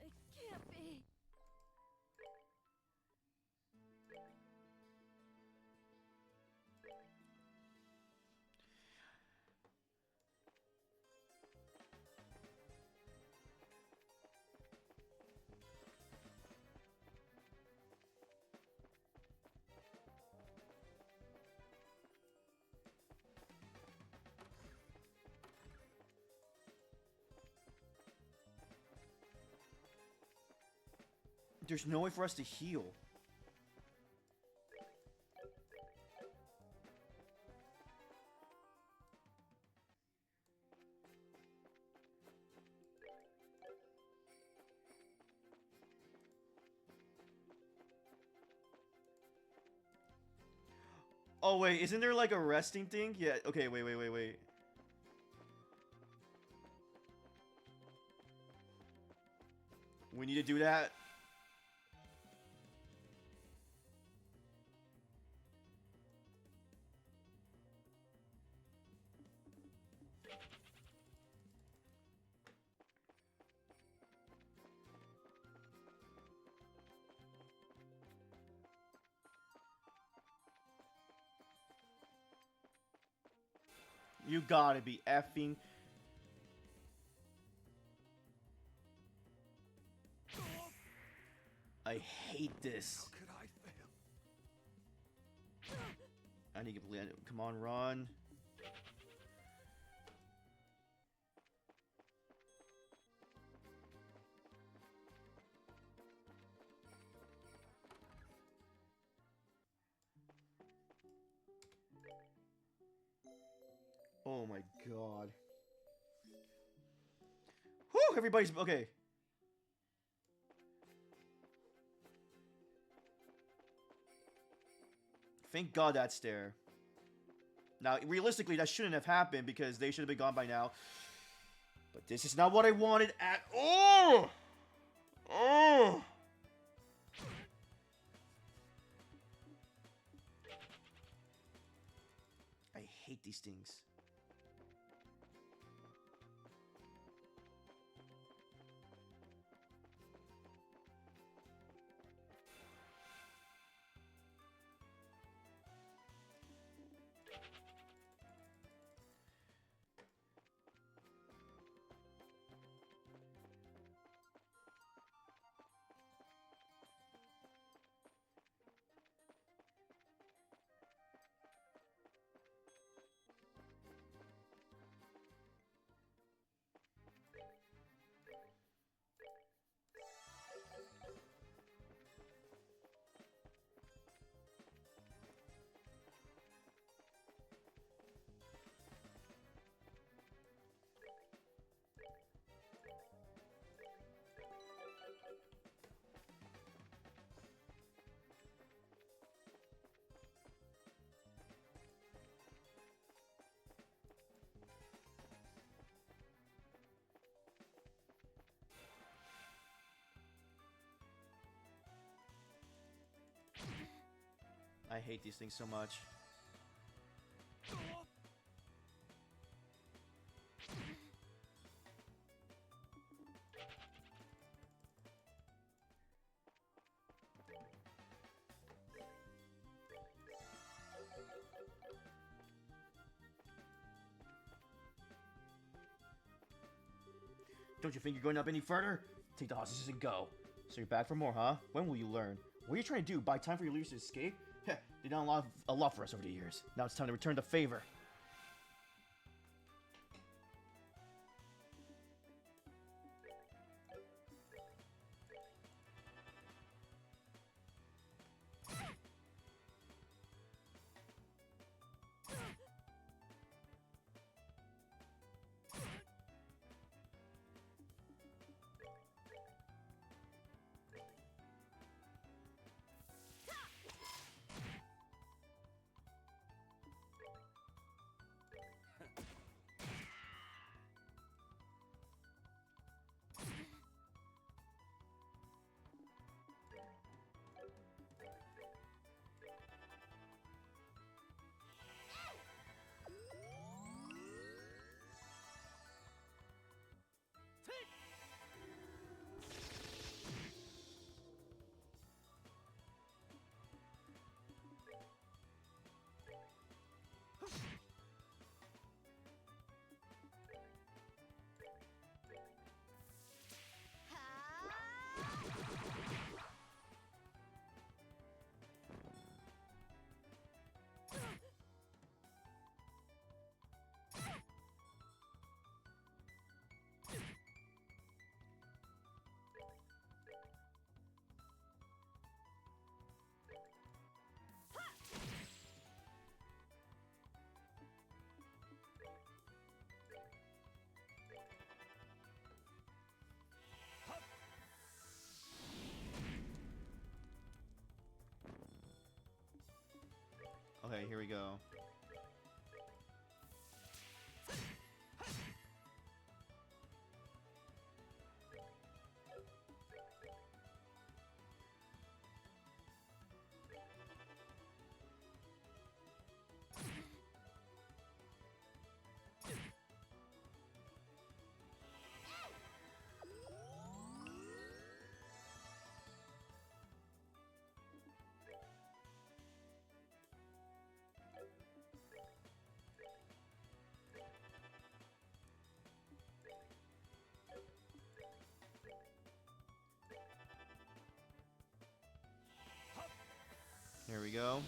It can't be. There's no way for us to heal. Oh wait, isn't there like a resting thing? Yeah, okay, wait. We need to do that. You gotta be effing. I hate this. How could I fail? I need to land. Come on, run. Oh my god. Whew, everybody's okay. Thank God that's there. Now, realistically, that shouldn't have happened because they should have been gone by now. But this is not what I wanted at all. Oh. hate these things. I hate these things so much. Don't you think you're going up any further? Take the hostages and go. So you're back for more, huh? When will you learn? What are you trying to do? Buy time for your leaders to escape? Heh, they've done a lot for us over the years. Now it's time to return the favor. Okay, here we go. Here we go.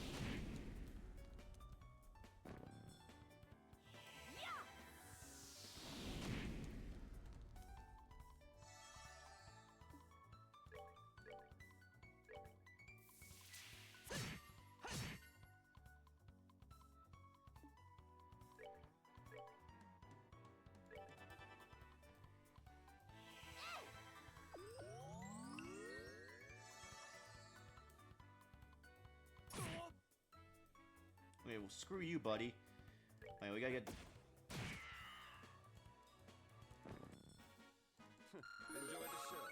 Okay, well, screw you, buddy. Alright, we gotta get... Enjoy the show.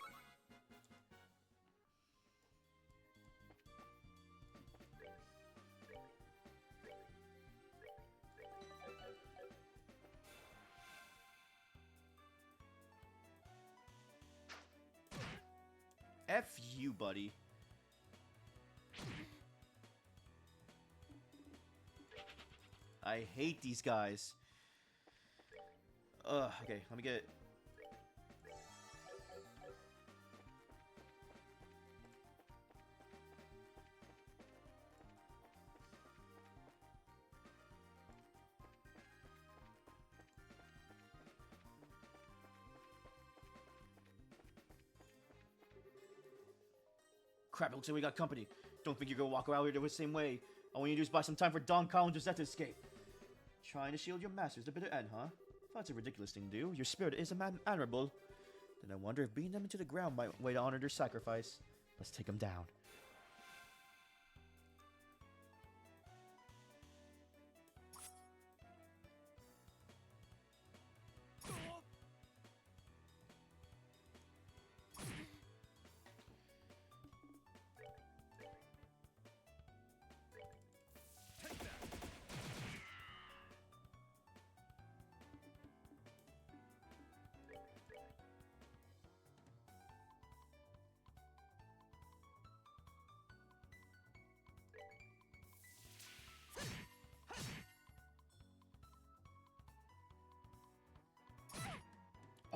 F you, buddy. I hate these guys. Okay, let me get... Crap, it looks like we got company. Don't think you're gonna walk around here the same way. All we need to do is buy some time for Don Collins to escape. Trying to shield your masters to bitter end, huh? That's a ridiculous thing to do. Your spirit is admirable. Then I wonder if beating them into the ground might way to honor their sacrifice. Let's take them down.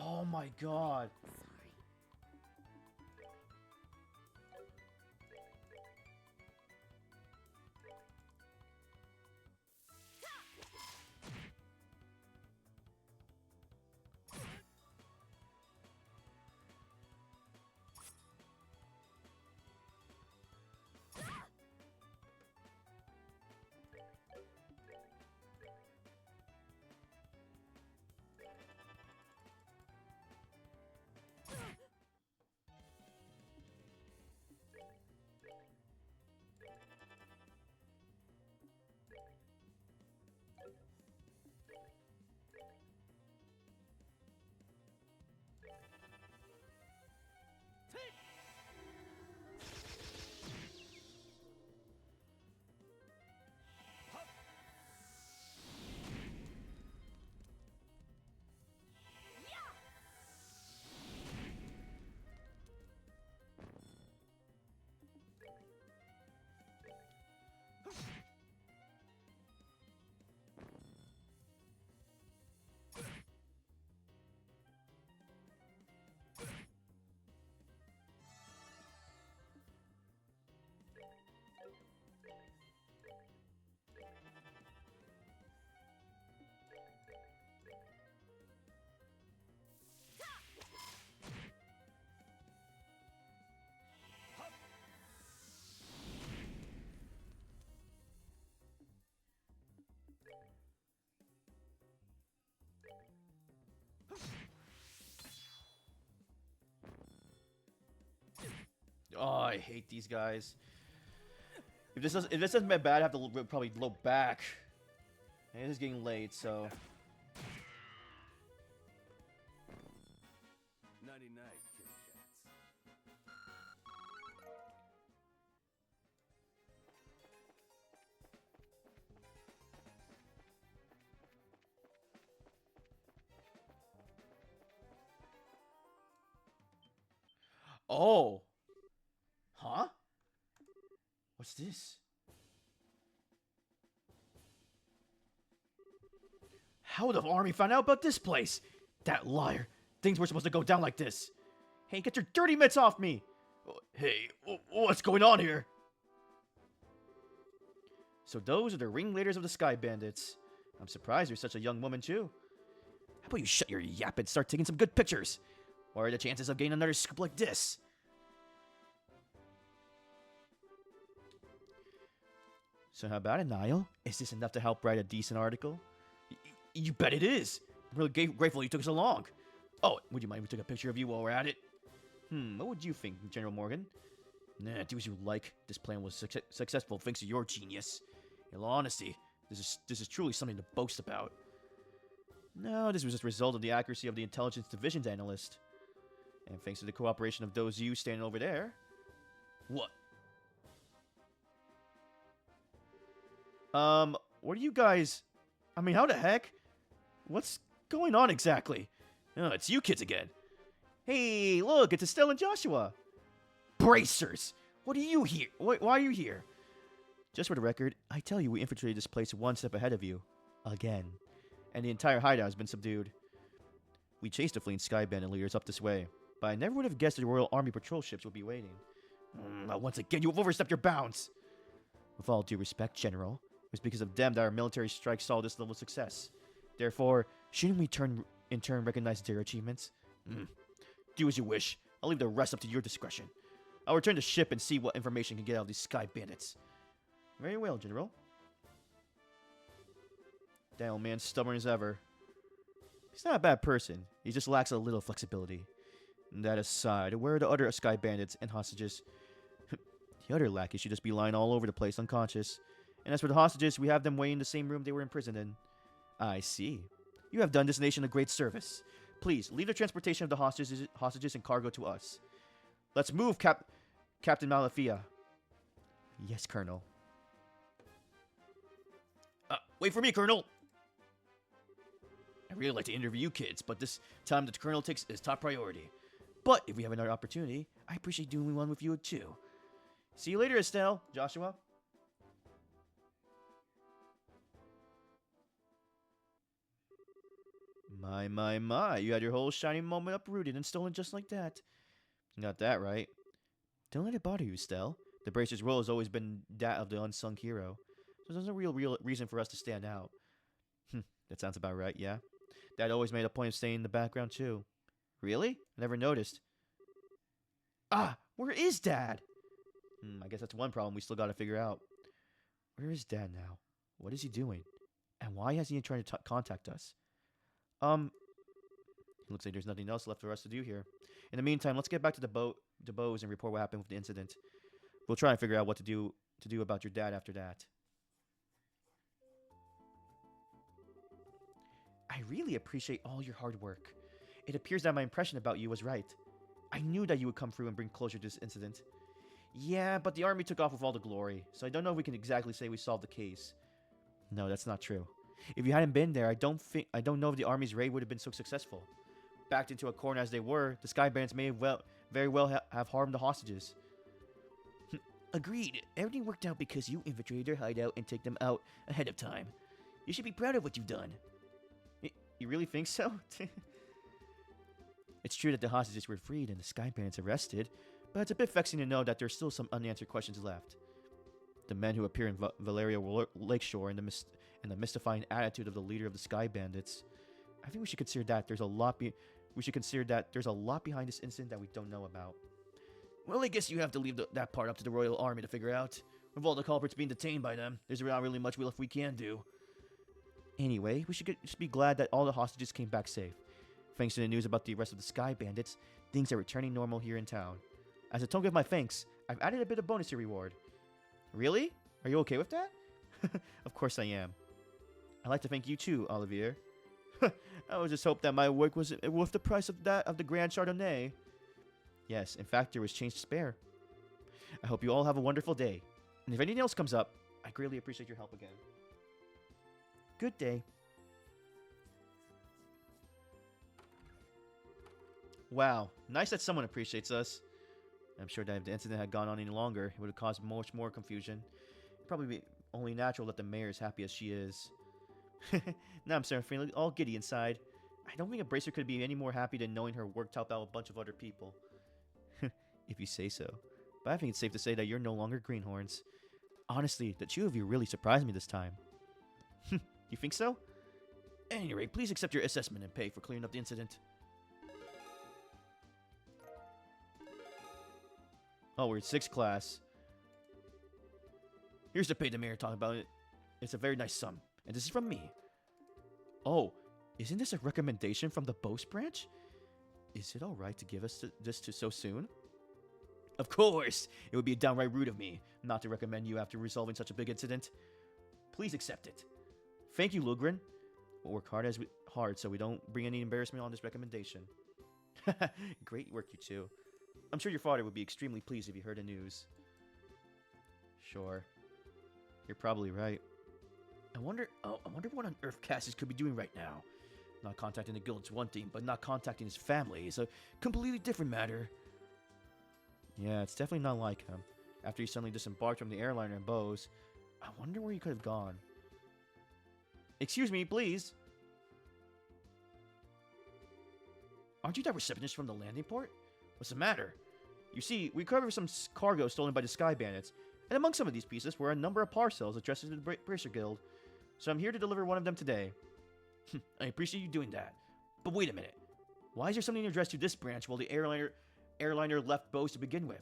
Oh my god. Oh, I hate these guys. If this doesn't get bad, I have to probably load back. And it is getting late, so. Nighty night, kitty cats. Oh. Huh? What's this? How would the army find out about this place? That liar. Things were supposed to go down like this. Hey, get your dirty mitts off me! Hey, what's going on here? So those are the ringleaders of the Sky Bandits. I'm surprised you're such a young woman, too. How about you shut your yap and start taking some good pictures? What are the chances of getting another scoop like this? So how about it, Niall? Is this enough to help write a decent article? You bet it is. I'm really grateful you took so long. Oh, would you mind if we took a picture of you while we're at it? What would you think, General Morgan? Nah, do as you like. This plan was successful thanks to your genius. In all honesty, this is truly something to boast about. No, this was just a result of the accuracy of the Intelligence Division's analyst. And thanks to the cooperation of those you standing over there. What? What are you guys... I mean, how the heck? What's going on exactly? Oh, it's you kids again. Hey, look, it's Estelle and Joshua. Bracers! What are you here? Why are you here? Just for the record, I tell you we infiltrated this place one step ahead of you. Again. And the entire hideout has been subdued. We chased the fleeing Sky Bandit leaders up this way, but I never would have guessed the Royal Army patrol ships would be waiting. Once again, you have overstepped your bounds! With all due respect, General, it was because of them that our military strike saw this level of success. Therefore, shouldn't we in turn recognize their achievements? Do as you wish. I'll leave the rest up to your discretion. I'll return the ship and see what information can get out of these Sky Bandits. Very well, General. That old man's stubborn as ever. He's not a bad person. He just lacks a little flexibility. And that aside, where are the other Sky Bandits and hostages? The other lackeys should just be lying all over the place, unconscious. And as for the hostages, we have them waiting in the same room they were imprisoned in. I see. You have done this nation a great service. Please, leave the transportation of the hostages and cargo to us. Let's move, Captain Malafia. Yes, Colonel. Wait for me, Colonel! I really like to interview you kids, but this time the Colonel takes is top priority. But if we have another opportunity, I appreciate doing one with you too. See you later, Estelle. Joshua. My. You had your whole shining moment uprooted and stolen just like that. You got that right. Don't let it bother you, Estelle. The Bracer's role has always been that of the unsung hero. So there's no real reason for us to stand out. That sounds about right, yeah? Dad always made a point of staying in the background, too. Really? I never noticed. Where is Dad? I guess that's one problem we still gotta figure out. Where is Dad now? What is he doing? And why hasn't he tried to contact us? Looks like there's nothing else left for us to do here. In the meantime, let's get back to the Bows and report what happened with the incident. We'll try and figure out what to do about your dad after that. I really appreciate all your hard work. It appears that my impression about you was right. I knew that you would come through and bring closure to this incident. Yeah, but the army took off with all the glory, so I don't know if we can exactly say we solved the case. No, that's not true. If you hadn't been there, I don't know if the army's raid would have been so successful. Backed into a corner as they were, the Sky Bandits may very well have harmed the hostages. Agreed. Everything worked out because you infiltrated their hideout and took them out ahead of time. You should be proud of what you've done. You really think so? It's true that the hostages were freed and the Sky Bandits arrested, but it's a bit vexing to know that there's still some unanswered questions left. The men who appear in Valeria Lakeshore and the mystifying attitude of the leader of the Sky Bandits. I think we should consider that there's a lot behind this incident that we don't know about. Well, I guess you have to leave that part up to the Royal Army to figure out. With all the culprits being detained by them, there's not really much we can do. Anyway, we should just be glad that all the hostages came back safe. Thanks to the news about the arrest of the Sky Bandits, things are returning normal here in town. As a token of my thanks, I've added a bit of bonus to reward. Really? Are you okay with that? Of course I am. I'd like to thank you too, Olivier. I would just hope that my work was worth the price of that of the Grand Chardonnay. Yes, in fact, there was change to spare. I hope you all have a wonderful day. And if anything else comes up, I greatly appreciate your help again. Good day. Wow, nice that someone appreciates us. I'm sure that if the incident had gone on any longer, it would have caused much more confusion. It'd probably be only natural that the mayor is happy as she is. Now I'm starting to feel all giddy inside. I don't think a bracer could be any more happy than knowing her work helped out a bunch of other people. If you say so. But I think it's safe to say that you're no longer greenhorns. Honestly, the two of you really surprised me this time. You think so? At any rate, please accept your assessment and pay for clearing up the incident. Oh, we're in 6th class. Here's the pay the mayor talking about it. It's a very nice sum. And this is from me. Oh, isn't this a recommendation from the Boast branch? Is it alright to give us this so soon? Of course! It would be downright rude of me not to recommend you after resolving such a big incident. Please accept it. Thank you, Lugren. We'll work hard so we don't bring any embarrassment on this recommendation. Great work, you two. I'm sure your father would be extremely pleased if he heard the news. Sure. You're probably right. I wonder what on earth Cassius could be doing right now. Not contacting the guild is one thing, but not contacting his family is a completely different matter. Yeah, it's definitely not like him. After he suddenly disembarked from the airliner in Bose, I wonder where he could have gone. Excuse me, please. Aren't you that receptionist from the landing port? What's the matter? You see, we recovered some cargo stolen by the Sky Bandits, and among some of these pieces were a number of parcels addressed to the Bracer Guild. So I'm here to deliver one of them today. I appreciate you doing that. But wait a minute. Why is there something addressed to this branch while the airliner left Bose to begin with?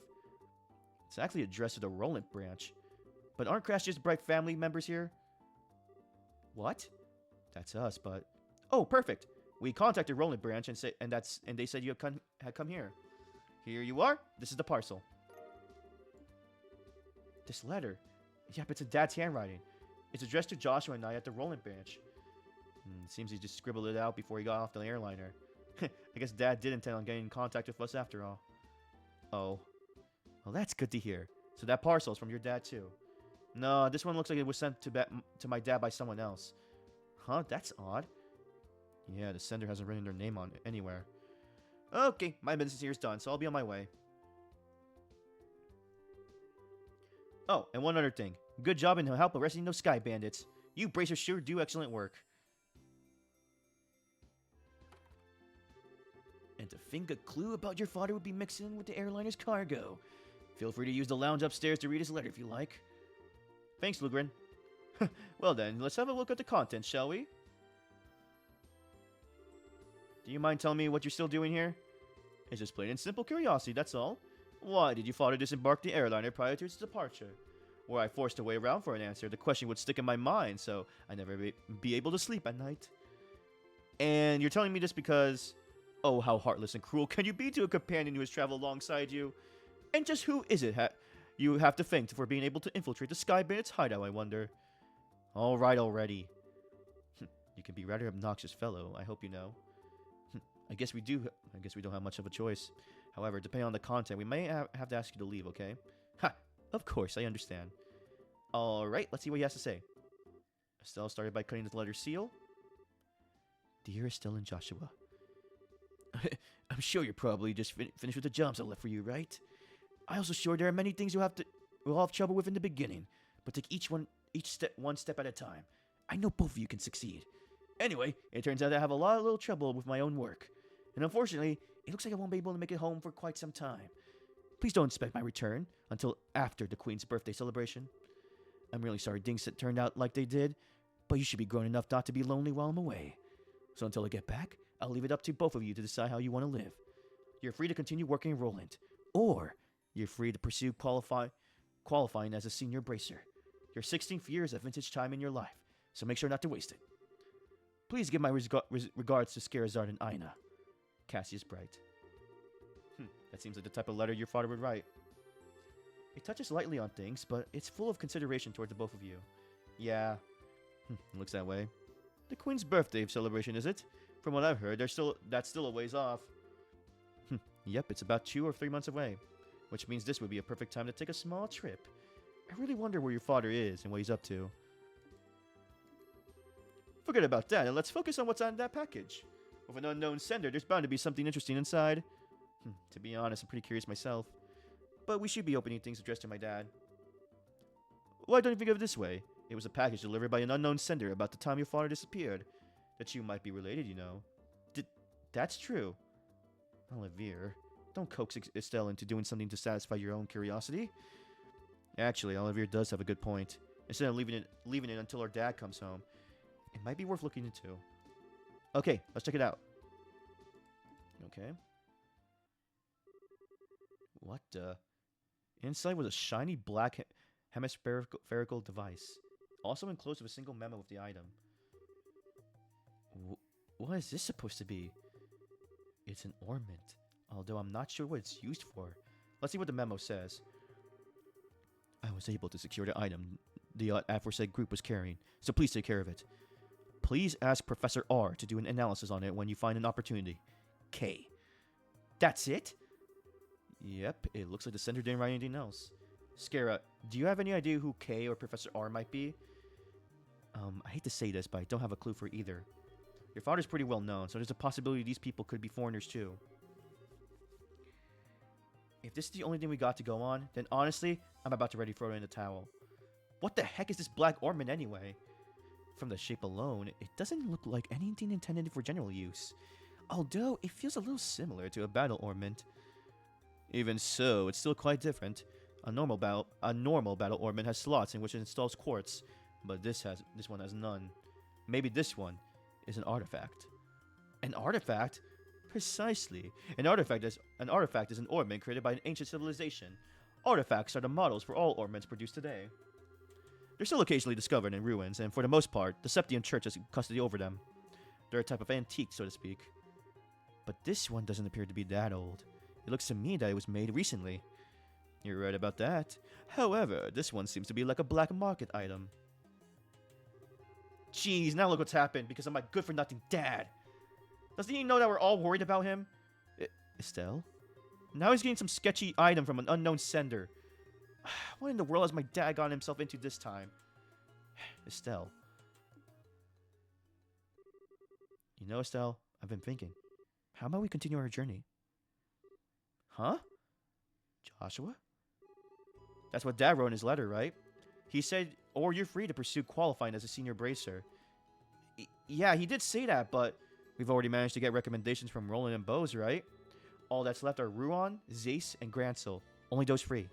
It's actually addressed to the Roland branch. But aren't Crash just Bright family members here? What? That's us, but... Oh, perfect! We contacted Roland branch and they said you had come here. Here you are. This is the parcel. This letter. Yep, it's in Dad's handwriting. It's addressed to Joshua and I at the Roland branch. Seems he just scribbled it out before he got off the airliner. I guess Dad did intend on getting in contact with us after all. Oh. Well, that's good to hear. So that parcel is from your dad too. No, this one looks like it was sent to my dad by someone else. Huh, that's odd. Yeah, the sender hasn't written their name on it anywhere. Okay, my business here is done, so I'll be on my way. Oh, and one other thing. Good job in help arresting those Sky Bandits. You Bracers sure do excellent work. And to think a clue about your father would be mixed in with the airliner's cargo. Feel free to use the lounge upstairs to read his letter if you like. Thanks, Lugrin. Well then, let's have a look at the contents, shall we? Do you mind telling me what you're still doing here? It's just plain and simple curiosity, that's all. Why did your father disembark the airliner prior to its departure? Were I forced to wait around for an answer, the question would stick in my mind, so I'd never be able to sleep at night. And you're telling me this because... Oh, how heartless and cruel can you be to a companion who has traveled alongside you? And just who is it you have to thank for being able to infiltrate the Sky Bandits' hideout, I wonder? Alright already. You can be a rather obnoxious fellow, I hope you know. I guess we don't have much of a choice. However, depending on the content, we may have to ask you to leave, okay? Ha! Of course, I understand. Alright, let's see what he has to say. Estelle started by cutting the letter seal. Dear Estelle and Joshua. I'm sure you're probably just finished with the jobs I left for you, right? I also sure there are many things we'll have trouble with in the beginning, but take one step at a time. I know both of you can succeed. Anyway, it turns out I have a little trouble with my own work, and unfortunately, it looks like I won't be able to make it home for quite some time. Please don't expect my return until after the Queen's birthday celebration. I'm really sorry things turned out like they did, but you should be grown enough not to be lonely while I'm away. So until I get back, I'll leave it up to both of you to decide how you want to live. You're free to continue working in Roland, or you're free to pursue qualifying as a senior bracer. Your 16th year is a vintage time in your life, so make sure not to waste it. Please give my regards to Scarazard and Aina. Cassius Bright. That seems like the type of letter your father would write. It touches lightly on things, but it's full of consideration towards the both of you. Yeah, looks that way. The Queen's birthday celebration, is it? From what I've heard, that's still a ways off. Yep, it's about 2 or 3 months away, which means this would be a perfect time to take a small trip. I really wonder where your father is and what he's up to. Forget about that, and let's focus on what's on that package. With an unknown sender, there's bound to be something interesting inside. To be honest, I'm pretty curious myself. But we should be opening things addressed to my dad. Why don't you think of it this way? It was a package delivered by an unknown sender about the time your father disappeared. That you might be related, you know. That's true. Olivier, don't coax Estelle into doing something to satisfy your own curiosity. Actually, Olivier does have a good point. Instead of leaving it until our dad comes home, it might be worth looking into. Okay, let's check it out. Okay. What the? Inside was a shiny black hemispherical device, also enclosed with a single memo with the item. What is this supposed to be? It's an ornament, although I'm not sure what it's used for. Let's see what the memo says. I was able to secure the item the aforesaid group was carrying, so please take care of it. Please ask Professor R to do an analysis on it when you find an opportunity. K. That's it? Yep, it looks like the sender didn't write anything else. Scara, do you have any idea who K or Professor R might be? I hate to say this, but I don't have a clue for either. Your father's pretty well known, so there's a possibility these people could be foreigners too. If this is the only thing we got to go on, then honestly, I'm about to ready throw in the towel. What the heck is this black ornament anyway? From the shape alone, it doesn't look like anything intended for general use. Although, it feels a little similar to a battle ornament. Even so, it's still quite different. A normal battle ornament has slots in which it installs quartz, but this one has none. Maybe this one is an artifact. An artifact? Precisely. An artifact is an ornament created by an ancient civilization. Artifacts are the models for all ornaments produced today. They're still occasionally discovered in ruins, and for the most part, the Septian Church has custody over them. They're a type of antique, so to speak. But this one doesn't appear to be that old. It looks to me that it was made recently. You're right about that. However, this one seems to be like a black market item. Jeez, now look what's happened because of my good-for-nothing dad. Doesn't he know that we're all worried about him? Estelle? Now he's getting some sketchy item from an unknown sender. What in the world has my dad gotten himself into this time? Estelle. You know, Estelle, I've been thinking. How about we continue our journey? Huh? Joshua? That's what Dad wrote in his letter, right? He said, or you're free to pursue qualifying as a senior bracer. Yeah, he did say that, but we've already managed to get recommendations from Roland and Bose, right? All that's left are Ruan, Zace, and Gransel. Only those three.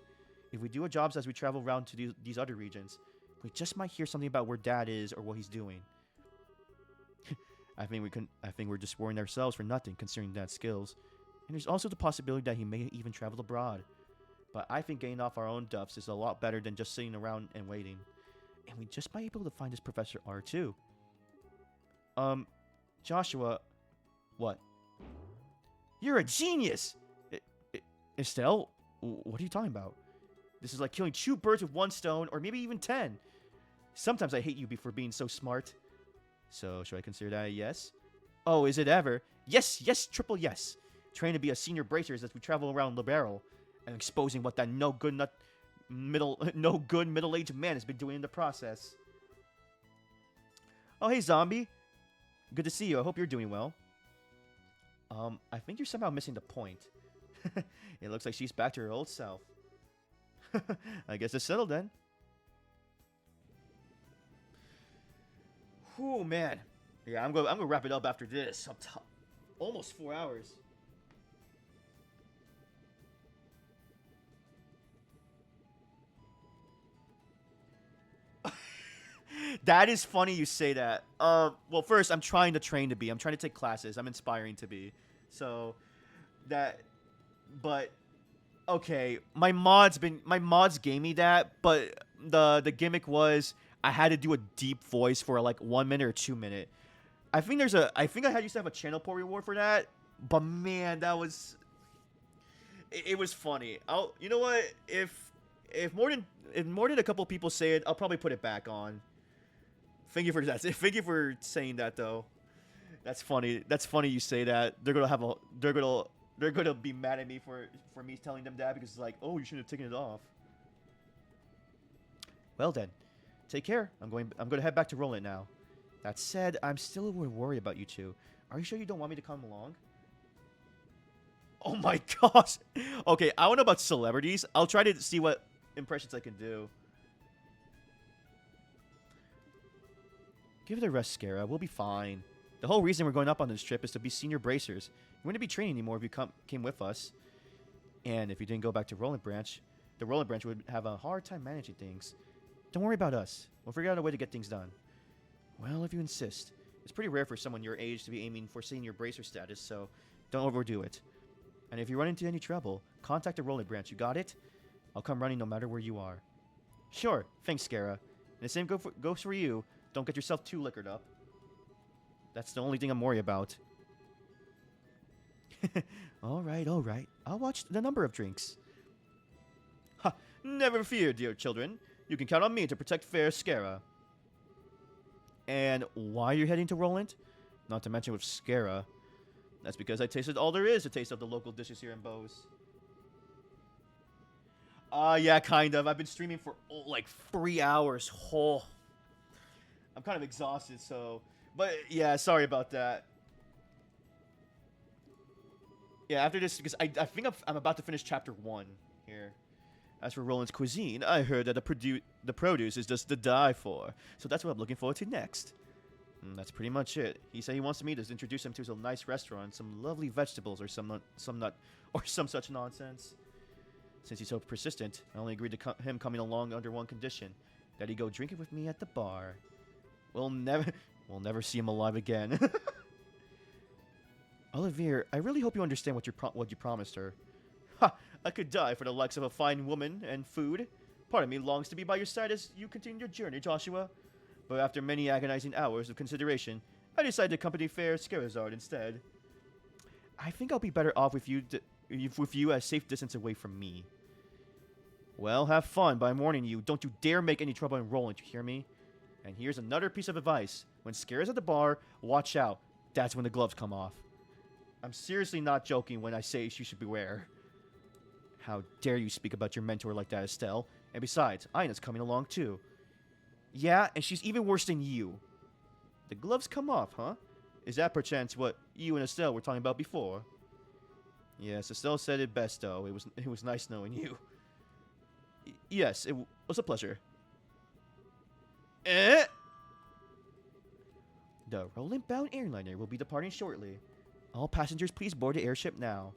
If we do our jobs as we travel around to these other regions, we just might hear something about where Dad is or what he's doing. I think we're just worrying ourselves for nothing considering Dad's skills. And there's also the possibility that he may even travel abroad. But I think getting off our own duffs is a lot better than just sitting around and waiting. And we just might be able to find this Professor R too. Joshua, what? You're a genius! Estelle, what are you talking about? This is like killing 2 birds with 1 stone, or maybe even 10. Sometimes I hate you for being so smart. So, should I consider that a yes? Oh, is it ever? Yes, yes, triple yes. Train to be a senior bracers as we travel around Liberal, and exposing what that no good middle-aged man has been doing in the process. Oh, hey, zombie. Good to see you. I hope you're doing well. I think you're somehow missing the point. It looks like she's back to her old self. I guess it's settled then. Whew, man. Yeah, I'm gonna wrap it up after this. Almost 4 hours. That is funny you say that. Well, first, I'm trying to train to be. I'm trying to take classes. I'm inspiring to be. So, but, okay. My mods gave me that, but the gimmick was I had to do a deep voice for like 1 minute or 2 minute. I think I used to have a channel point reward for that, but man, it was funny. You know what? If more than a couple people say it, I'll probably put it back on. Thank you for that. Thank you for saying that, though. That's funny. That's funny you say that. They're gonna be mad at me for me telling them that because it's like, oh, you should have taken it off. Well then, take care. I'm gonna head back to Roland now. That said, I'm still a little worried about you two. Are you sure you don't want me to come along? Oh my gosh. Okay, I don't know about celebrities. I'll try to see what impressions I can do. Give it a rest, Scara. We'll be fine. The whole reason we're going up on this trip is to be senior bracers. We wouldn't be training anymore if you came with us. And if you didn't go back to Roland Branch, the Roland Branch would have a hard time managing things. Don't worry about us. We'll figure out a way to get things done. Well, if you insist. It's pretty rare for someone your age to be aiming for senior bracer status, so don't overdo it. And if you run into any trouble, contact the Roland Branch. You got it? I'll come running no matter where you are. Sure. Thanks, Scara. And the same goes for you. Don't get yourself too liquored up. That's the only thing I'm worried about. Alright. I'll watch the number of drinks. Ha! Never fear, dear children. You can count on me to protect fair Scara. And why are you heading to Roland? Not to mention with Scara. That's because I tasted all there is to taste of the local dishes here in Bose. Yeah, kind of. I've been streaming for like 3 hours. Oh. I'm kind of exhausted, so... But, yeah, sorry about that. Yeah, after this, because I think I'm about to finish chapter 1 here. As for Roland's cuisine, I heard that the produce is just to die for. So that's what I'm looking forward to next. That's pretty much it. He said he wants me to introduce him to some nice restaurant, some lovely vegetables, or some such nonsense. Since he's so persistent, I only agreed to him coming along under one condition: that he go drinking with me at the bar. We'll never see him alive again. Olivier, I really hope you understand what you promised her. Ha! I could die for the likes of a fine woman and food. Part of me longs to be by your side as you continue your journey, Joshua. But after many agonizing hours of consideration, I decided to accompany fair Scarizard instead. I think I'll be better off with you a safe distance away from me. Well, have fun, but I'm warning you, don't you dare make any trouble in Roland, you hear me? And here's another piece of advice. When Scare's at the bar, watch out. That's when the gloves come off. I'm seriously not joking when I say you should beware. How dare you speak about your mentor like that, Estelle? And besides, Ina's coming along too. Yeah, and she's even worse than you. The gloves come off, huh? Is that perchance what you and Estelle were talking about before? Yes, Estelle said it best, though. It was nice knowing you. Yes, it was a pleasure. The Roland-bound airliner will be departing shortly. All passengers, please board the airship now.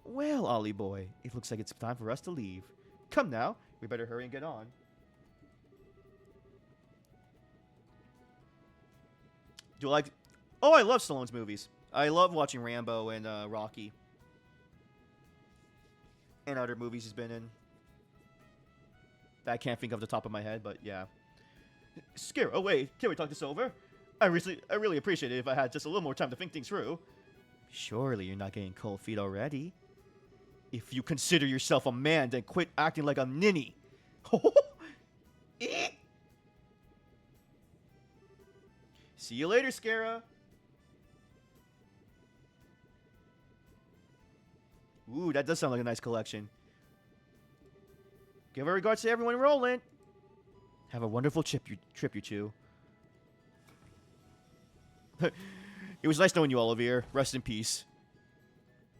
Well, Ollie boy, it looks like it's time for us to leave. Come now, we better hurry and get on. Do you like... Oh, I love Stallone's movies. I love watching Rambo and Rocky. And other movies he's been in. That I can't think of the top of my head, but yeah. Scare, oh wait, can we talk this over? I really appreciate it if I had just a little more time to think things through. Surely you're not getting cold feet already. If you consider yourself a man, then quit acting like a ninny. See you later, Scara. Ooh, that does sound like a nice collection. Give our regards to everyone in Roland. Have a wonderful trip, you two. It was nice knowing you, Olivier. Rest in peace.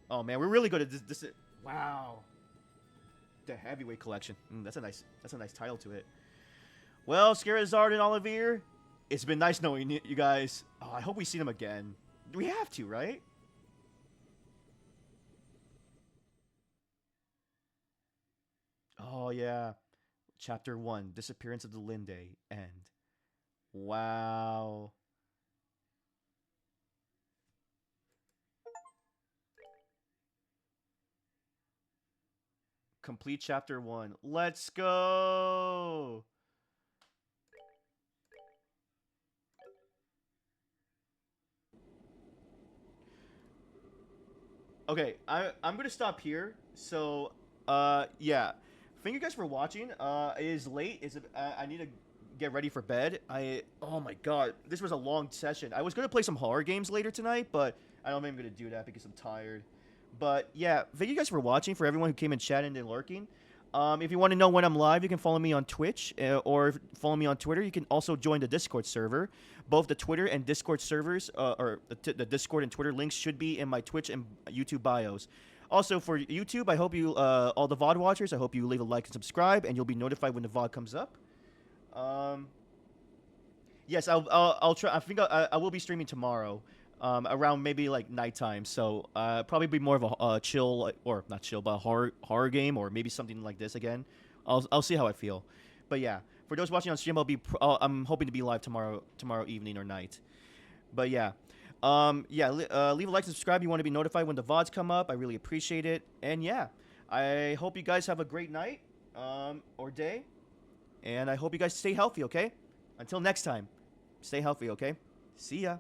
Oh man, we're really good at this. Wow. The heavyweight collection. That's a nice title to it. Well, Scarizard and Olivier, it's been nice knowing you guys. Oh, I hope we see them again. We have to, right? Oh yeah. Chapter 1, Disappearance of the Linde, end. Wow. Complete chapter 1. Let's go! Okay, I'm gonna stop here. So, yeah. Thank you guys for watching. It is late. I need to get ready for bed. Oh my god, this was a long session. I was gonna play some horror games later tonight, but I don't think I'm gonna do that because I'm tired. But yeah, thank you guys for watching. For everyone who came and chatted and lurking. If you want to know when I'm live, you can follow me on Twitch or follow me on Twitter. You can also join the Discord server. Both the Twitter and Discord servers, or the Discord and Twitter links should be in my Twitch and YouTube bios. Also, for YouTube, I hope you, all the VOD watchers, I hope you leave a like and subscribe, and you'll be notified when the VOD comes up. Yes, I'll try. I think I will be streaming tomorrow, around maybe like nighttime. So probably be more of a chill, or not chill, but a horror game, or maybe something like this again. I'll see how I feel. But yeah, for those watching on stream, I'm hoping to be live tomorrow evening or night. But yeah. Leave a like and subscribe. You want to be notified when the VODs come up. I really appreciate it. And yeah, I hope you guys have a great night, or day. And I hope you guys stay healthy, okay? Until next time, stay healthy, okay? See ya.